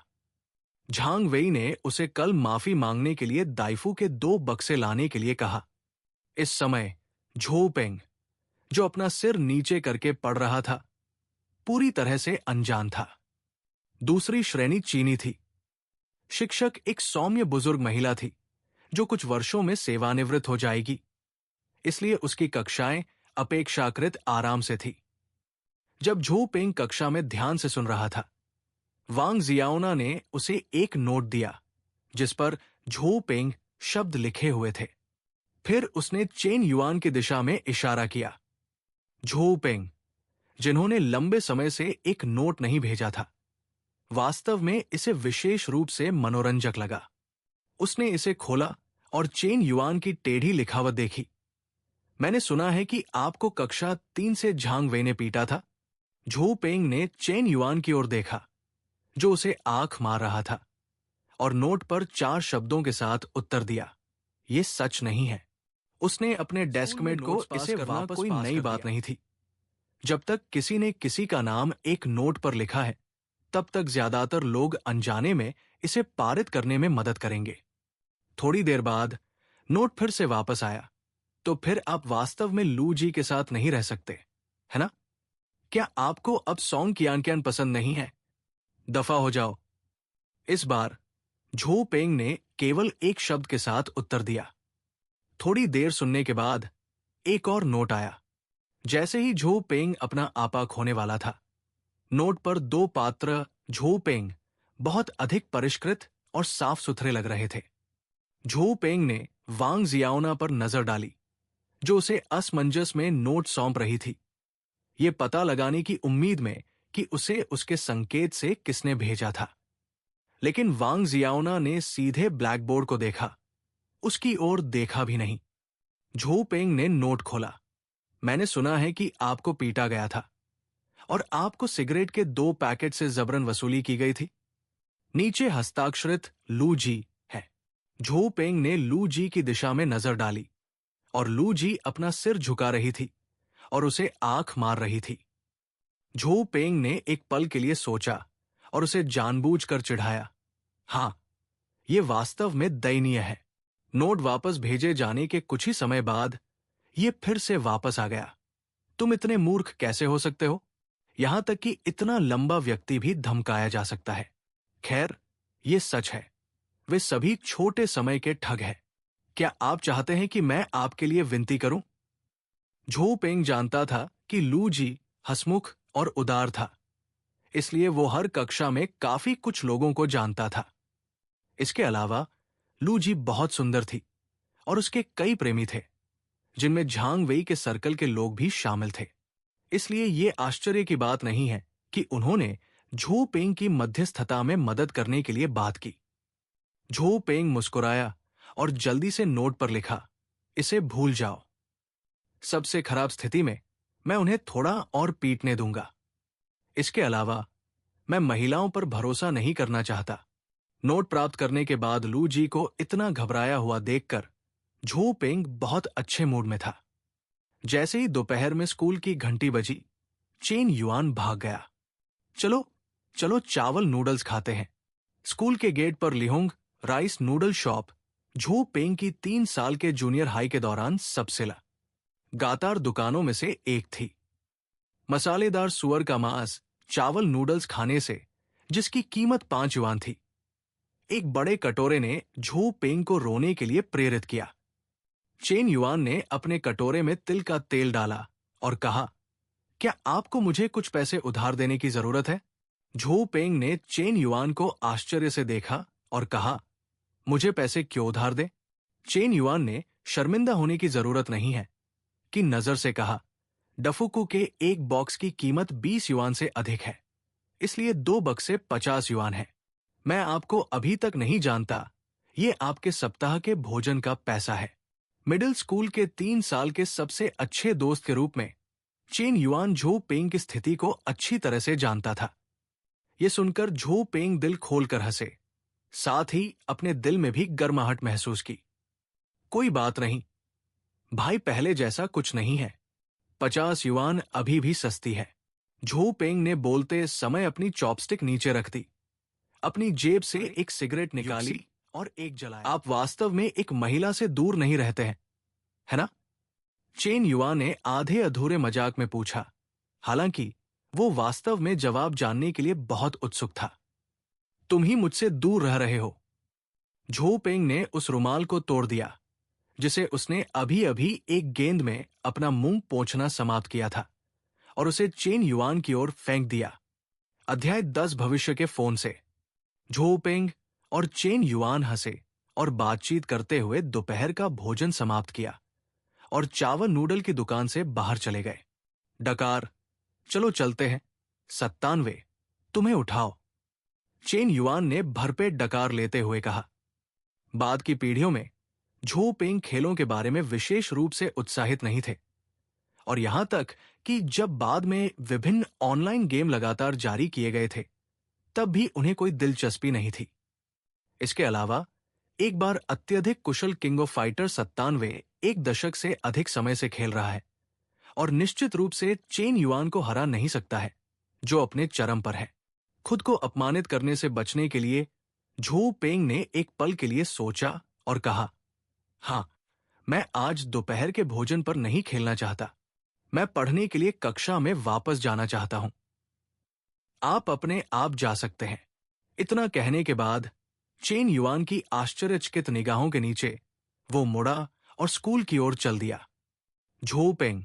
झांग वेई ने उसे कल माफी मांगने के लिए दाइफू के 2 बक्से लाने के लिए कहा। इस समय झो पेंग, जो अपना सिर नीचे करके पढ़ रहा था, पूरी तरह से अनजान था। दूसरी श्रेणी चीनी थी। शिक्षक एक सौम्य बुजुर्ग महिला थी जो कुछ वर्षों में सेवानिवृत्त हो जाएगी, इसलिए उसकी कक्षाएं अपेक्षाकृत आराम से थी। जब झो पेंग कक्षा में ध्यान से सुन रहा था, वांग जियाओना ने उसे एक नोट दिया जिस पर झो पेंग शब्द लिखे हुए थे। फिर उसने चेन युआन की दिशा में इशारा किया। झो पेंग, जिन्होंने लंबे समय से एक नोट नहीं भेजा था, वास्तव में इसे विशेष रूप से मनोरंजक लगा। उसने इसे खोला और चेन युआन की टेढ़ी लिखावट देखी। मैंने सुना है कि आपको कक्षा 3 से झांग वेई ने पीटा था। झो पेंग ने चेन युआन की ओर देखा, जो उसे आंख मार रहा था, और नोट पर 4 शब्दों के साथ उत्तर दिया, ये सच नहीं है। उसने अपने डेस्कमेट को इसे वापस कोई नई बात नहीं थी। जब तक किसी ने किसी का नाम एक नोट पर लिखा है, तब तक ज्यादातर लोग अनजाने में इसे पारित करने में मदद करेंगे। थोड़ी देर बाद नोट फिर से वापस आया, तो फिर आप वास्तव में लू जी के साथ नहीं रह सकते, है ना? क्या आपको अब सॉन्ग कियान पसंद नहीं है? दफा हो जाओ। इस बार झो पेंग ने केवल एक शब्द के साथ उत्तर दिया। थोड़ी देर सुनने के बाद एक और नोट आया। जैसे ही झो पेंग अपना आपा खोने वाला था, नोट पर 2 पात्र झो पेंग बहुत अधिक परिष्कृत और साफ सुथरे लग रहे थे। झो पेंग ने वांग जियाओना पर नजर डाली, जो उसे असमंजस में नोट सौंप रही थी, ये पता लगाने की उम्मीद में कि उसे उसके संकेत से किसने भेजा था। लेकिन वांग जियाओना ने सीधे ब्लैकबोर्ड को देखा, उसकी ओर देखा भी नहीं। झो पेंग ने नोट खोला। मैंने सुना है कि आपको पीटा गया था और आपको सिगरेट के 2 पैकेट से जबरन वसूली की गई थी। नीचे हस्ताक्षरित लू जी है। झो पेंग ने लू जी की दिशा में नजर डाली और लू जी अपना सिर झुका रही थी और उसे आंख मार रही थी। झो पेंग ने एक पल के लिए सोचा और उसे जानबूझकर चिढ़ाया। हां, यह वास्तव में दयनीय है। नोट वापस भेजे जाने के कुछ ही समय बाद यह फिर से वापस आ गया। तुम इतने मूर्ख कैसे हो सकते हो? यहां तक कि इतना लंबा व्यक्ति भी धमकाया जा सकता है। खैर, यह सच है, वे सभी छोटे समय के ठग हैं। क्या आप चाहते हैं कि मैं आपके लिए विनती करूं? झो पेंग जानता था कि लू जी हंसमुख और उदार था, इसलिए वो हर कक्षा में काफी कुछ लोगों को जानता था। इसके अलावा लू जी बहुत सुंदर थी और उसके कई प्रेमी थे, जिनमें झांग वेई के सर्कल के लोग भी शामिल थे। इसलिए ये आश्चर्य की बात नहीं है कि उन्होंने झो पेंग की मध्यस्थता में मदद करने के लिए बात की। झो पेंग मुस्कुराया और जल्दी से नोट पर लिखा, इसे भूल जाओ। सबसे खराब स्थिति में मैं उन्हें थोड़ा और पीटने दूंगा। इसके अलावा मैं महिलाओं पर भरोसा नहीं करना चाहता। नोट प्राप्त करने के बाद लू जी को इतना घबराया हुआ देखकर झो पेंग बहुत अच्छे मूड में था। जैसे ही दोपहर में स्कूल की घंटी बजी, चेन युआन भाग गया। चलो चलो चावल नूडल्स खाते हैं। स्कूल के गेट पर लिहोंग राइस नूडल शॉप झो पेंग की 3 साल के जूनियर हाई के दौरान सबसे गातार दुकानों में से एक थी। मसालेदार सुअर का मांस चावल नूडल्स खाने से, जिसकी कीमत 5 युआन थी, एक बड़े कटोरे ने झो पेंग को रोने के लिए प्रेरित किया। चेन युआन ने अपने कटोरे में तिल का तेल डाला और कहा, क्या आपको मुझे कुछ पैसे उधार देने की जरूरत है? झो पेंग ने चेन युआन को आश्चर्य से देखा और कहा, मुझे पैसे क्यों उधार दे? चेन युआन ने शर्मिंदा होने की जरूरत नहीं है। की नजर से कहा, डफुकू के एक बॉक्स की कीमत 20 युआन से अधिक है, इसलिए 2 बक्से 50 युआन है। मैं आपको अभी तक नहीं जानता, ये आपके सप्ताह के भोजन का पैसा है। मिडिल स्कूल के 3 साल के सबसे अच्छे दोस्त के रूप में चेन युआन झो पेंग की स्थिति को अच्छी तरह से जानता था। यह सुनकर झो पेंग दिल खोलकर हंसे, साथ ही अपने दिल में भी गर्माहट महसूस की। कोई बात नहीं भाई, पहले जैसा कुछ नहीं है। 50 युआन अभी भी सस्ती है। झो पेंग ने बोलते समय अपनी चॉपस्टिक नीचे रख दी, अपनी जेब से एक सिगरेट निकाली और एक जलाया। आप वास्तव में एक महिला से दूर नहीं रहते हैं, है ना? चेन युआन ने आधे अधूरे मजाक में पूछा, हालांकि वो वास्तव में जवाब जानने के लिए बहुत उत्सुक था। तुम ही मुझसे दूर रह रहे हो। झो पेंग ने उस रुमाल को तोड़ दिया जिसे उसने अभी अभी एक गेंद में अपना मुंह पोंछना समाप्त किया था, और उसे चेन युआन की ओर फेंक दिया। अध्याय 10 भविष्य के फोन से। झो पेंग और चेन युआन हंसे और बातचीत करते हुए दोपहर का भोजन समाप्त किया और चावल नूडल की दुकान से बाहर चले गए। डकार, चलो चलते हैं। 97, तुम्हें उठाओ, चेन युआन ने भरपेट डकार लेते हुए कहा। बाद की पीढ़ियों में झो पेंग खेलों के बारे में विशेष रूप से उत्साहित नहीं थे, और यहां तक कि जब बाद में विभिन्न ऑनलाइन गेम लगातार जारी किए गए थे, तब भी उन्हें कोई दिलचस्पी नहीं थी। इसके अलावा एक बार अत्यधिक कुशल किंग ऑफ फाइटर 97 एक दशक से अधिक समय से खेल रहा है और निश्चित रूप से चेन युआन को हरा नहीं सकता है, जो अपने चरम पर है। खुद को अपमानित करने से बचने के लिए झो पेंग ने एक पल के लिए सोचा और कहा, हां, मैं आज दोपहर के भोजन पर नहीं खेलना चाहता। मैं पढ़ने के लिए कक्षा में वापस जाना चाहता हूं। आप अपने आप जा सकते हैं। इतना कहने के बाद चेन युआन की आश्चर्यचकित निगाहों के नीचे वो मुड़ा और स्कूल की ओर चल दिया। झो पेंग,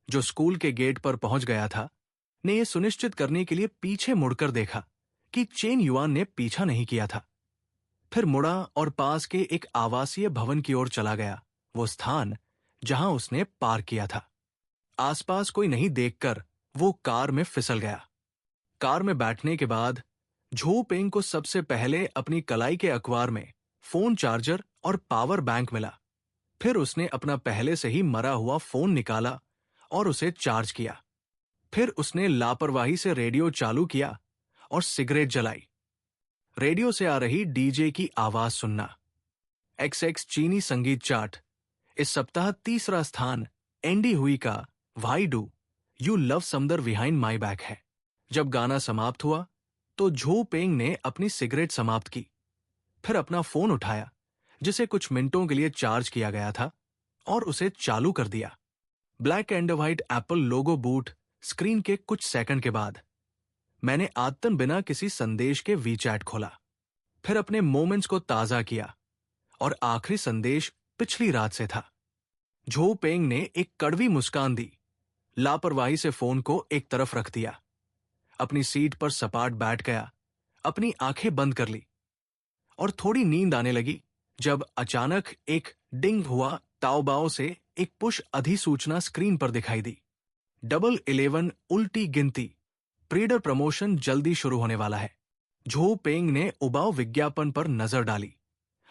जो स्कूल के गेट पर पहुंच गया था, ने यह सुनिश्चित करने के लिए पीछे मुड़कर देखा कि चेन युआन ने पीछा नहीं किया था। फिर मुड़ा और पास के एक आवासीय भवन की ओर चला गया, वो स्थान जहां उसने पार्क किया था। आसपास कोई नहीं देखकर वो कार में फिसल गया। कार में बैठने के बाद झो पेंग को सबसे पहले अपनी कलाई के अखबार में फोन चार्जर और पावर बैंक मिला। फिर उसने अपना पहले से ही मरा हुआ फोन निकाला और उसे चार्ज किया। फिर उसने लापरवाही से रेडियो चालू किया और सिगरेट जलाई। रेडियो से आ रही डीजे की आवाज सुनना। XX चीनी संगीत चार्ट, इस सप्ताह तीसरा स्थान एंडी हुई का why do you love some other behind my back है। जब गाना समाप्त हुआ तो झो पेंग ने अपनी सिगरेट समाप्त की, फिर अपना फोन उठाया जिसे कुछ मिनटों के लिए चार्ज किया गया था और उसे चालू कर दिया। Black and white Apple logo boot screen के कुछ सेकंड के बाद मैंने आदतन बिना किसी संदेश के वीचैट खोला, फिर अपने मोमेंट्स को ताजा किया और आखिरी संदेश पिछली रात से था। झो पेंग ने एक कड़वी मुस्कान दी, लापरवाही से फोन को एक तरफ रख दिया, अपनी सीट पर सपाट बैठ गया, अपनी आंखें बंद कर ली और थोड़ी नींद आने लगी जब अचानक एक डिंग हुआ। ताओबाओ से एक पुश अधिसूचना स्क्रीन पर दिखाई दी। 11 उल्टी गिनती, प्रीडर प्रमोशन जल्दी शुरू होने वाला है। झो पेंग ने उबाऊ विज्ञापन पर नजर डाली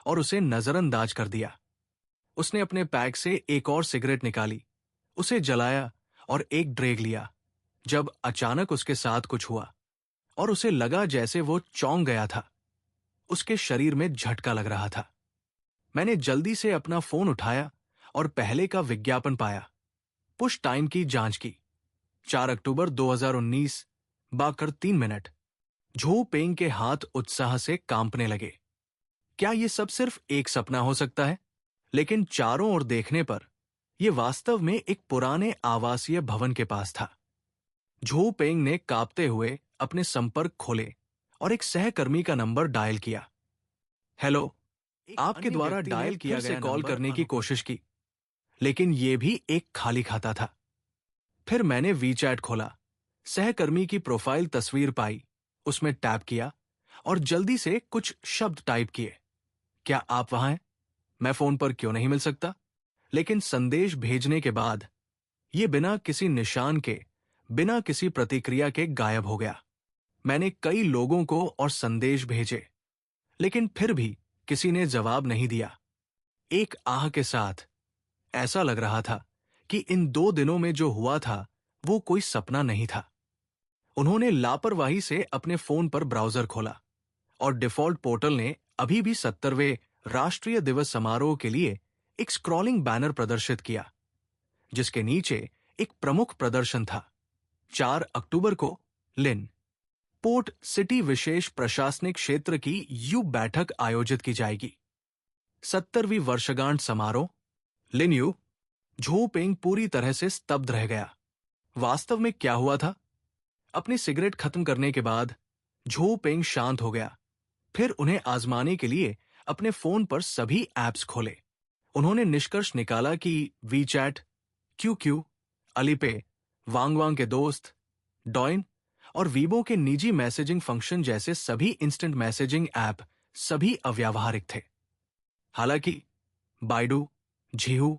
और उसे नजरअंदाज कर दिया। उसने अपने पैक से एक और सिगरेट निकाली, उसे जलाया और एक ड्रैग लिया, जब अचानक उसके साथ कुछ हुआ और उसे लगा जैसे वो चौंक गया था। उसके शरीर में झटका लग रहा था। मैंने जल्दी से अपना फोन उठाया और पहले का विज्ञापन पाया। पुश टाइम की जांच की। 4 अक्टूबर 2019 बाकर 3 मिनट। झो पेंग के हाथ उत्साह से कांपने लगे। क्या यह सब सिर्फ एक सपना हो सकता है? लेकिन चारों ओर देखने पर यह वास्तव में एक पुराने आवासीय भवन के पास था। झो पेंग ने कांपते हुए अपने संपर्क खोले और एक सहकर्मी का नंबर डायल किया। हेलो, आपके द्वारा डायल किया गया कॉल करने की कोशिश की, लेकिन यह भी एक खाली खाता था। फिर मैंने वीचैट खोला, सहकर्मी की प्रोफाइल तस्वीर पाई, उसमें टैप किया और जल्दी से कुछ शब्द टाइप किए। क्या आप वहां हैं? मैं फोन पर क्यों नहीं मिल सकता? लेकिन संदेश भेजने के बाद ये बिना किसी निशान के, बिना किसी प्रतिक्रिया के गायब हो गया। मैंने कई लोगों को और संदेश भेजे, लेकिन फिर भी किसी ने जवाब नहीं दिया। एक आह के साथ ऐसा लग रहा था कि इन 2 दिनों में जो हुआ था वो कोई सपना नहीं था। उन्होंने लापरवाही से अपने फोन पर ब्राउजर खोला और डिफॉल्ट पोर्टल ने अभी भी 70वें राष्ट्रीय दिवस समारोह के लिए एक स्क्रॉलिंग बैनर प्रदर्शित किया, जिसके नीचे एक प्रमुख प्रदर्शन था। 4 अक्टूबर को लिन पोर्ट सिटी विशेष प्रशासनिक क्षेत्र की यू बैठक आयोजित की जाएगी। 70वीं वर्षगांठ समारोह। लिन यू झोपेंग पूरी तरह से स्तब्ध रह गया। वास्तव में क्या हुआ था? अपनी सिगरेट खत्म करने के बाद झोपेंग शांत हो गया। फिर उन्हें आजमाने के लिए अपने फोन पर सभी ऐप्स खोले। उन्होंने निष्कर्ष निकाला कि वीचैट, क्यूक्यू, अलीपे, वांगवांग के दोस्त, डॉइन और वीबो के निजी मैसेजिंग फंक्शन जैसे सभी इंस्टेंट मैसेजिंग ऐप सभी अव्यावहारिक थे। हालांकि बाइडू, झीहू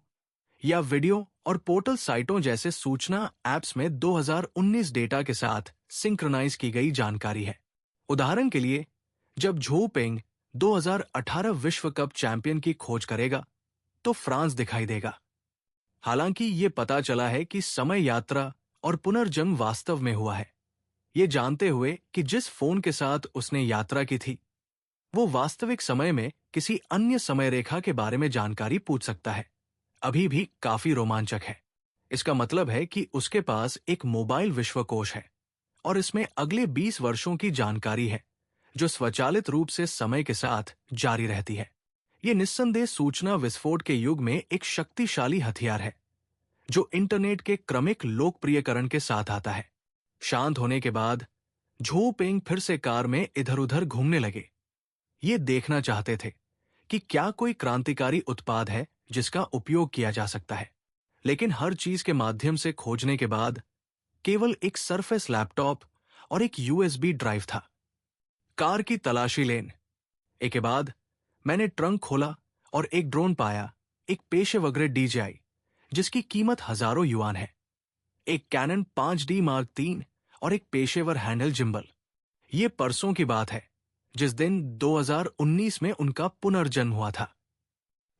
या वीडियो और पोर्टल साइटों जैसे सूचना ऐप्स में 2019 डेटा के साथ सिंक्रनाइज की गई जानकारी है। उदाहरण के लिए, जब झोपेंग 2018 विश्व कप चैंपियन की खोज करेगा तो फ्रांस दिखाई देगा। हालांकि ये पता चला है कि समय यात्रा और पुनर्जन्म वास्तव में हुआ है, ये जानते हुए कि जिस फोन के साथ उसने यात्रा की थी वो वास्तविक समय में किसी अन्य समय रेखा के बारे में जानकारी पूछ सकता है, अभी भी काफी रोमांचक है। इसका मतलब है कि उसके पास एक मोबाइल विश्वकोश है और इसमें अगले 20 वर्षों की जानकारी है, जो स्वचालित रूप से समय के साथ जारी रहती है। ये निस्संदेह सूचना विस्फोट के युग में एक शक्तिशाली हथियार है, जो इंटरनेट के क्रमिक लोकप्रियकरण के साथ आता है। शांत होने के बाद झोपेंग फिर से कार में इधर-उधर घूमने लगे। ये देखना चाहते थे कि क्या कोई क्रांतिकारी उत्पाद है जिसका उपयोग किया जा सकता है, लेकिन हर चीज के माध्यम से खोजने के बाद केवल एक सरफेस लैपटॉप और एक यूएसबी ड्राइव था। कार की तलाशी लेन के बाद मैंने ट्रंक खोला और एक ड्रोन पाया, एक पेशेवर DJI जिसकी कीमत हजारों युआन है, एक कैनन 5D Mark III और एक पेशेवर हैंडल जिम्बल। ये परसों की बात है, जिस दिन 2019 में उनका पुनर्जन्म हुआ था।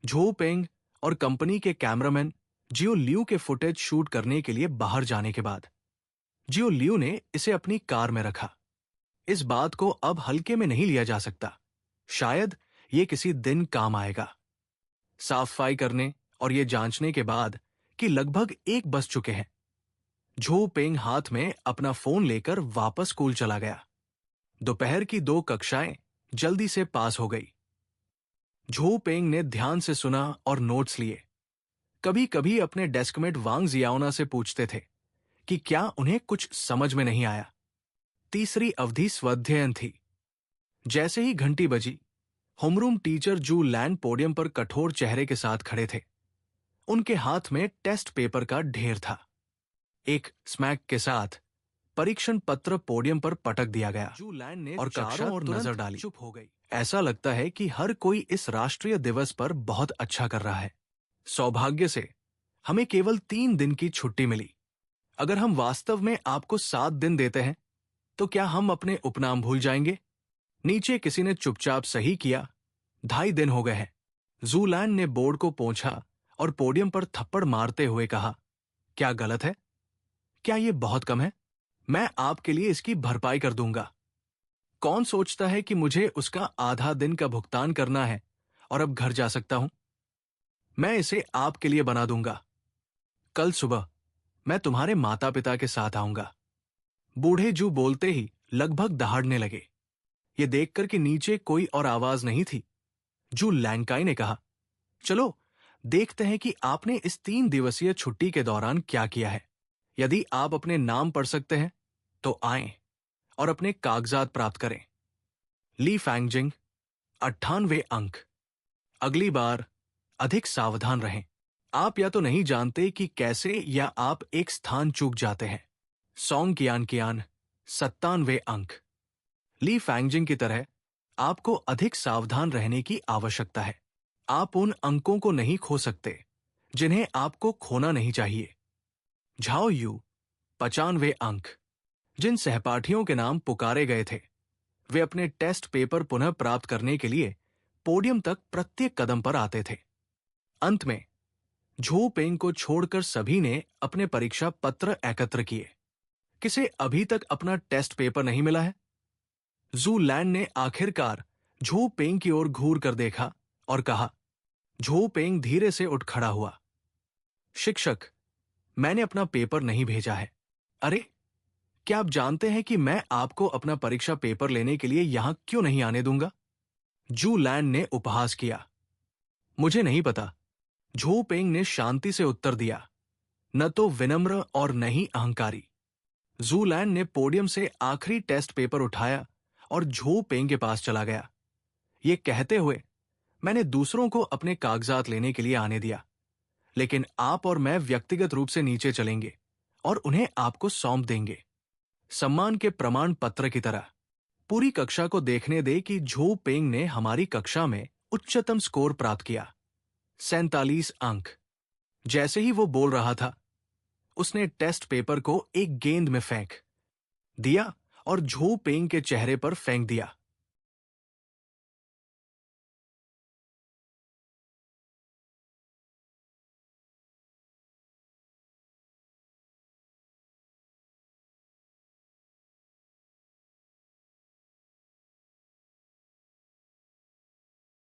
झोपेंग और कंपनी के कैमरामैन जियो लियू के फुटेज शूट करने के लिए बाहर जाने के बाद जियो लियू ने इसे अपनी कार में रखा। इस बात को अब हल्के में नहीं लिया जा सकता, शायद ये किसी दिन काम आएगा। साफ सफाई करने और ये जांचने के बाद कि लगभग 1 बज चुके हैं, झोपेंग हाथ में अपना फोन लेकर वापस स्कूल चला गया। दोपहर की 2 कक्षाएं जल्दी से पास हो गई। झोपेंग ने ध्यान से सुना और नोट्स लिए। कभी कभी अपने डेस्कमेट वांग जियाओना से पूछते थे कि क्या उन्हें कुछ समझ में नहीं आया। तीसरी अवधि स्वाध्ययन थी। जैसे ही घंटी बजी, होमरूम टीचर जू लैंड पोडियम पर कठोर चेहरे के साथ खड़े थे। उनके हाथ में टेस्ट पेपर का ढेर था। एक स्मैक के साथ परीक्षण पत्र पोडियम पर पटक दिया गया जू लैंड ने और कक्षा और नजर डाली। चुप हो गई। ऐसा लगता है कि हर कोई इस राष्ट्रीय दिवस पर बहुत अच्छा कर रहा है। सौभाग्य से हमें केवल 3 दिन की छुट्टी मिली। अगर हम वास्तव में आपको 7 दिन देते हैं तो क्या हम अपने उपनाम भूल जाएंगे? नीचे किसी ने चुपचाप सही किया। 2.5 दिन हो गए हैं। जूलैंड ने बोर्ड को पोंछा और पोडियम पर थप्पड़ मारते हुए कहा, क्या गलत है? क्या यह बहुत कम है? मैं आपके लिए इसकी भरपाई कर दूंगा। कौन सोचता है कि मुझे उसका आधा दिन का भुगतान करना है और अब घर जा सकता हूं? मैं इसे आपके लिए बना दूंगा। कल सुबह मैं तुम्हारे माता पिता के साथ आऊंगा। बूढ़े जू बोलते ही लगभग दहाड़ने लगे। ये देखकर कि नीचे कोई और आवाज नहीं थी, जू लैंकाई ने कहा, चलो देखते हैं कि आपने इस 3 दिवसीय छुट्टी के दौरान क्या किया है। यदि आप अपने नाम पढ़ सकते हैं तो आएं और अपने कागजात प्राप्त करें। ली फैंगजिंग 98 अंक। अगली बार अधिक सावधान रहें। आप या तो नहीं जानते कि कैसे, या आप एक स्थान चूक जाते हैं। सॉन्ग कियान कियान 97 अंक। ली फैंगजिंग की तरह आपको अधिक सावधान रहने की आवश्यकता है। आप उन अंकों को नहीं खो सकते जिन्हें आपको खोना नहीं चाहिए। झाओ यू 95 अंक। जिन सहपाठियों के नाम पुकारे गए थे, वे अपने टेस्ट पेपर पुनः प्राप्त करने के लिए पोडियम तक प्रत्येक कदम पर आते थे। अंत में झो पेंग को छोड़कर सभी ने अपने परीक्षा पत्र एकत्र किए। किसे अभी तक अपना टेस्ट पेपर नहीं मिला है? जू लैंड ने आखिरकार झो पेंग की ओर घूर कर देखा और कहा। झो पेंग धीरे से उठ खड़ा हुआ। शिक्षक, मैंने अपना पेपर नहीं भेजा है। अरे, क्या आप जानते हैं कि मैं आपको अपना परीक्षा पेपर लेने के लिए यहां क्यों नहीं आने दूंगा? जू लैंड ने उपहास किया। मुझे नहीं पता, झो पेंग ने शांति से उत्तर दिया, न तो विनम्र और न ही अहंकारी। जू लैंड ने पोडियम से आखिरी टेस्ट पेपर उठाया और झो पेंग के पास चला गया। ये कहते हुए, मैंने दूसरों को अपने कागजात लेने के लिए आने दिया, लेकिन आप और मैं व्यक्तिगत रूप से नीचे चलेंगे और उन्हें आपको सौंप देंगे, सम्मान के प्रमाण पत्र की तरह। पूरी कक्षा को देखने दे कि झो पेंग ने हमारी कक्षा में उच्चतम स्कोर प्राप्त किया, 47 अंक। जैसे ही वो बोल रहा था, उसने टेस्ट पेपर को एक गेंद में फेंक दिया और झो पेंग के चेहरे पर फेंक दिया।